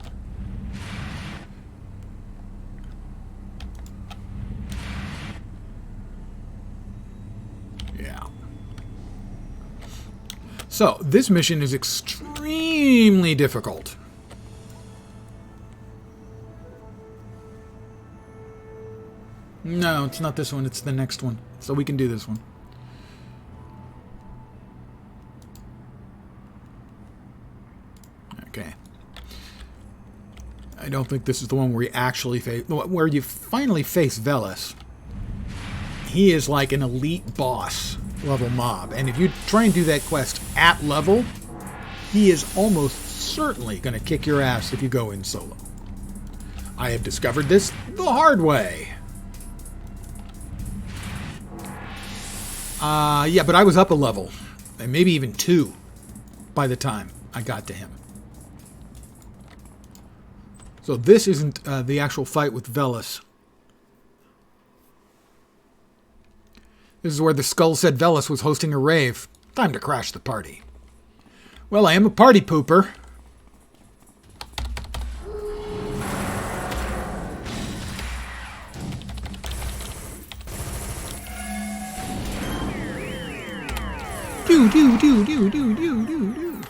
Yeah. So, this mission is extremely difficult. No, it's not this one, it's the next one. So we can do this one. Okay. I don't think this is the one where you actually face... Where you finally face Veles. He is like an elite boss level mob. And if you try and do that quest at level, he is almost certainly going to kick your ass if you go in solo. I have discovered this the hard way. Yeah, but I was up a level. And maybe even 2 by the time I got to him. So this isn't the actual fight with Veles. This is where the skull said Veles was hosting a rave. Time to crash the party. Well, I am a party pooper. Do, do, do, do, do, do, do, do.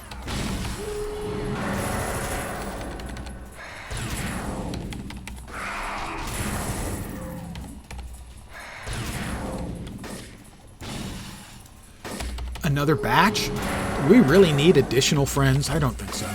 Another batch? Do we really need additional friends? I don't think so.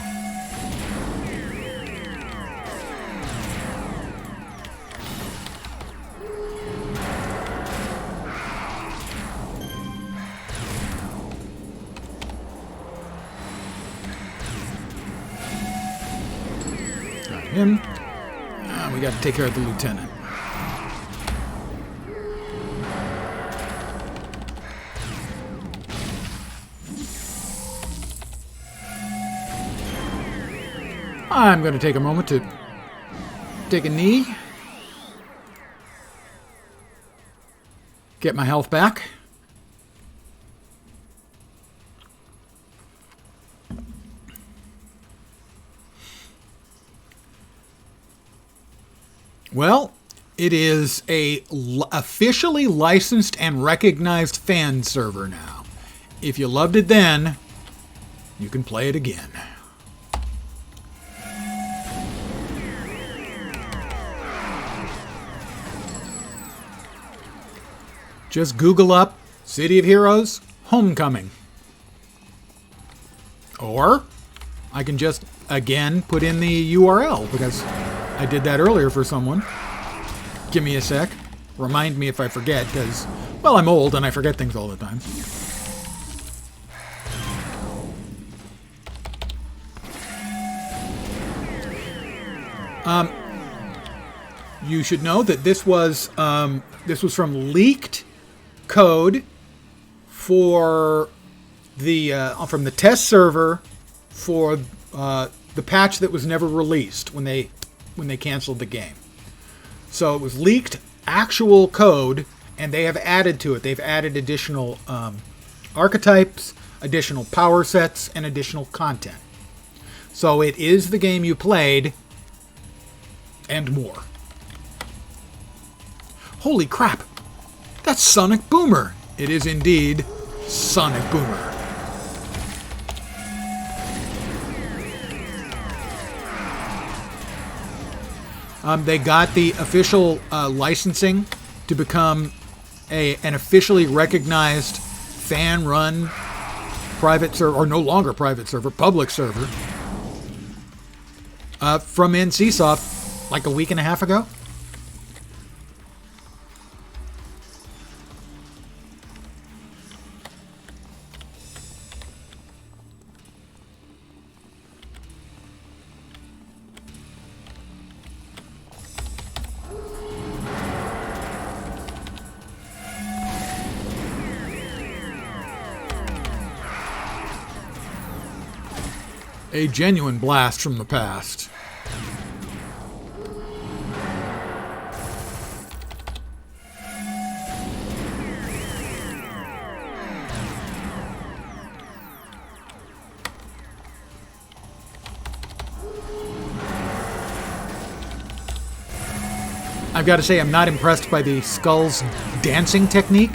Got him. We got to take care of the lieutenant. I'm going to take a moment to take a knee, get my health back. Well, it is a officially licensed and recognized fan server now. If you loved it then, you can play it again. Just Google up City of Heroes Homecoming. Or I can just, again, put in the URL because I did that earlier for someone. Give me a sec. Remind me if I forget because, well, I'm old and I forget things all the time. You should know that this was from leaked code for the from the test server for the patch that was never released when they canceled the game. So it was leaked actual code, and they have added to it. They've added additional archetypes, additional power sets, and additional content. So it is the game you played, and more. Holy crap! That's Sonic Boomer! It is indeed Sonic Boomer. They got the official licensing to become an officially recognized fan-run private server, or no longer private server, public server, from NCSoft like a week and a half ago. A genuine blast from the past. I've got to say, I'm not impressed by the Skull's dancing technique.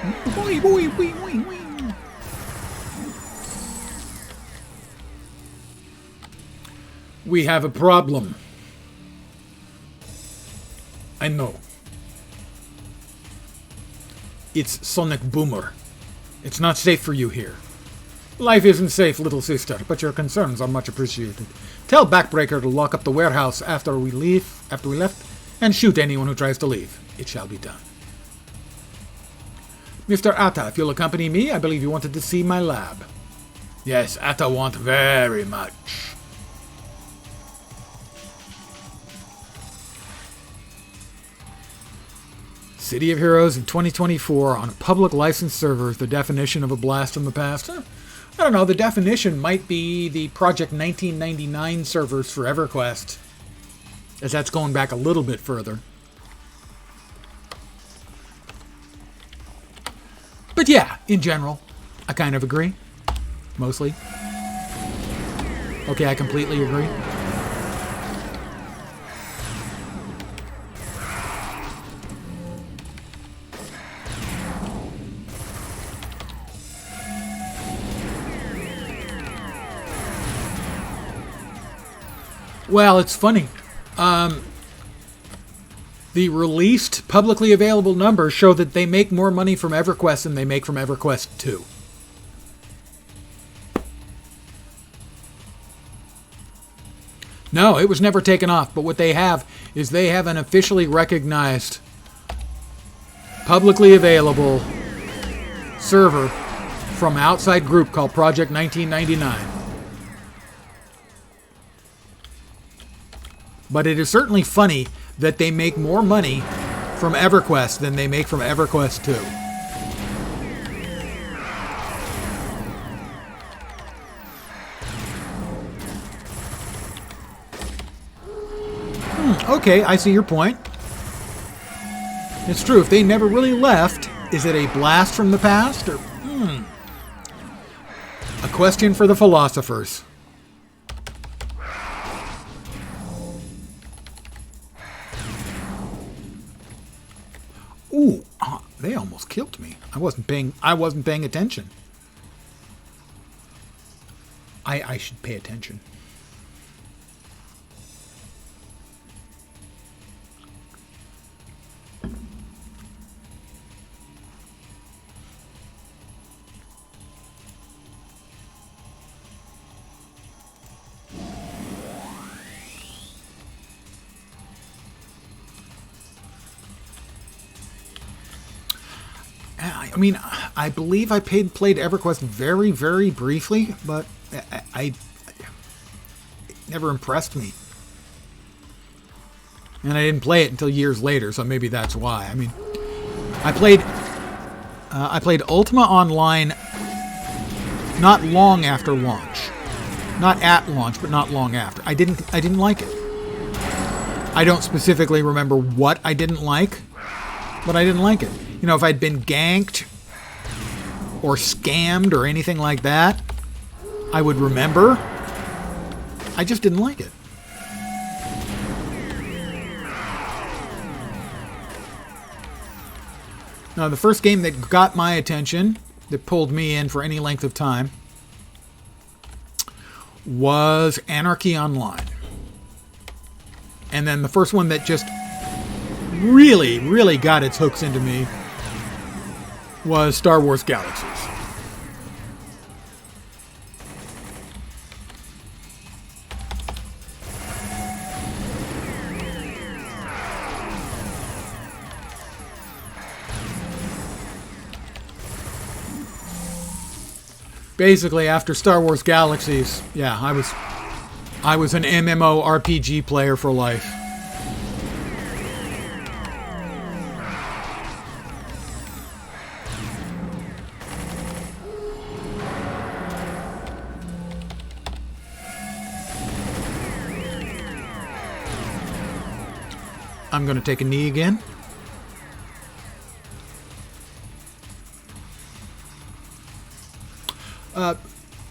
Boy, boy, boy, boy, boy. We have a problem. I know. It's Sonic Boomer. It's not safe for you here. Life isn't safe, little sister, but your concerns are much appreciated. Tell Backbreaker to lock up the warehouse after we left, and shoot anyone who tries to leave. It shall be done. Mr. Atta, if you'll accompany me, I believe you wanted to see my lab. Yes, Atta want very much. City of Heroes in 2024 on a public license server is the definition of a blast from the past. I don't know, the definition might be the Project 1999 servers for EverQuest, as that's going back a little bit further. But yeah, in general, I kind of agree. Mostly. Okay, I completely agree. Well, it's funny. The released, publicly available numbers show that they make more money from EverQuest than they make from EverQuest 2. No, it was never taken off, but what they have is they have an officially recognized, publicly available server from an outside group called Project 1999. But it is certainly funny that they make more money from EverQuest than they make from EverQuest 2. Okay, I see your point. It's true, if they never really left, is it a blast from the past? Or a question for the philosophers. Ooh, they almost killed me. I wasn't paying attention. I should pay attention. I mean, I believe I played EverQuest very, very briefly, but it never impressed me. And I didn't play it until years later, so maybe that's why. I mean, I played Ultima Online not long after launch. Not at launch, but not long after. I didn't like it. I don't specifically remember what I didn't like, but I didn't like it. You know, if I'd been ganked or scammed or anything like that, I would remember. I just didn't like it. Now, the first game that got my attention, that pulled me in for any length of time, was Anarchy Online. And then the first one that just really, really got its hooks into me was Star Wars Galaxies. Basically, after Star Wars Galaxies, yeah, I was an MMORPG player for life. I'm going to take a knee again.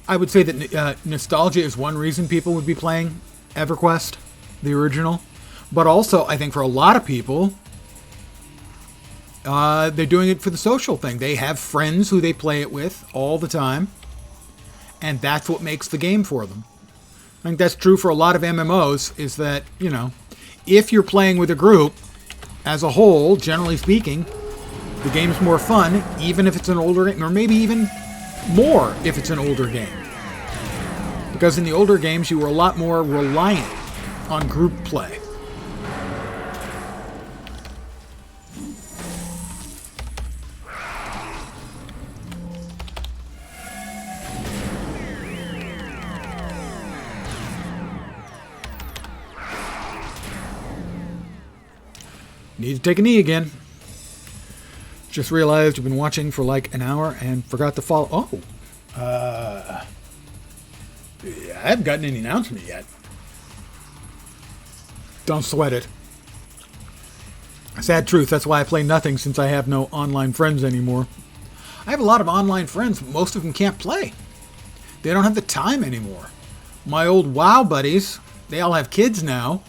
I would say that nostalgia is one reason people would be playing EverQuest, the original. But also, I think for a lot of people, They're doing it for the social thing. They have friends who they play it with all the time, and that's what makes the game for them. I think that's true for a lot of MMOs, is that, if you're playing with a group, as a whole, generally speaking, the game's more fun, even if it's an older game, or maybe even more if it's an older game. Because in the older games, you were a lot more reliant on group play. Need to take a knee again. Just realized you've been watching for like an hour and forgot to follow. Oh. I haven't gotten any announcement yet. Don't sweat it. Sad truth, that's why I play nothing, since I have no online friends anymore. I have a lot of online friends, but most of them can't play. They don't have the time anymore. My old WoW buddies, they all have kids now.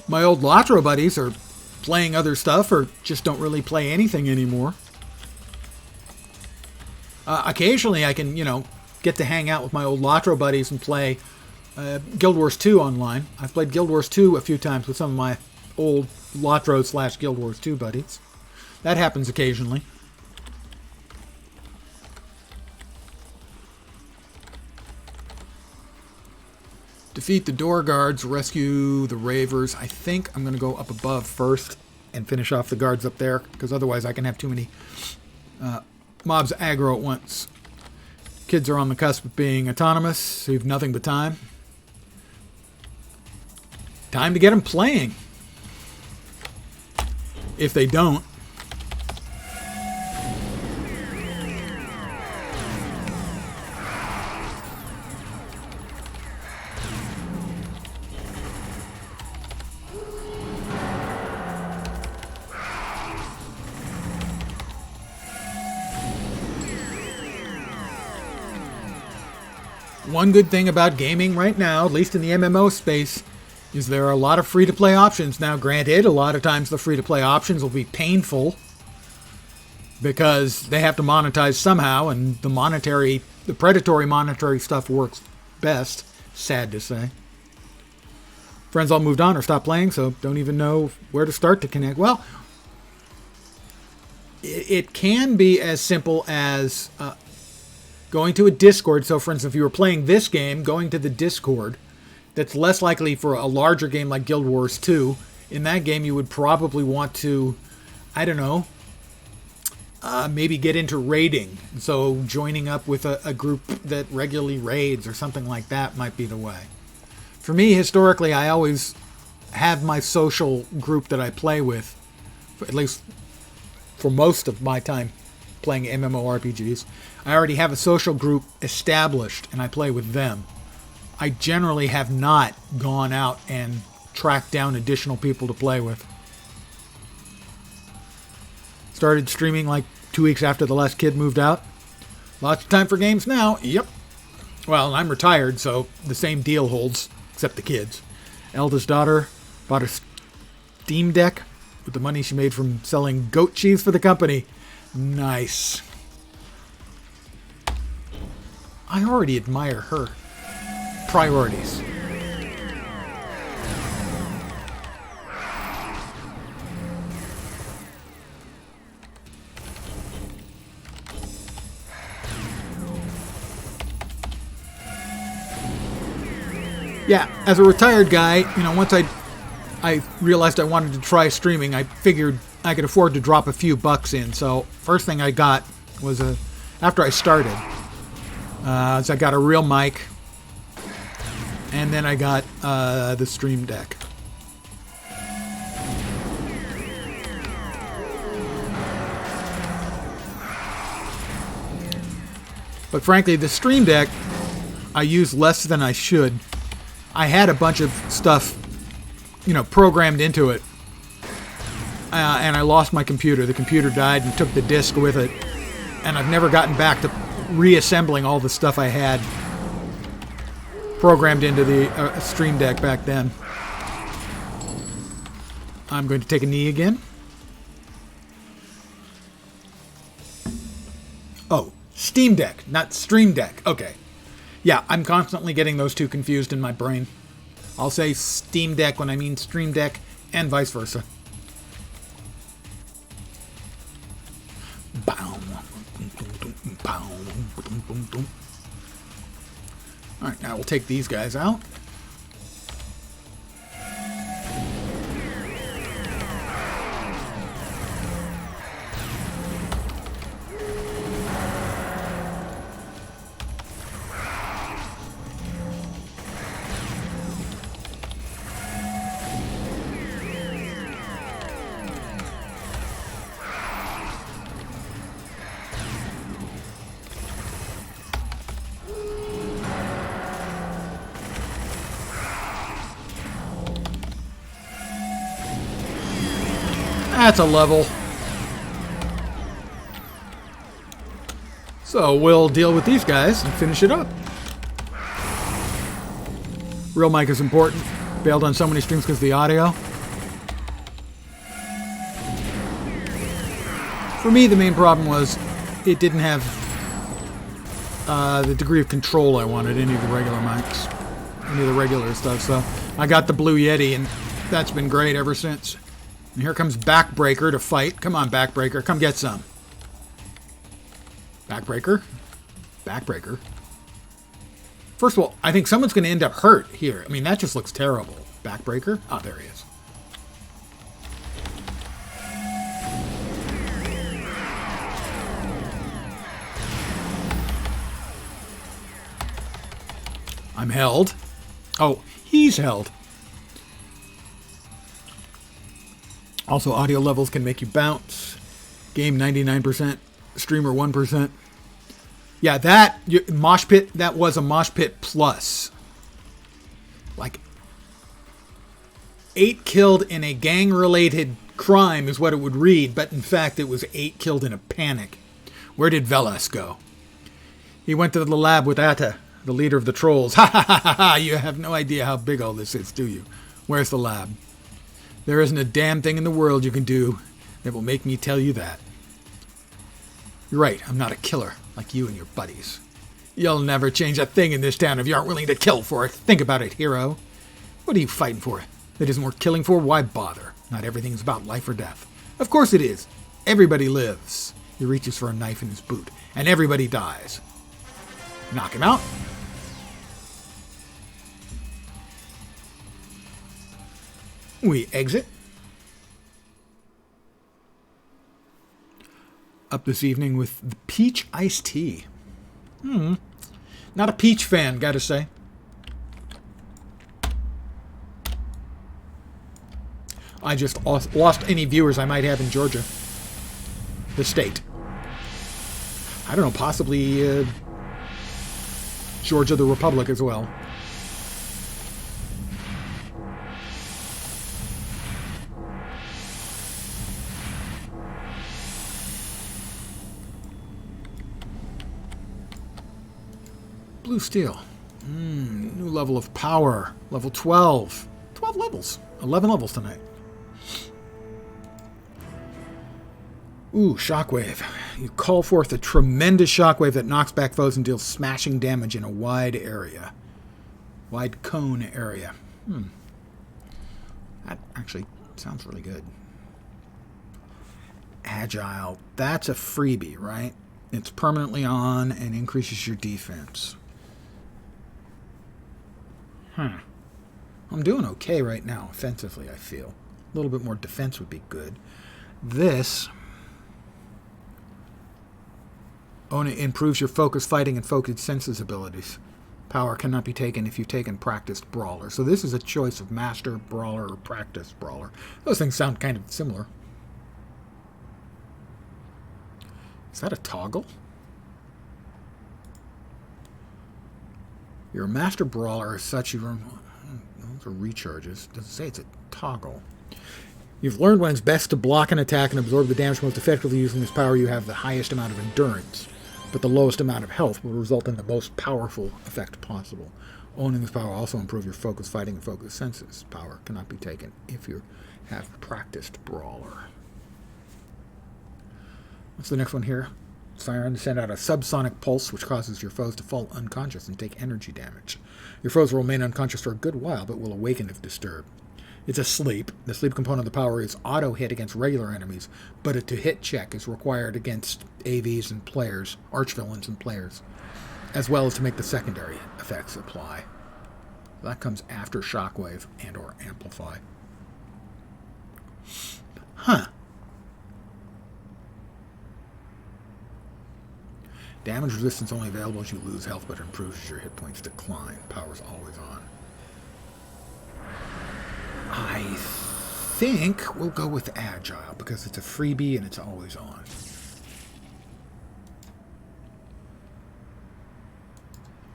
My old Latro buddies are playing other stuff or just don't really play anything anymore. Occasionally I can, get to hang out with my old Latro buddies and play Guild Wars 2 online. I've played Guild Wars 2 a few times with some of my old Latro / Guild Wars 2 buddies. That happens occasionally. Defeat the door guards, rescue the ravers. I think I'm going to go up above first and finish off the guards up there, because otherwise I can have too many mobs aggro at once. Kids are on the cusp of being autonomous, so you've nothing but time. Time to get them playing. If they don't. One good thing about gaming right now, at least in the MMO space, is there are a lot of free-to-play options. Now, granted, a lot of times the free-to-play options will be painful because they have to monetize somehow, and the predatory monetary stuff works best, sad to say. Friends all moved on or stopped playing, so don't even know where to start to connect. Well, it can be as simple as going to a Discord. So, for instance, if you were playing this game, going to the Discord, that's less likely for a larger game like Guild Wars 2. In that game, you would probably want to, maybe get into raiding. So joining up with a group that regularly raids or something like that might be the way. For me, historically, I always have my social group that I play with, at least for most of my time playing MMORPGs. I already have a social group established, and I play with them. I generally have not gone out and tracked down additional people to play with. Started streaming like 2 weeks after the last kid moved out. Lots of time for games now. Yep. Well, I'm retired, so the same deal holds, except the kids. Eldest daughter bought a Steam Deck with the money she made from selling goat cheese for the company. Nice. I already admire her. Priorities. Yeah, as a retired guy, once I realized I wanted to try streaming, I figured I could afford to drop a few bucks in. So first thing I got was after I started, so I got a real mic, and then I got the Stream Deck. But frankly, the Stream Deck I use less than I should. I had a bunch of stuff, programmed into it. And I lost my computer. The computer died and took the disc with it. And I've never gotten back to reassembling all the stuff I had programmed into the Stream Deck back then. I'm going to take a knee again. Steam Deck, not Stream Deck. Okay. Yeah, I'm constantly getting those two confused in my brain. I'll say Steam Deck when I mean Stream Deck, and vice versa. Alright, now we'll take these guys out. That's a level. So we'll deal with these guys and finish it up. Real mic is important. Bailed on so many streams because of the audio. For me, the main problem was it didn't have the degree of control I wanted, any of the regular mics, any of the regular stuff. So I got the Blue Yeti, and that's been great ever since. And here comes Backbreaker to fight. Come on, Backbreaker. Come get some. Backbreaker? Backbreaker? First of all, I think someone's going to end up hurt here. I mean, that just looks terrible. Backbreaker? Oh, there he is. I'm held. Oh, he's held. Also, audio levels can make you bounce. Game 99%. Streamer 1%. Yeah, that mosh pit, that was a mosh pit plus. Like 8 killed in a gang-related crime is what it would read, but in fact it was 8 killed in a panic. Where did Velas go? He went to the lab with Atta, the leader of the trolls. Ha ha ha ha ha! You have no idea how big all this is, do you? Where's the lab? There isn't a damn thing in the world you can do that will make me tell you that. You're right, I'm not a killer like you and your buddies. You'll never change a thing in this town if you aren't willing to kill for it. Think about it, hero. What are you fighting for? That isn't worth killing for? Why bother? Not everything's about life or death. Of course it is. Everybody lives. He reaches for a knife in his boot, and everybody dies. Knock him out. We exit. Up this evening with the peach iced tea. Not a peach fan, gotta say. I just lost any viewers I might have in Georgia. The state. I don't know, possibly Georgia the Republic as well. Blue steel. New level of power. Level 12. 12 levels. 11 levels tonight. Ooh, shockwave. You call forth a tremendous shockwave that knocks back foes and deals smashing damage in a wide area. Wide cone area. That actually sounds really good. Agile. That's a freebie, right? It's permanently on and increases your defense. I'm doing okay right now, offensively, I feel. A little bit more defense would be good. This improves your focus, fighting, and focused senses abilities. Power cannot be taken if you've taken practiced brawler. So this is a choice of master brawler or practiced brawler. Those things sound kind of similar. Is that a toggle? You're a master brawler as such. Those are recharges. Doesn't say it's a toggle. You've learned when it's best to block an attack and absorb the damage most effectively using this power. You have the highest amount of endurance, but the lowest amount of health will result in the most powerful effect possible. Owning this power will also improve your focus, fighting, and focus senses. Power cannot be taken if you have practiced brawler. What's the next one here? Siren send out a subsonic pulse which causes your foes to fall unconscious and take energy damage. Your foes will remain unconscious for a good while, but will awaken if disturbed. It's a sleep. The sleep component of the power is auto-hit against regular enemies, but a to-hit check is required against AVs and players, archvillains and players, as well as to make the secondary effects apply. That comes after Shockwave and or Amplify. Huh. Damage resistance only available as you lose health, but improves as your hit points decline. Power's always on. I think we'll go with Agile, because it's a freebie and it's always on.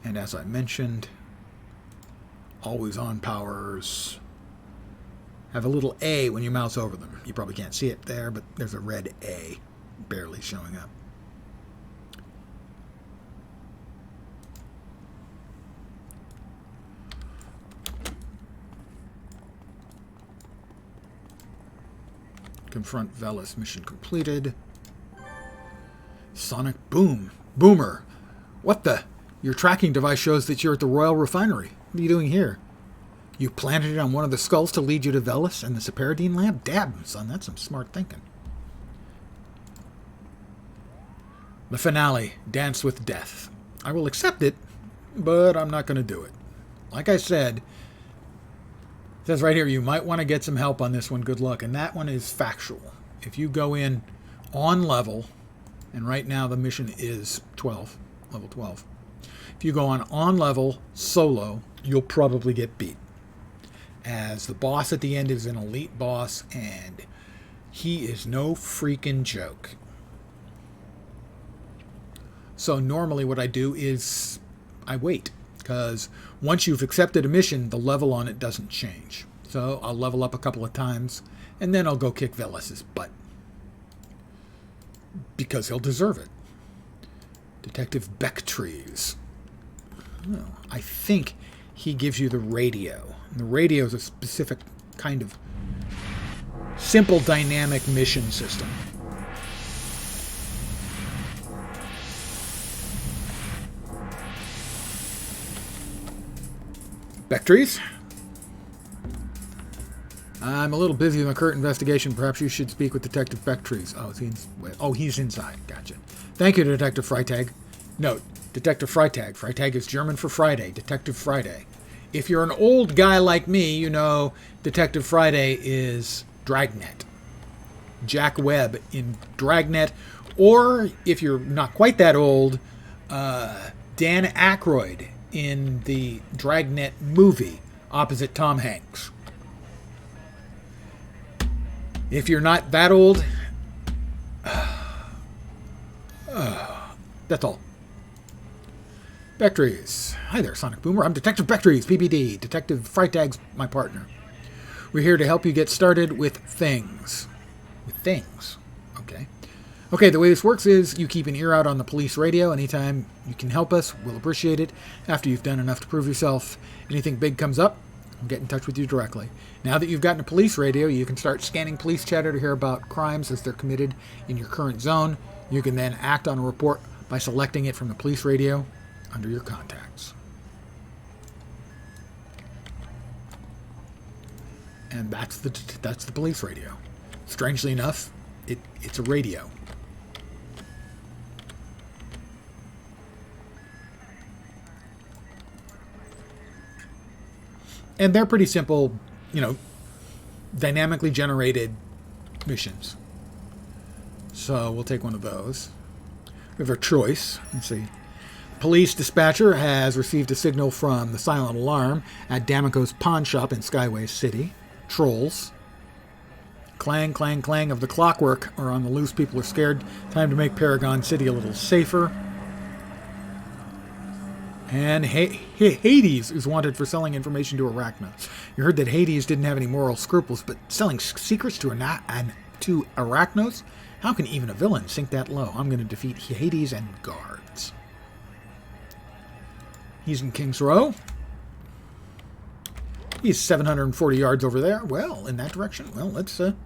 And as I mentioned, always on powers have a little A when you mouse over them. You probably can't see it there, but there's a red A barely showing up. Confront Velis. Mission completed. Sonic boom. Boomer. What the? Your tracking device shows that you're at the Royal Refinery. What are you doing here? You planted it on one of the skulls to lead you to Velis and the Separadine lab? Dab, son. That's some smart thinking. The finale. Dance with Death. I will accept it, but I'm not going to do it. Like I said, it says right here, you might want to get some help on this one. Good luck. And that one is factual. If you go in on level, and right now the mission is 12, level 12. If you go on level solo, you'll probably get beat. As the boss at the end is an elite boss, and he is no freaking joke. So normally what I do is I wait. Because once you've accepted a mission, the level on it doesn't change. So I'll level up a couple of times, and then I'll go kick Velis's butt. Because he'll deserve it. Detective Becktrees. Oh, I think he gives you the radio. And the radio is a specific kind of simple dynamic mission system. Becktrees? I'm a little busy with my current investigation. Perhaps you should speak with Detective Becktrees. He's inside. Gotcha. Thank you, Detective Freitag. Note, Detective Freitag. Freitag is German for Friday. Detective Friday. If you're an old guy like me, you know Detective Friday is Dragnet. Jack Webb in Dragnet. Or, if you're not quite that old, Dan Aykroyd in the Dragnet movie opposite Tom Hanks. If you're not that old, that's all. Becktrees. Hi there, Sonic Boomer. I'm Detective Becktrees, PBD. Detective Freitag's my partner. We're here to help you get started with things. With things. Okay. Okay, the way this works is you keep an ear out on the police radio. Anytime you can help us, we'll appreciate it. After you've done enough to prove yourself, anything big comes up, we'll get in touch with you directly. Now that you've gotten a police radio, you can start scanning police chatter to hear about crimes as they're committed in your current zone. You can then act on a report by selecting it from the police radio under your contacts. And that's the police radio. Strangely enough, it's a radio. And they're pretty simple, dynamically generated missions. So we'll take one of those. We have our choice. Let's see. Police dispatcher has received a signal from the silent alarm at D'Amico's pawn shop in Skyway City. Trolls. Clang, clang, clang of the clockwork are on the loose. People are scared. Time to make Paragon City a little safer. And Hades is wanted for selling information to Arachnos. You heard that Hades didn't have any moral scruples, but selling secrets to Arachnos? How can even a villain sink that low? I'm going to defeat Hades and guards. He's in King's Row. He's 740 yards over there. Well, in that direction. Well, let's teleport.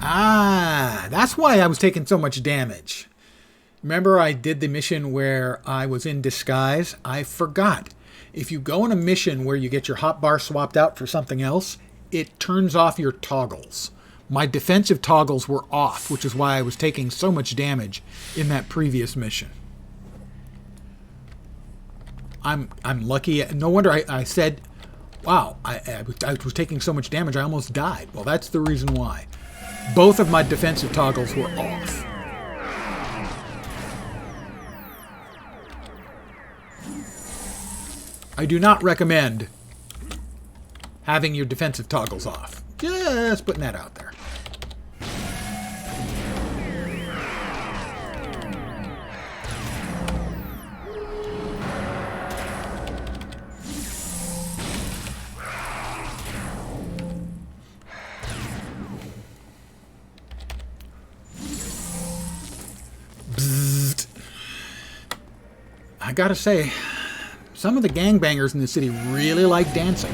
Ah, that's why I was taking so much damage. Remember I did the mission where I was in disguise? I forgot. If you go on a mission where you get your hotbar swapped out for something else, it turns off your toggles. My defensive toggles were off, which is why I was taking so much damage in that previous mission. I'm lucky. No wonder I said, wow, I was taking so much damage I almost died. Well, that's the reason why. Both of my defensive toggles were off. I do not recommend having your defensive toggles off. Just putting that out there. Bzzzt. I gotta say, some of the gangbangers in the city really like dancing.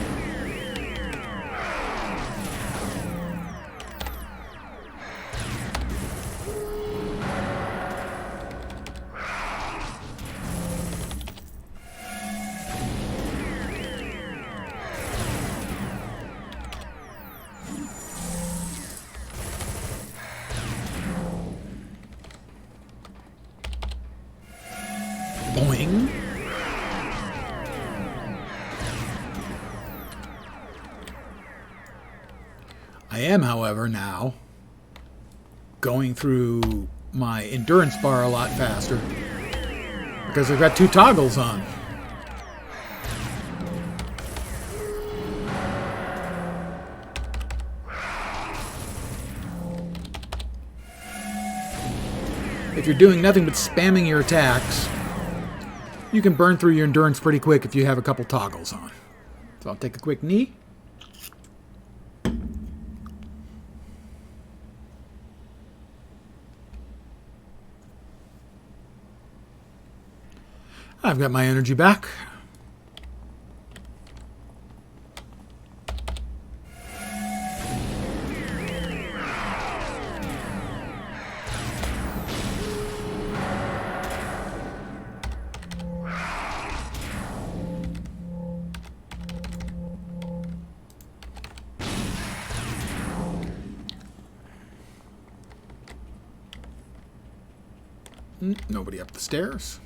Boing. I am, however, now going through my endurance bar a lot faster because I've got two toggles on. If you're doing nothing but spamming your attacks, you can burn through your endurance pretty quick if you have a couple toggles on. So I'll take a quick knee. I've got my energy back. Nobody up the stairs.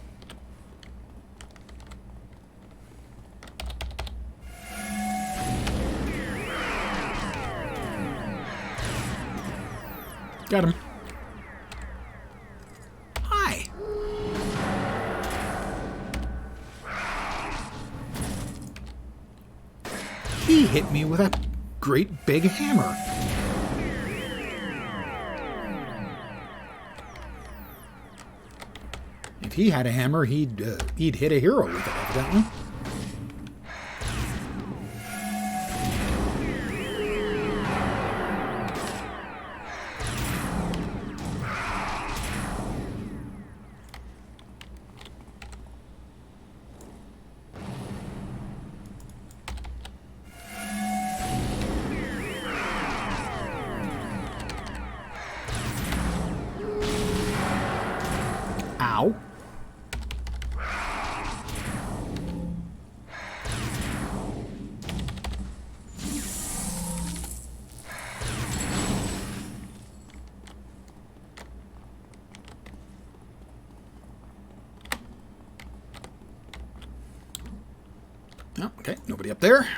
Got him. Hi. He hit me with a great big hammer. If he had a hammer, he'd hit a hero with it, evidently. Ow. Oh, okay, nobody up there.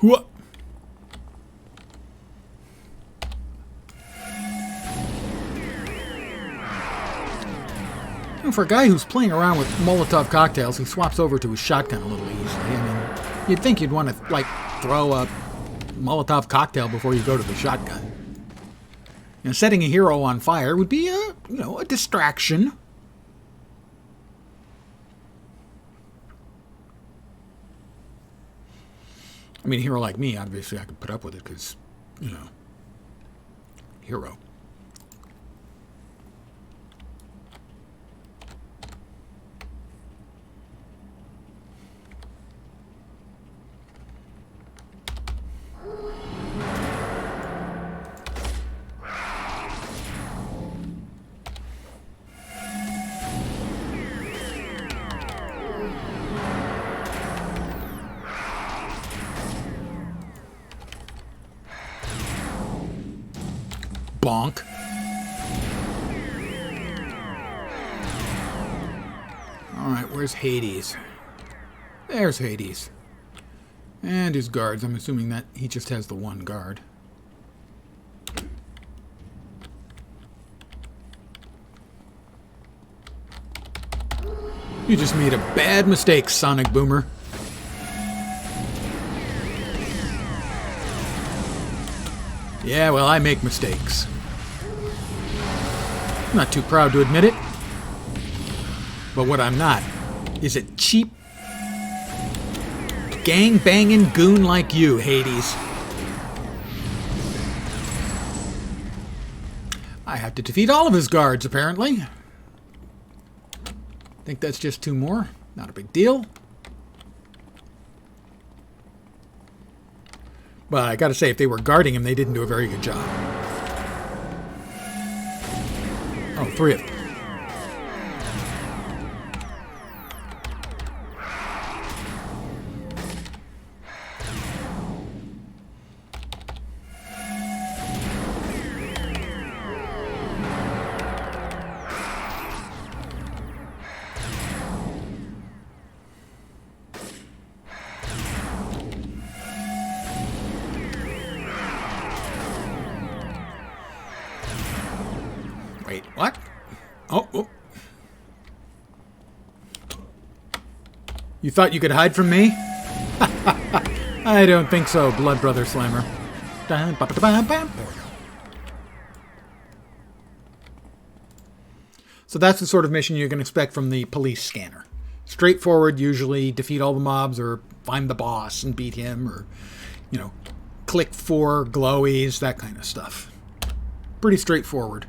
What? For a guy who's playing around with Molotov cocktails, he swaps over to his shotgun a little easily. I mean, you'd think you'd want to, like, throw a Molotov cocktail before you go to the shotgun. You know, setting a hero on fire would be a distraction. I mean, a hero like me, obviously I could put up with it because, hero. Bonk. Alright, where's Hades? There's Hades. And his guards. I'm assuming that he just has the one guard. You just made a bad mistake, Sonic Boomer. Yeah, well, I make mistakes. I'm not too proud to admit it. But what I'm not is a cheap, gang-banging goon like you, Hades. I have to defeat all of his guards, apparently. Think that's just 2 more. Not a big deal. But I gotta say, if they were guarding him, they didn't do a very good job. Oh, 3 of them. Wait, what? Oh. You thought you could hide from me? I don't think so, Blood Brother Slammer. So that's the sort of mission you can expect from the police scanner. Straightforward, usually defeat all the mobs or find the boss and beat him or, click 4 glowies, that kind of stuff. Pretty straightforward.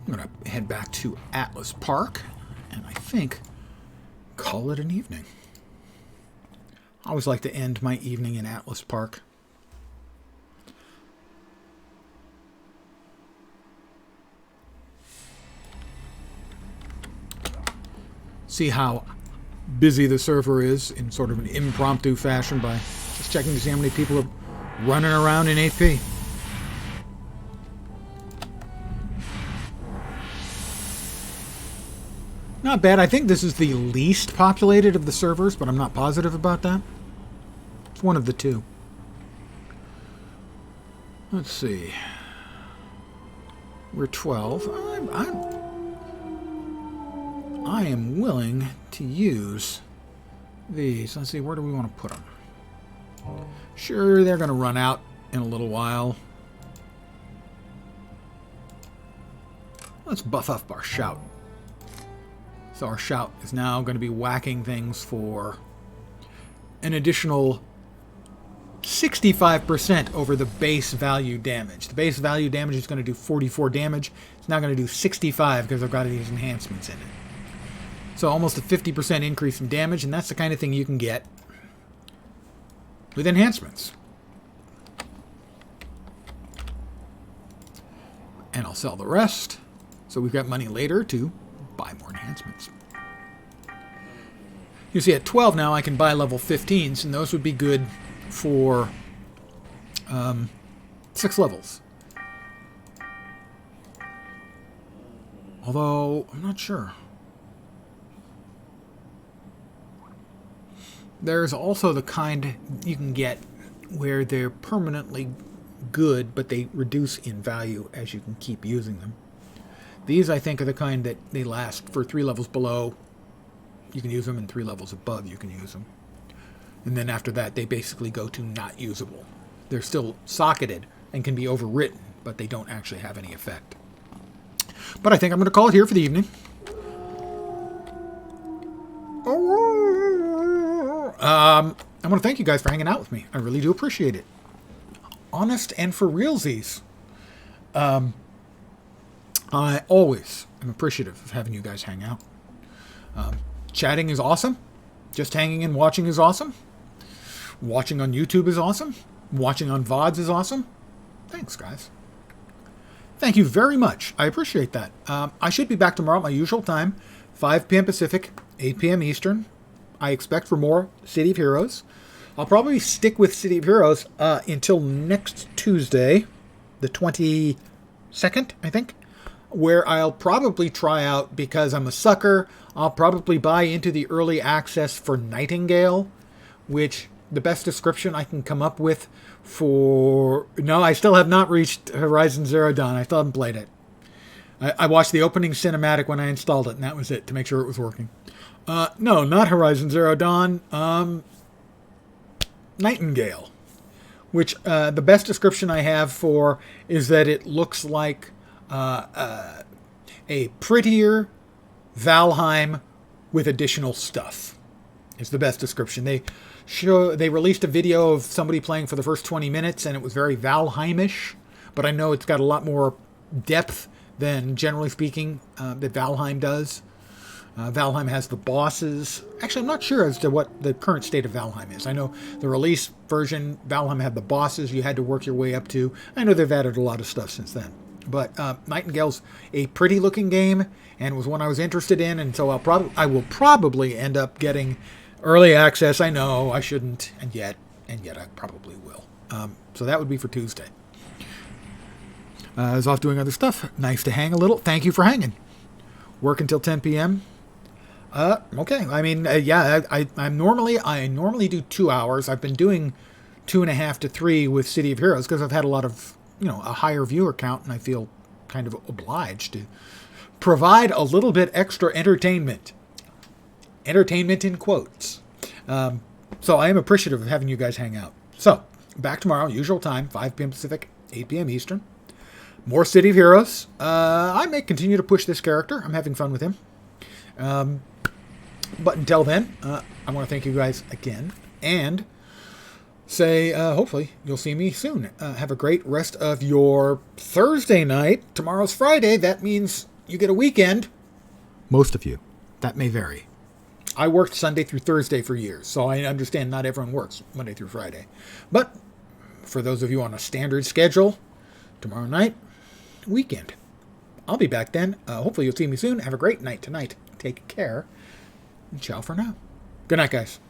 I'm going to head back to Atlas Park and I think call it an evening. I always like to end my evening in Atlas Park. See how busy the server is in sort of an impromptu fashion by just checking to see how many people are running around in AP. Not bad. I think this is the least populated of the servers, but I'm not positive about that. It's one of the 2. Let's see. We're 12. I am willing to use these. Let's see, where do we want to put them? Sure, they're going to run out in a little while. Let's buff up our shout. So our shout is now going to be whacking things for an additional 65% over the base value damage. The base value damage is going to do 44 damage. It's now going to do 65 because I've got these enhancements in it. So almost a 50% increase in damage, and that's the kind of thing you can get with enhancements. And I'll sell the rest. So we've got money later to buy more enhancements. You see, at 12 now I can buy level 15s, and those would be good for 6 levels. Although, I'm not sure. There's also the kind you can get where they're permanently good, but they reduce in value as you can keep using them. These, I think, are the kind that they last for 3 levels below. You can use them, and 3 levels above you can use them. And then after that, they basically go to not usable. They're still socketed and can be overwritten, but they don't actually have any effect. But I think I'm going to call it here for the evening. I want to thank you guys for hanging out with me. I really do appreciate it. Honest and for realsies. I always am appreciative of having you guys hang out. Chatting is awesome. Just hanging and watching is awesome. Watching on YouTube is awesome. Watching on VODs is awesome. Thanks, guys. Thank you very much. I appreciate that. I should be back tomorrow at my usual time, 5 p.m. Pacific, 8 p.m. Eastern. I expect for more City of Heroes. I'll probably stick with City of Heroes until next Tuesday, the 22nd, I think, where I'll probably try out, because I'm a sucker, I'll probably buy into the early access for Nightingale, which the best description I can come up with for... No, I still have not reached Horizon Zero Dawn. I still haven't played it. I watched the opening cinematic when I installed it, and that was it, to make sure it was working. No, not Horizon Zero Dawn. Nightingale, which the best description I have for is that it looks like a prettier Valheim with additional stuff. Is the best description. They released a video of somebody playing for the first 20 minutes, and it was very Valheimish, but I know it's got a lot more depth than, generally speaking, that Valheim does. Valheim has the bosses. Actually, I'm not sure as to what the current state of Valheim is. I know the release version, Valheim had the bosses you had to work your way up to. I know they've added a lot of stuff since then. But Nightingale's a pretty looking game, and was one I was interested in, and so I will probably end up getting early access. I know I shouldn't, and yet I probably will. So that would be for Tuesday. I was off doing other stuff. Nice to hang a little. Thank you for hanging. Work until 10 p.m. Okay. I mean, I normally do 2 hours. I've been doing 2.5 to 3 with City of Heroes because I've had a lot of, a higher viewer count, and I feel kind of obliged to provide a little bit extra entertainment. Entertainment in quotes. So I am appreciative of having you guys hang out. So, back tomorrow, usual time, 5 p.m. Pacific, 8 p.m. Eastern. More City of Heroes. I may continue to push this character. I'm having fun with him. But until then, I want to thank you guys again, and say, hopefully, you'll see me soon. Have a great rest of your Thursday night. Tomorrow's Friday. That means you get a weekend. Most of you. That may vary. I worked Sunday through Thursday for years, so I understand not everyone works Monday through Friday. But for those of you on a standard schedule, tomorrow night, weekend. I'll be back then. Hopefully you'll see me soon. Have a great night tonight. Take care. And ciao for now. Good night, guys.